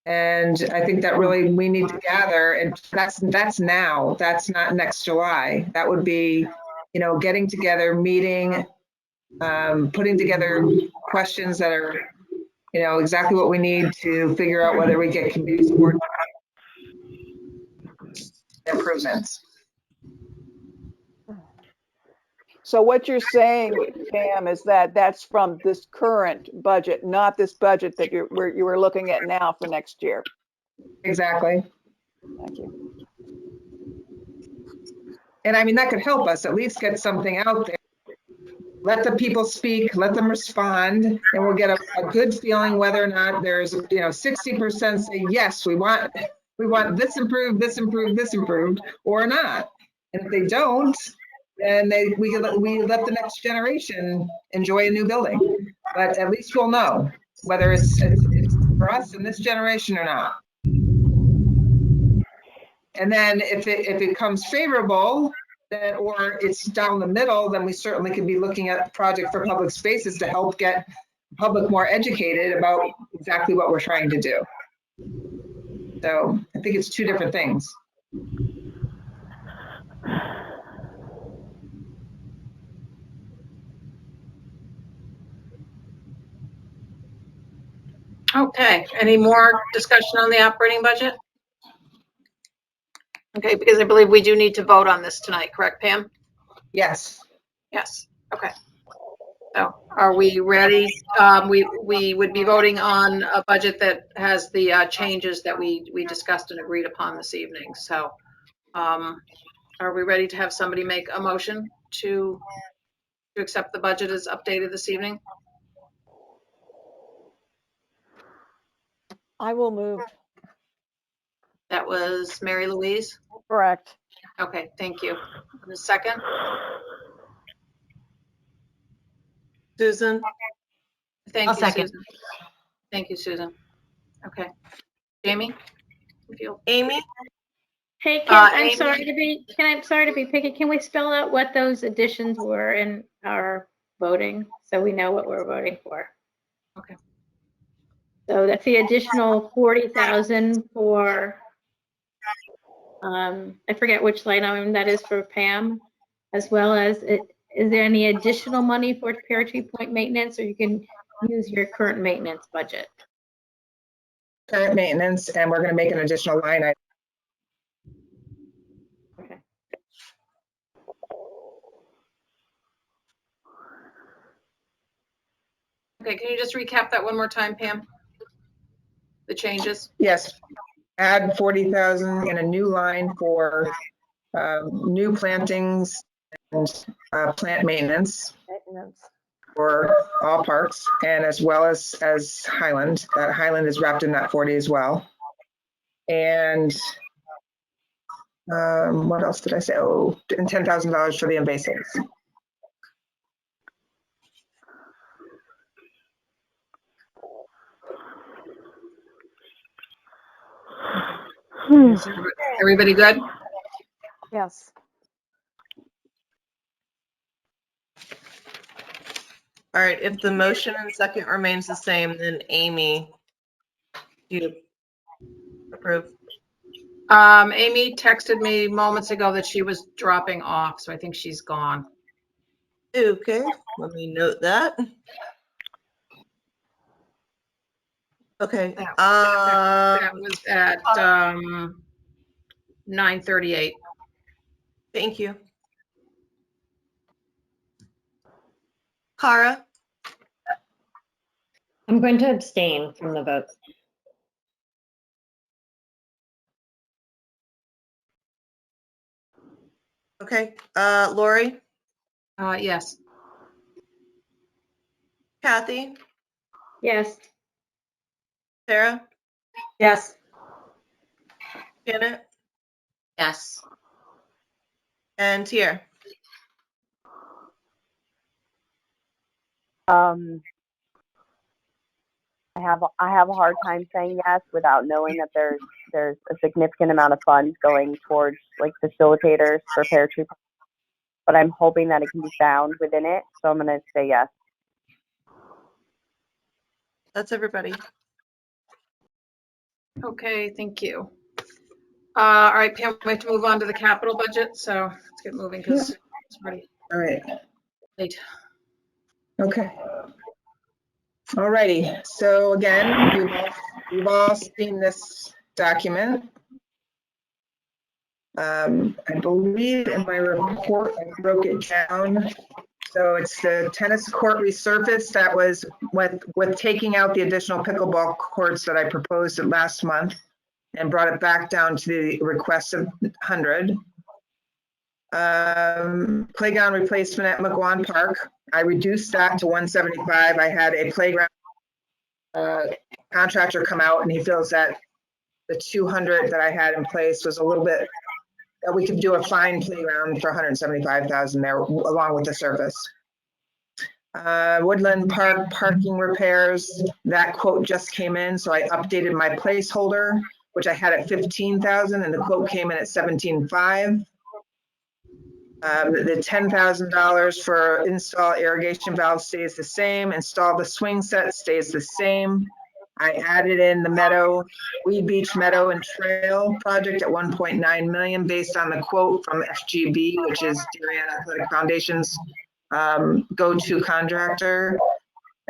Speaker 3: And I think that really we need to gather, and that's now, that's not next July. That would be, getting together, meeting, putting together questions that are, exactly what we need to figure out whether we get community support. improvements.
Speaker 15: So what you're saying, Pam, is that that's from this current budget, not this budget that you were looking at now for next year.
Speaker 3: Exactly.
Speaker 15: Thank you.
Speaker 3: And I mean, that could help us at least get something out there. Let the people speak, let them respond, and we'll get a good feeling whether or not there's, 60% say, yes, we want this improved, this improved, this improved, or not. And if they don't, then we let the next generation enjoy a new building. But at least we'll know whether it's for us in this generation or not. And then if it comes favorable, then, or it's down the middle, then we certainly could be looking at a project for public spaces to help get the public more educated about exactly what we're trying to do. So I think it's two different things.
Speaker 1: Okay, any more discussion on the operating budget? Okay, because I believe we do need to vote on this tonight, correct, Pam?
Speaker 3: Yes.
Speaker 1: Yes, okay. So are we ready? We would be voting on a budget that has the changes that we discussed and agreed upon this evening. So are we ready to have somebody make a motion to accept the budget as updated this evening?
Speaker 10: I will move.
Speaker 1: That was Mary Louise?
Speaker 10: Correct.
Speaker 1: Okay, thank you. And a second?
Speaker 4: Susan?
Speaker 1: Thank
Speaker 9: I'll
Speaker 1: you,
Speaker 9: second.
Speaker 1: Susan. Thank you, Susan. Okay. Jamie?
Speaker 4: Amy?
Speaker 2: Hey, Kim,
Speaker 1: Amy?
Speaker 2: I'm sorry to be picky. Can we spell out what those additions were in our voting so we know what we're voting for?
Speaker 1: Okay.
Speaker 2: So that's the additional 40,000 for, I forget which line item that is for Pam, as well as is there any additional money for Pear Tree Point maintenance, or you can use your current maintenance budget?
Speaker 3: Current maintenance, and we're going to make an additional line item.
Speaker 2: Okay.
Speaker 1: Okay, can you just recap that one more time, Pam? The changes?
Speaker 3: Yes. Add 40,000 in a new line for new plantings and plant maintenance for all parks, and as well as Highland. That Highland is wrapped in that 40 as well. And what else did I say? Oh, and $10,000 for the invasives.
Speaker 1: Everybody good?
Speaker 10: Yes.
Speaker 4: All right, if the motion and second remains the same, then Amy, do you approve?
Speaker 1: Amy texted me moments ago that she was dropping off, so I think she's gone.
Speaker 4: Okay, let me note that. Okay.
Speaker 1: That was at 9:38.
Speaker 4: Thank you. Kara?
Speaker 13: I'm going to abstain from the vote.
Speaker 4: Okay. Lori?
Speaker 1: Yes.
Speaker 4: Kathy?
Speaker 2: Yes.
Speaker 4: Sarah?
Speaker 12: Yes.
Speaker 4: Janet?
Speaker 14: Yes.
Speaker 4: And Tier?
Speaker 17: I have a hard time saying yes without knowing that there's a significant amount of funds going towards like facilitators for Pear Tree, but I'm hoping that it can be found within it. So I'm going to say yes.
Speaker 4: That's everybody.
Speaker 1: Okay, thank you. All right, Pam, we have to move on to the capital budget, so let's get moving because it's already
Speaker 3: All right.
Speaker 1: late.
Speaker 3: Okay. All righty. So again, you've all seen this document. I believe in my report, I broke it down. So it's the tennis court resurface that was with taking out the additional pickleball courts that I proposed last month and brought it back down to the request of 100. Playground replacement at McGuan Park. I reduced that to 175. I had a playground contractor come out and he feels that the 200 that I had in place was a little bit, that we could do a fine playground for 175,000 there along with the surface. Woodland Park parking repairs, that quote just came in, so I updated my placeholder, which I had at 15,000 and the quote came in at 17,500. The $10,000 for install irrigation valve stays the same. Install the swing set stays the same. I added in the meadow, Weed Beach Meadow and Trail project at 1.9 million based on the quote from FGB, which is Darian Athletic Foundation's go-to contractor.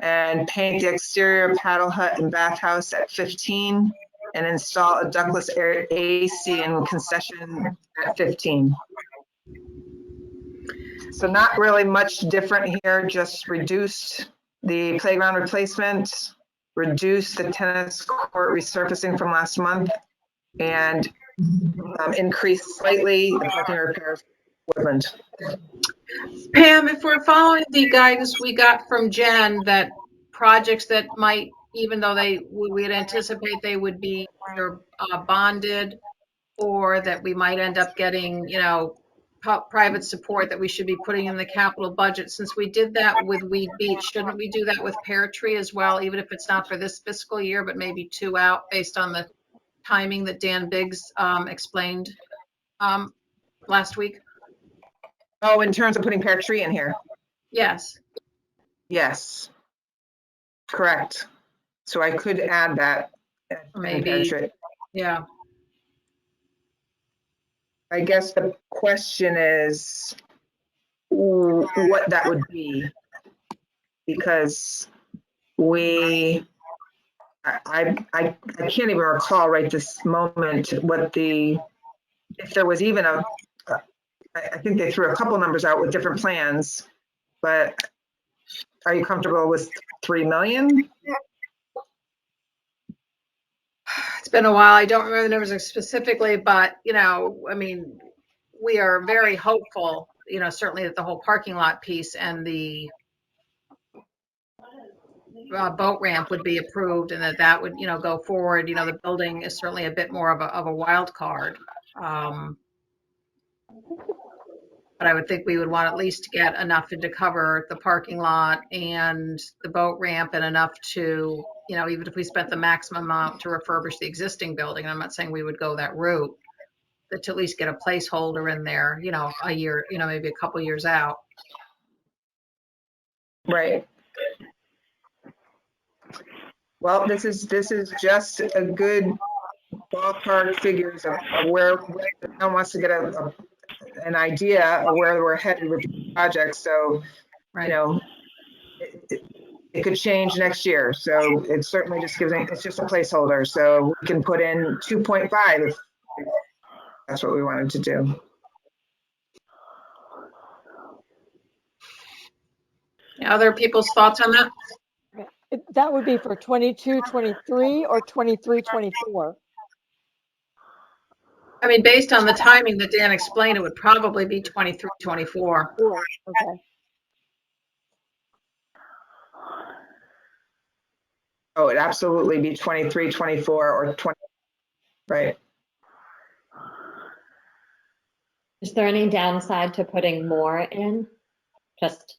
Speaker 3: And paint the exterior paddle hut and bathhouse at 15 and install a ductless air AC and concession at 15. So not really much different here, just reduced the playground replacement, reduced the tennis court resurfacing from last month, and increased slightly the parking repairs Woodland.
Speaker 1: Pam, if we're following the guidance we got from Jen, that projects that might, even though we'd anticipate they would be either bonded or that we might end up getting, you know, private support that we should be putting in the capital budget. Since we did that with Weed Beach, shouldn't we do that with Pear Tree as well, even if it's not for this fiscal year, but maybe 2 out based on the timing that Dan Biggs explained last week?
Speaker 3: Oh, in terms of putting Pear Tree in here?
Speaker 1: Yes.
Speaker 3: Yes. Correct. So I could add that.
Speaker 1: Maybe. Yeah.
Speaker 3: I guess the question is what that would be, because I can't even recall right this moment what if there was even I think they threw a couple numbers out with different plans, but are you comfortable with 3 million?
Speaker 1: It's been a while. I don't remember the numbers specifically, but, you know, I mean, we are very hopeful, you know, certainly that the whole parking lot piece and the boat ramp would be approved and that would, you know, go forward. You know, the building is certainly a bit more of a wild card. But I would think we would want at least to get enough to cover the parking lot and the boat ramp and enough to, you know, even if we spent the maximum amount to refurbish the existing building, and I'm not saying we would go that route, but to at least get a placeholder in there, you know, a year, you know, maybe a couple years out.
Speaker 3: Right. Well, this is just a good ballpark figures of where the town wants to get an idea of where we're headed with the project. So, you know, it could change next year. So it certainly just it's just a placeholder. So we can put in 2.5 if that's what we wanted to do.
Speaker 1: Other people's thoughts on that?
Speaker 10: That would be for 22, 23 or 23, 24.
Speaker 1: I mean, based on the timing that Dan explained, it would probably be 23, 24.
Speaker 10: Okay.
Speaker 3: Oh, it'd absolutely be 23, 24 or 20. Right.
Speaker 13: Is there any downside to putting more in? Just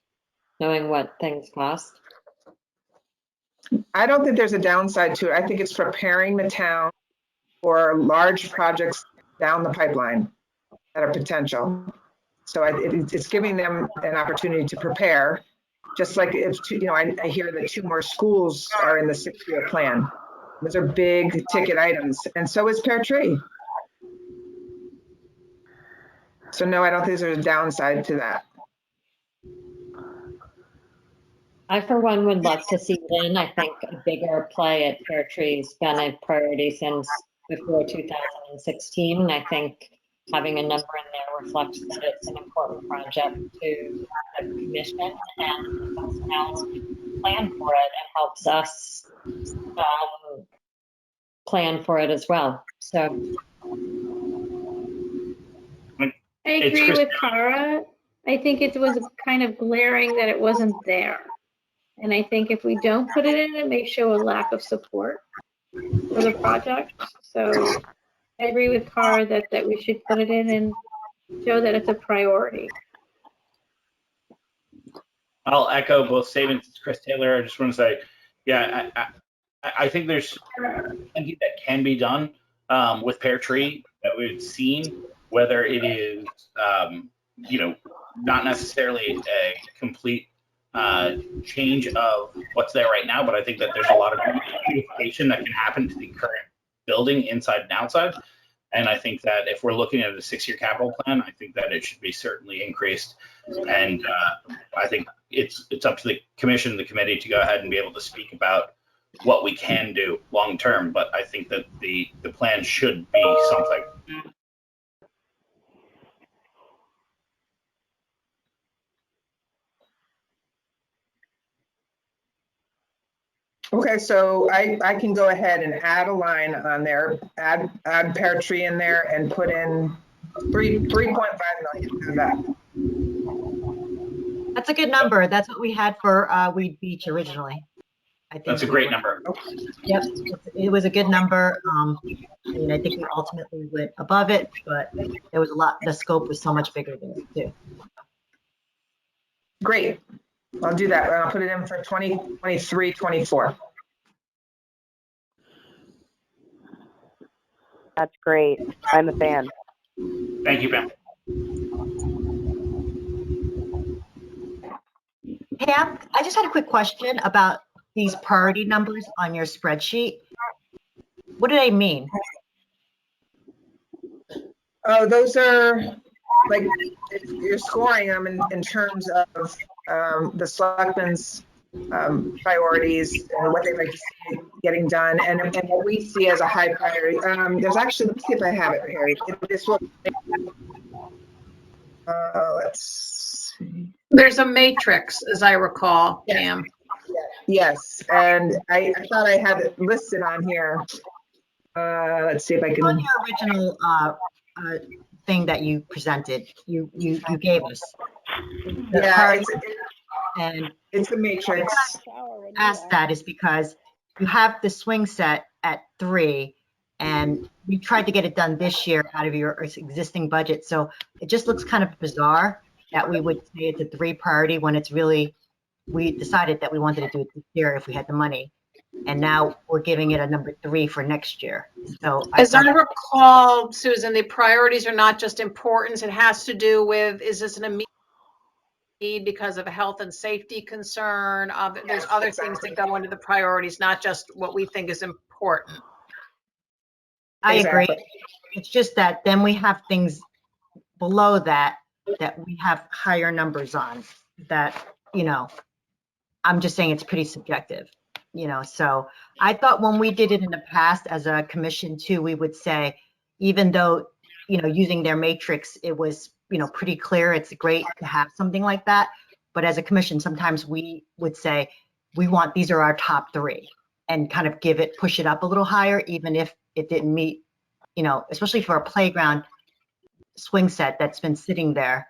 Speaker 13: knowing what things cost?
Speaker 3: I don't think there's a downside to it. I think it's preparing the town for large projects down the pipeline that are potential. So it's giving them an opportunity to prepare, just like if, you know, I hear that 2 more schools are in the 6-year plan. Those are big ticket items, and so is Pear Tree. So no, I don't think there's a downside to that.
Speaker 13: I, for one, would love to see Lynn. I think a bigger play at Pear Tree's been a priority since before 2016. And I think having a number in there reflects that it's an important project to the commission and helps now plan for it and helps us plan for it as well. So
Speaker 2: I agree with Cara. I think it was kind of glaring that it wasn't there. And I think if we don't put it in, it may show a lack of support for the project. So I agree with Cara that we should put it in and show that it's a priority.
Speaker 18: I'll echo both statements. It's Chris Taylor. I just want to say, yeah, I think there's plenty that can be done with Pear Tree that we've seen, whether it is, not necessarily a complete change of what's there right now, but I think that there's a lot of beautification that can happen to the current building inside and outside. And I think that if we're looking at a 6-year capital plan, I think that it should be certainly increased. And I think it's up to the commission and the committee to go ahead and be able to speak about what we can do long term. But I think that the plan should be something.
Speaker 3: Okay, so I can go ahead and add a line on there, add Pear Tree in there and put in 3.5 million in that.
Speaker 9: That's a good number. That's what we had for Weed Beach originally. I think
Speaker 18: That's a great number.
Speaker 9: Yep, it was a good number. I mean, I think we ultimately went above it, but there was a lot. The scope was so much bigger there too.
Speaker 3: Great. I'll do that. I'll put it in for 2023, 24.
Speaker 17: That's great. I'm a fan.
Speaker 18: Thank you, Pam.
Speaker 9: Pam, I just had a quick question about these priority numbers on your spreadsheet. What do they mean?
Speaker 3: Oh, those are like you're scoring them in terms of the selectmen's priorities and what they'd like to see getting done, and what we see as a high priority. There's actually, let's see if I have it here. This will. Let's see.
Speaker 1: There's a matrix, as I recall, Pam.
Speaker 3: Yes, and I thought I had it listed on here. Let's see if I can.
Speaker 9: On your original thing that you presented, you gave us.
Speaker 3: Yeah,
Speaker 9: and
Speaker 3: it's a matrix.
Speaker 9: Asked that is because you have the swing set at 3, and you tried to get it done this year out of your existing budget. So it just looks kind of bizarre that we would say it's a 3 priority when it's really, we decided that we wanted to do it this year if we had the money. And now we're giving it a number 3 for next year. So
Speaker 1: as I recall, Susan, the priorities are not just importance. It has to do with, is this an immediate need because of a health and safety concern? There's other things that go into the priorities, not just what we think is important.
Speaker 9: I agree. It's just that then we have things below that we have higher numbers on that, I'm just saying it's pretty subjective, so I thought when we did it in the past as a commission too, we would say, even though, using their matrix, it was, pretty clear. It's great to have something like that. But as a commission, sometimes we would say, these are our top 3 and kind of push it up a little higher, even if it didn't meet, especially for a playground swing set that's been sitting there,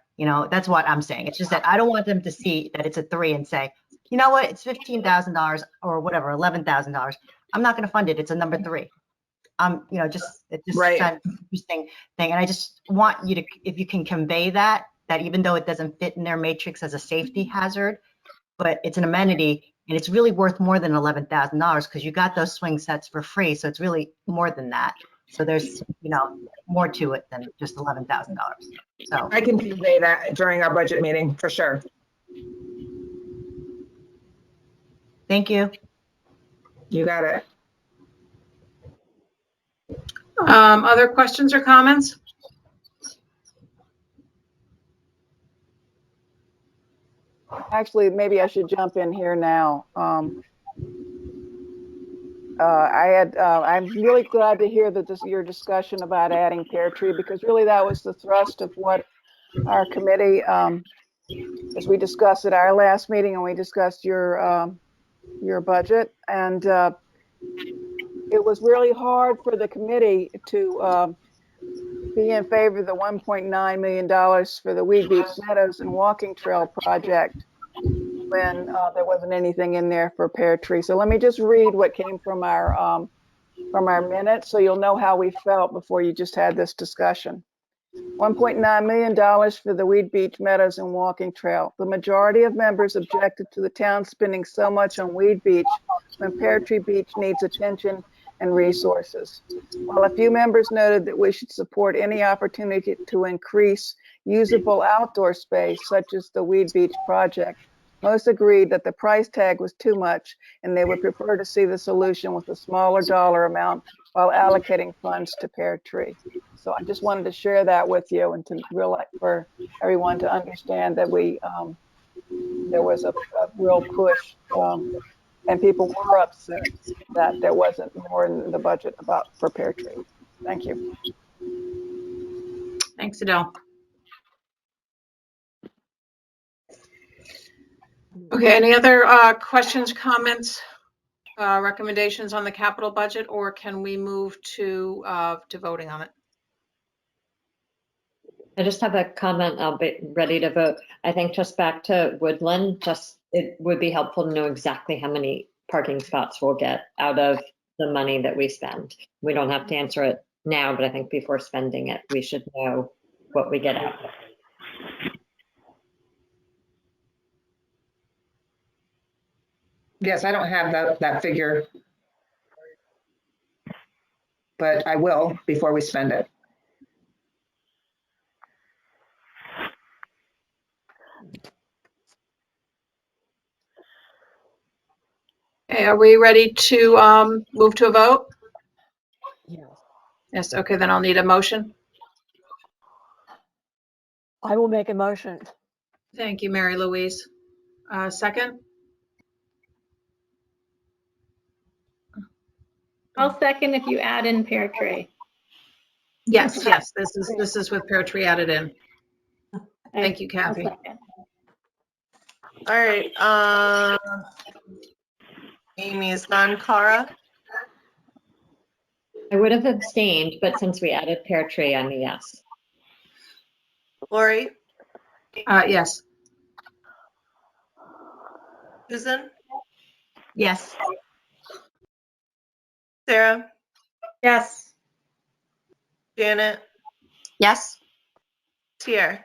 Speaker 9: that's what I'm saying. It's just that I don't want them to see that it's a 3 and say, you know what, it's $15,000 or whatever, $11,000. I'm not going to fund it. It's a number 3. It just
Speaker 3: right.
Speaker 9: Kind of interesting thing. And I just want you to, if you can convey that even though it doesn't fit in their matrix as a safety hazard, but it's an amenity and it's really worth more than $11,000 because you got those swing sets for free. So it's really more than that. So there's, more to it than just $11,000. So
Speaker 3: I can convey that during our budget meeting for sure.
Speaker 9: Thank you.
Speaker 3: You got it.
Speaker 1: Other questions or comments?
Speaker 15: Actually, maybe I should jump in here now. I'm really glad to hear that your discussion about adding Pear Tree, because really that was the thrust of what our committee, as we discussed at our last meeting, and we discussed your budget, and it was really hard for the committee to be in favor of the $1.9 million for the Weed Beach Meadows and Walking Trail project when there wasn't anything in there for Pear Tree. So let me just read what came from our minutes, so you'll know how we felt before you just had this discussion. $1.9 million for the Weed Beach Meadows and Walking Trail. The majority of members objected to the town spending so much on Weed Beach when Pear Tree Beach needs attention and resources. While a few members noted that we should support any opportunity to increase usable outdoor space, such as the Weed Beach project, most agreed that the price tag was too much and they would prefer to see the solution with a smaller dollar amount while allocating funds to Pear Tree. So I just wanted to share that with you and to realize, for everyone to understand that there was a real push, and people were upset that there wasn't more in the budget for Pear Tree. Thank you.
Speaker 1: Thanks, Adele. Okay, any other questions, comments, recommendations on the capital budget, or can we move to voting on it?
Speaker 13: I just have a comment. I'll be ready to vote. I think just back to Woodland, it would be helpful to know exactly how many parking spots we'll get out of the money that we spend. We don't have to answer it now, but I think before spending it, we should know what we get out of it.
Speaker 3: Yes, I don't have that figure, but I will before we spend it.
Speaker 1: Okay, are we ready to move to a vote?
Speaker 10: Yes.
Speaker 1: Yes, okay, then I'll need a motion.
Speaker 10: I will make a motion.
Speaker 1: Thank you, Mary Louise. Second?
Speaker 2: I'll second if you add in Pear Tree.
Speaker 1: Yes, yes, this is with Pear Tree added in. Thank you, Kathy.
Speaker 4: All right. Amy is done. Cara?
Speaker 13: I would have abstained, but since we added Pear Tree, I'm a yes.
Speaker 4: Lori?
Speaker 1: Yes.
Speaker 4: Susan?
Speaker 9: Yes.
Speaker 4: Sarah?
Speaker 12: Yes.
Speaker 4: Janet?
Speaker 9: Yes.
Speaker 4: Tier?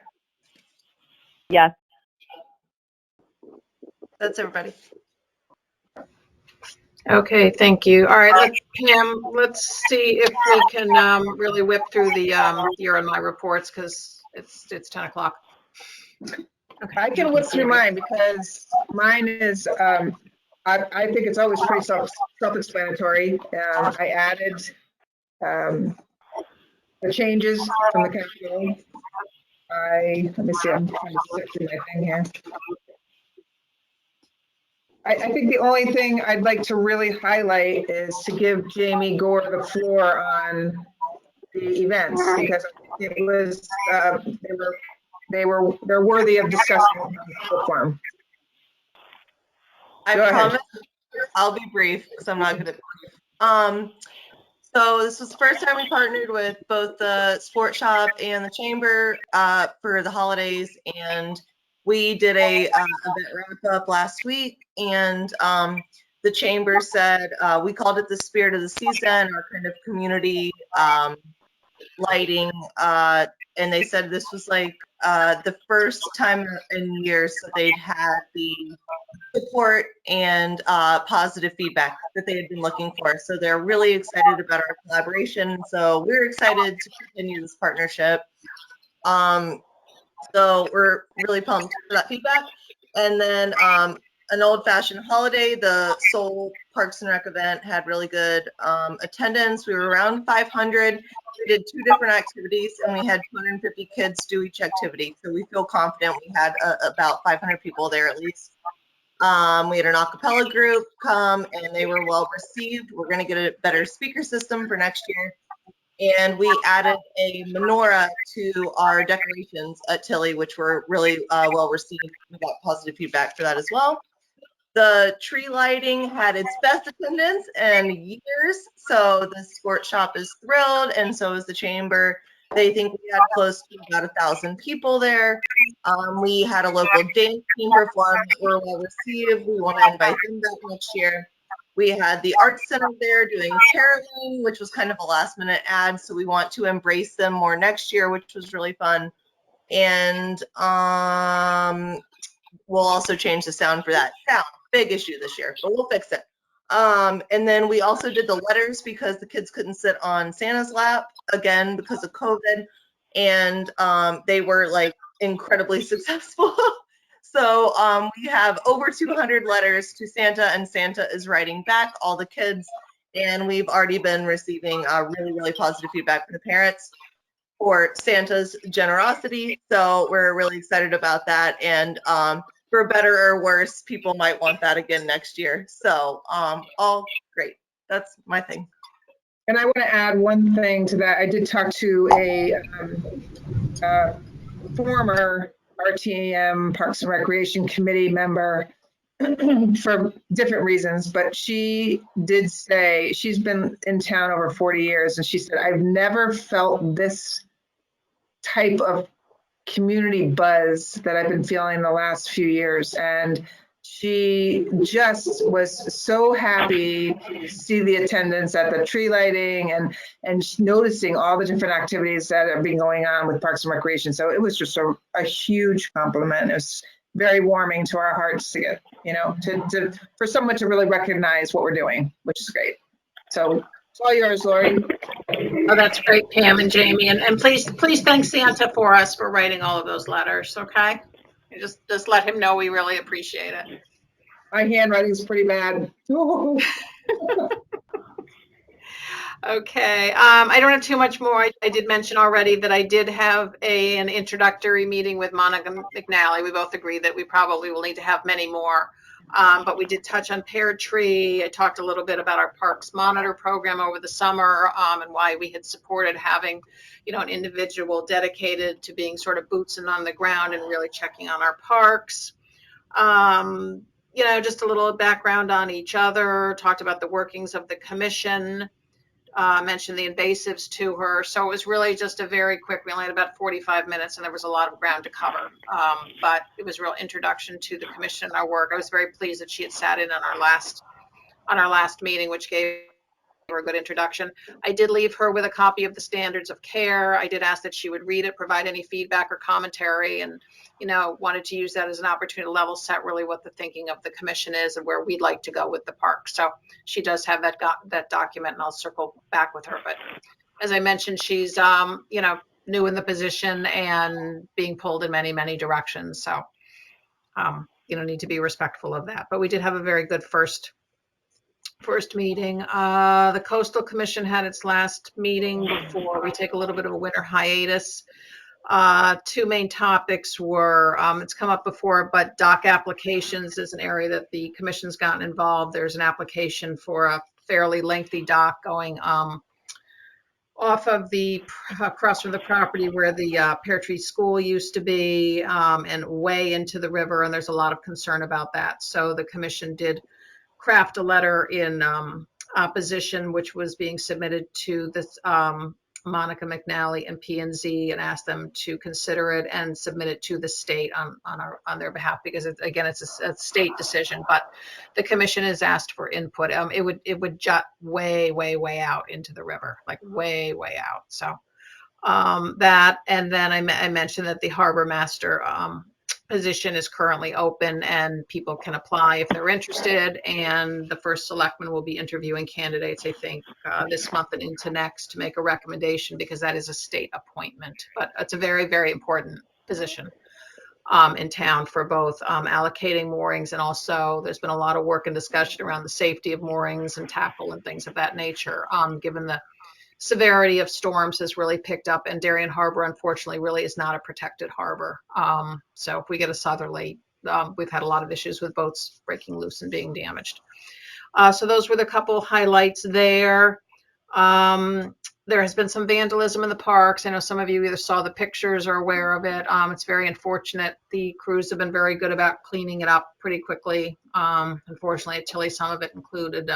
Speaker 17: Yes.
Speaker 4: That's everybody.
Speaker 1: Okay, thank you. All right, Pam, let's see if we can really whip through the year on my reports, because it's 10 o'clock. Okay,
Speaker 3: I can whip through mine because mine is, I think it's always pretty self-explanatory. I added the changes from the capital. Let me see, I'm trying to flip through my thing here. I think the only thing I'd like to really highlight is to give Jamie Gore the floor on the events, because it was they're worthy of discussing on the full form.
Speaker 4: I
Speaker 3: Go ahead.
Speaker 4: promise I'll be brief because I'm not good at brief. So this was the first time we partnered with both the Sport Shop and the Chamber for the holidays, and we did a event wrap up last week, and the Chamber said we called it the Spirit of the Season, our kind of community lighting, and they said this was like the first time in years that they'd had the support and positive feedback that they had been looking for. So they're really excited about our collaboration. So we're excited to continue this partnership. So we're really pumped for that feedback. And then an old-fashioned holiday, the Seoul Parks and Rec event had really good attendance. We were around 500. We did 2 different activities, and we had 250 kids do each activity. So we feel confident we had about 500 people there at least. We had an a cappella group come and they were well received. We're going to get a better speaker system for next year. And we added a menorah to our decorations at Tilly, which were really well received. We got positive feedback for that as well. The tree lighting had its best attendance in years. So the sport shop is thrilled, and so is the chamber. They think we had close to about 1,000 people there. We had a local dance team perform that were well received. We want to invite them back next year. We had the Arts Center there doing caroling, which was kind of a last minute ad. So we want to embrace them more next year, which was really fun. And we'll also change the sound for that. Sound, big issue this year, but we'll fix it. And then we also did the letters because the kids couldn't sit on Santa's lap again because of COVID. And they were like incredibly successful. So we have over 200 letters to Santa, and Santa is writing back all the kids. And we've already been receiving really, really positive feedback from the parents for Santa's generosity. So we're really excited about that. And for better or worse, people might want that again next year. So all great. That's my thing.
Speaker 3: And I want to add one thing to that. I did talk to a former RTM Parks and Recreation Committee member for different reasons, but she did say she's been in town over 40 years, and she said, I've never felt this type of community buzz that I've been feeling the last few years. And she just was so happy to see the attendance at the tree lighting and noticing all the different activities that have been going on with Parks and Recreation. So it was just a huge compliment. It was very warming to our hearts to get, for someone to really recognize what we're doing, which is great. So it's all yours, Lori.
Speaker 1: Oh, that's great, Pam and Jamie. And please thank Santa for us for writing all of those letters, okay? Just let him know we really appreciate it.
Speaker 3: My handwriting is pretty bad.
Speaker 1: Okay, I don't have too much more. I did mention already that I did have an introductory meeting with Monica McNally. We both agree that we probably will need to have many more. But we did touch on Pear Tree. I talked a little bit about our Parks Monitor program over the summer and why we had supported having, an individual dedicated to being sort of boots and on the ground and really checking on our parks. Just a little background on each other, talked about the workings of the commission, mentioned the invasives to her. So it was really just a very quick, we only had about 45 minutes and there was a lot of ground to cover. But it was a real introduction to the commission and our work. I was very pleased that she had sat in on our last meeting, which gave her a good introduction. I did leave her with a copy of the standards of care. I did ask that she would read it, provide any feedback or commentary, and wanted to use that as an opportunity to level set really what the thinking of the commission is and where we'd like to go with the park. So she does have that document, and I'll circle back with her. But as I mentioned, she's new in the position and being pulled in many, many directions. So need to be respectful of that. But we did have a very good first meeting. The Coastal Commission had its last meeting before we take a little bit of a winter hiatus. Two main topics were, it's come up before, but dock applications is an area that the commission's gotten involved. There's an application for a fairly lengthy dock going off of across from the property where the Pear Tree School used to be and way into the river, and there's a lot of concern about that. So the commission did craft a letter in opposition, which was being submitted to this Monica McNally and P&Z, and asked them to consider it and submit it to the state on their behalf, because it's a state decision. But the commission has asked for input. It would jut way out into the river, like way out. So that, and then I mentioned that the harbor master position is currently open and people can apply if they're interested, and the first selectman will be interviewing candidates, I think, this month and into next to make a recommendation, because that is a state appointment. But it's a very, very important position in town for both allocating moorings, and also there's been a lot of work and discussion around the safety of moorings and tackle and things of that nature, given the severity of storms has really picked up, and Darian Harbor, unfortunately, really is not a protected harbor. So if we get a southerly, we've had a lot of issues with boats breaking loose and being damaged. So those were the couple highlights there. There has been some vandalism in the parks. I know some of you either saw the pictures or aware of it. It's very unfortunate. The crews have been very good about cleaning it up pretty quickly. Unfortunately, at Tilly, some of it included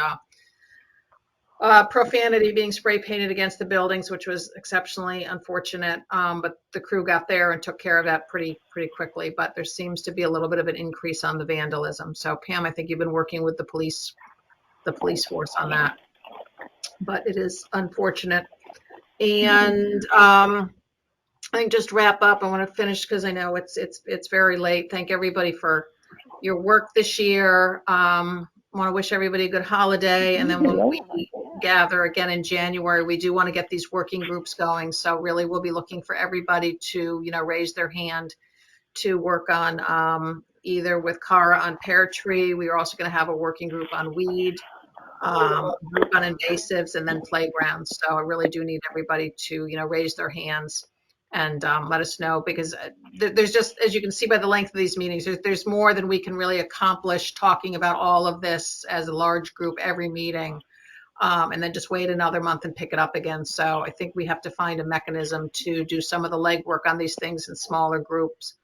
Speaker 1: profanity being spray painted against the buildings, which was exceptionally unfortunate. But the crew got there and took care of that pretty quickly. But there seems to be a little bit of an increase on the vandalism. So Pam, I think you've been working with the police force on that. But it is unfortunate. And I think just wrap up. I want to finish because I know it's very late. Thank everybody for your work this year. Want to wish everybody a good holiday. And then when we gather again in January, we do want to get these working groups going. So really, we'll be looking for everybody to raise their hand to work on either with Cara on pear tree. We are also going to have a working group on weed. Group on invasives, and then playgrounds. So I really do need everybody to, raise their hands and let us know, because there's just, as you can see by the length of these meetings, there's more than we can really accomplish talking about all of this as a large group every meeting, and then just wait another month and pick it up again. So I think we have to find a mechanism to do some of the legwork on these things in smaller groups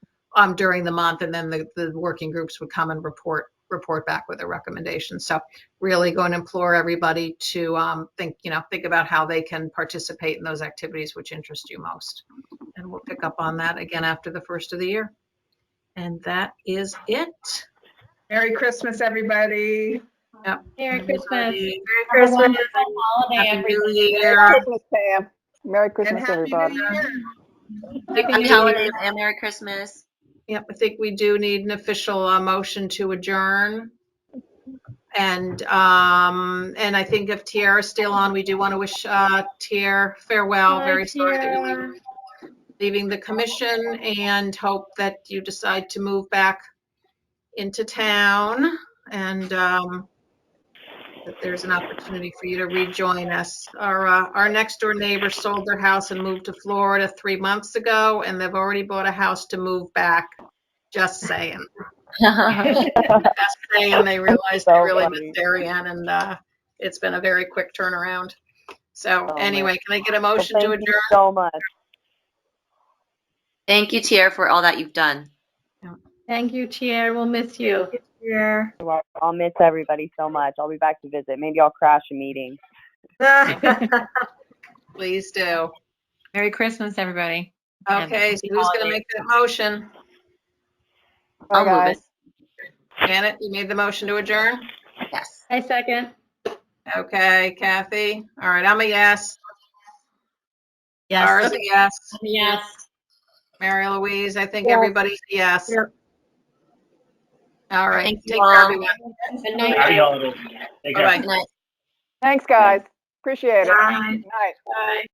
Speaker 1: during the month, and then the working groups would come and report back with their recommendations. So really going to implore everybody to think about how they can participate in those activities which interest you most. And we'll pick up on that again after the first of the year. And that is it.
Speaker 3: Merry Christmas, everybody.
Speaker 1: Yep.
Speaker 2: Merry Christmas.
Speaker 1: Merry
Speaker 2: Christmas.
Speaker 1: Christmas.
Speaker 2: Holiday,
Speaker 1: Happy
Speaker 2: everybody.
Speaker 1: New Year.
Speaker 15: Merry Christmas, Pam. Merry Christmas,
Speaker 3: Happy
Speaker 15: everybody.
Speaker 3: New Year.
Speaker 14: Happy holidays and Merry Christmas.
Speaker 1: Yep, I think we do need an official motion to adjourn. And I think if Tiara's still on, we do want to wish Tiara farewell.
Speaker 2: Bye,
Speaker 1: Very sorry that
Speaker 2: Tiara.
Speaker 1: you're leaving the commission, and hope that you decide to move back into town, and that there's an opportunity for you to rejoin us. Our next door neighbor sold their house and moved to Florida 3 months ago, and they've already bought a house to move back. Just saying. Just saying, they realized they really miss Darian, and it's been a very quick turnaround. So anyway, can I get a motion to adjourn?
Speaker 17: Thank you so much.
Speaker 14: Thank you, Tiara, for all that you've done.
Speaker 2: Thank you, Tiara. We'll miss you.
Speaker 17: I'll miss everybody so much. I'll be back to visit. Maybe I'll crash a meeting.
Speaker 1: Please do.
Speaker 12: Merry Christmas, everybody.
Speaker 1: Okay, so who's going to make that motion?
Speaker 14: I'll move it.
Speaker 1: Janet, you made the motion to adjourn?
Speaker 14: Yes.
Speaker 2: I second.
Speaker 1: Okay, Kathy. All right, I'm a yes.
Speaker 12: Yes.
Speaker 1: Tara's a yes.
Speaker 13: Yes.
Speaker 1: Mary Louise, I think
Speaker 10: Yes.
Speaker 1: everybody's a yes.
Speaker 10: Yep.
Speaker 1: All right,
Speaker 14: Thank you
Speaker 1: take care,
Speaker 14: all.
Speaker 1: everyone.
Speaker 13: Good night.
Speaker 18: Happy holidays. Take care.
Speaker 1: Bye-bye.
Speaker 14: Good night.
Speaker 15: Thanks, guys. Appreciate it.
Speaker 1: Bye.
Speaker 15: Good night.
Speaker 1: Bye.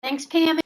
Speaker 16: Thanks, Pam.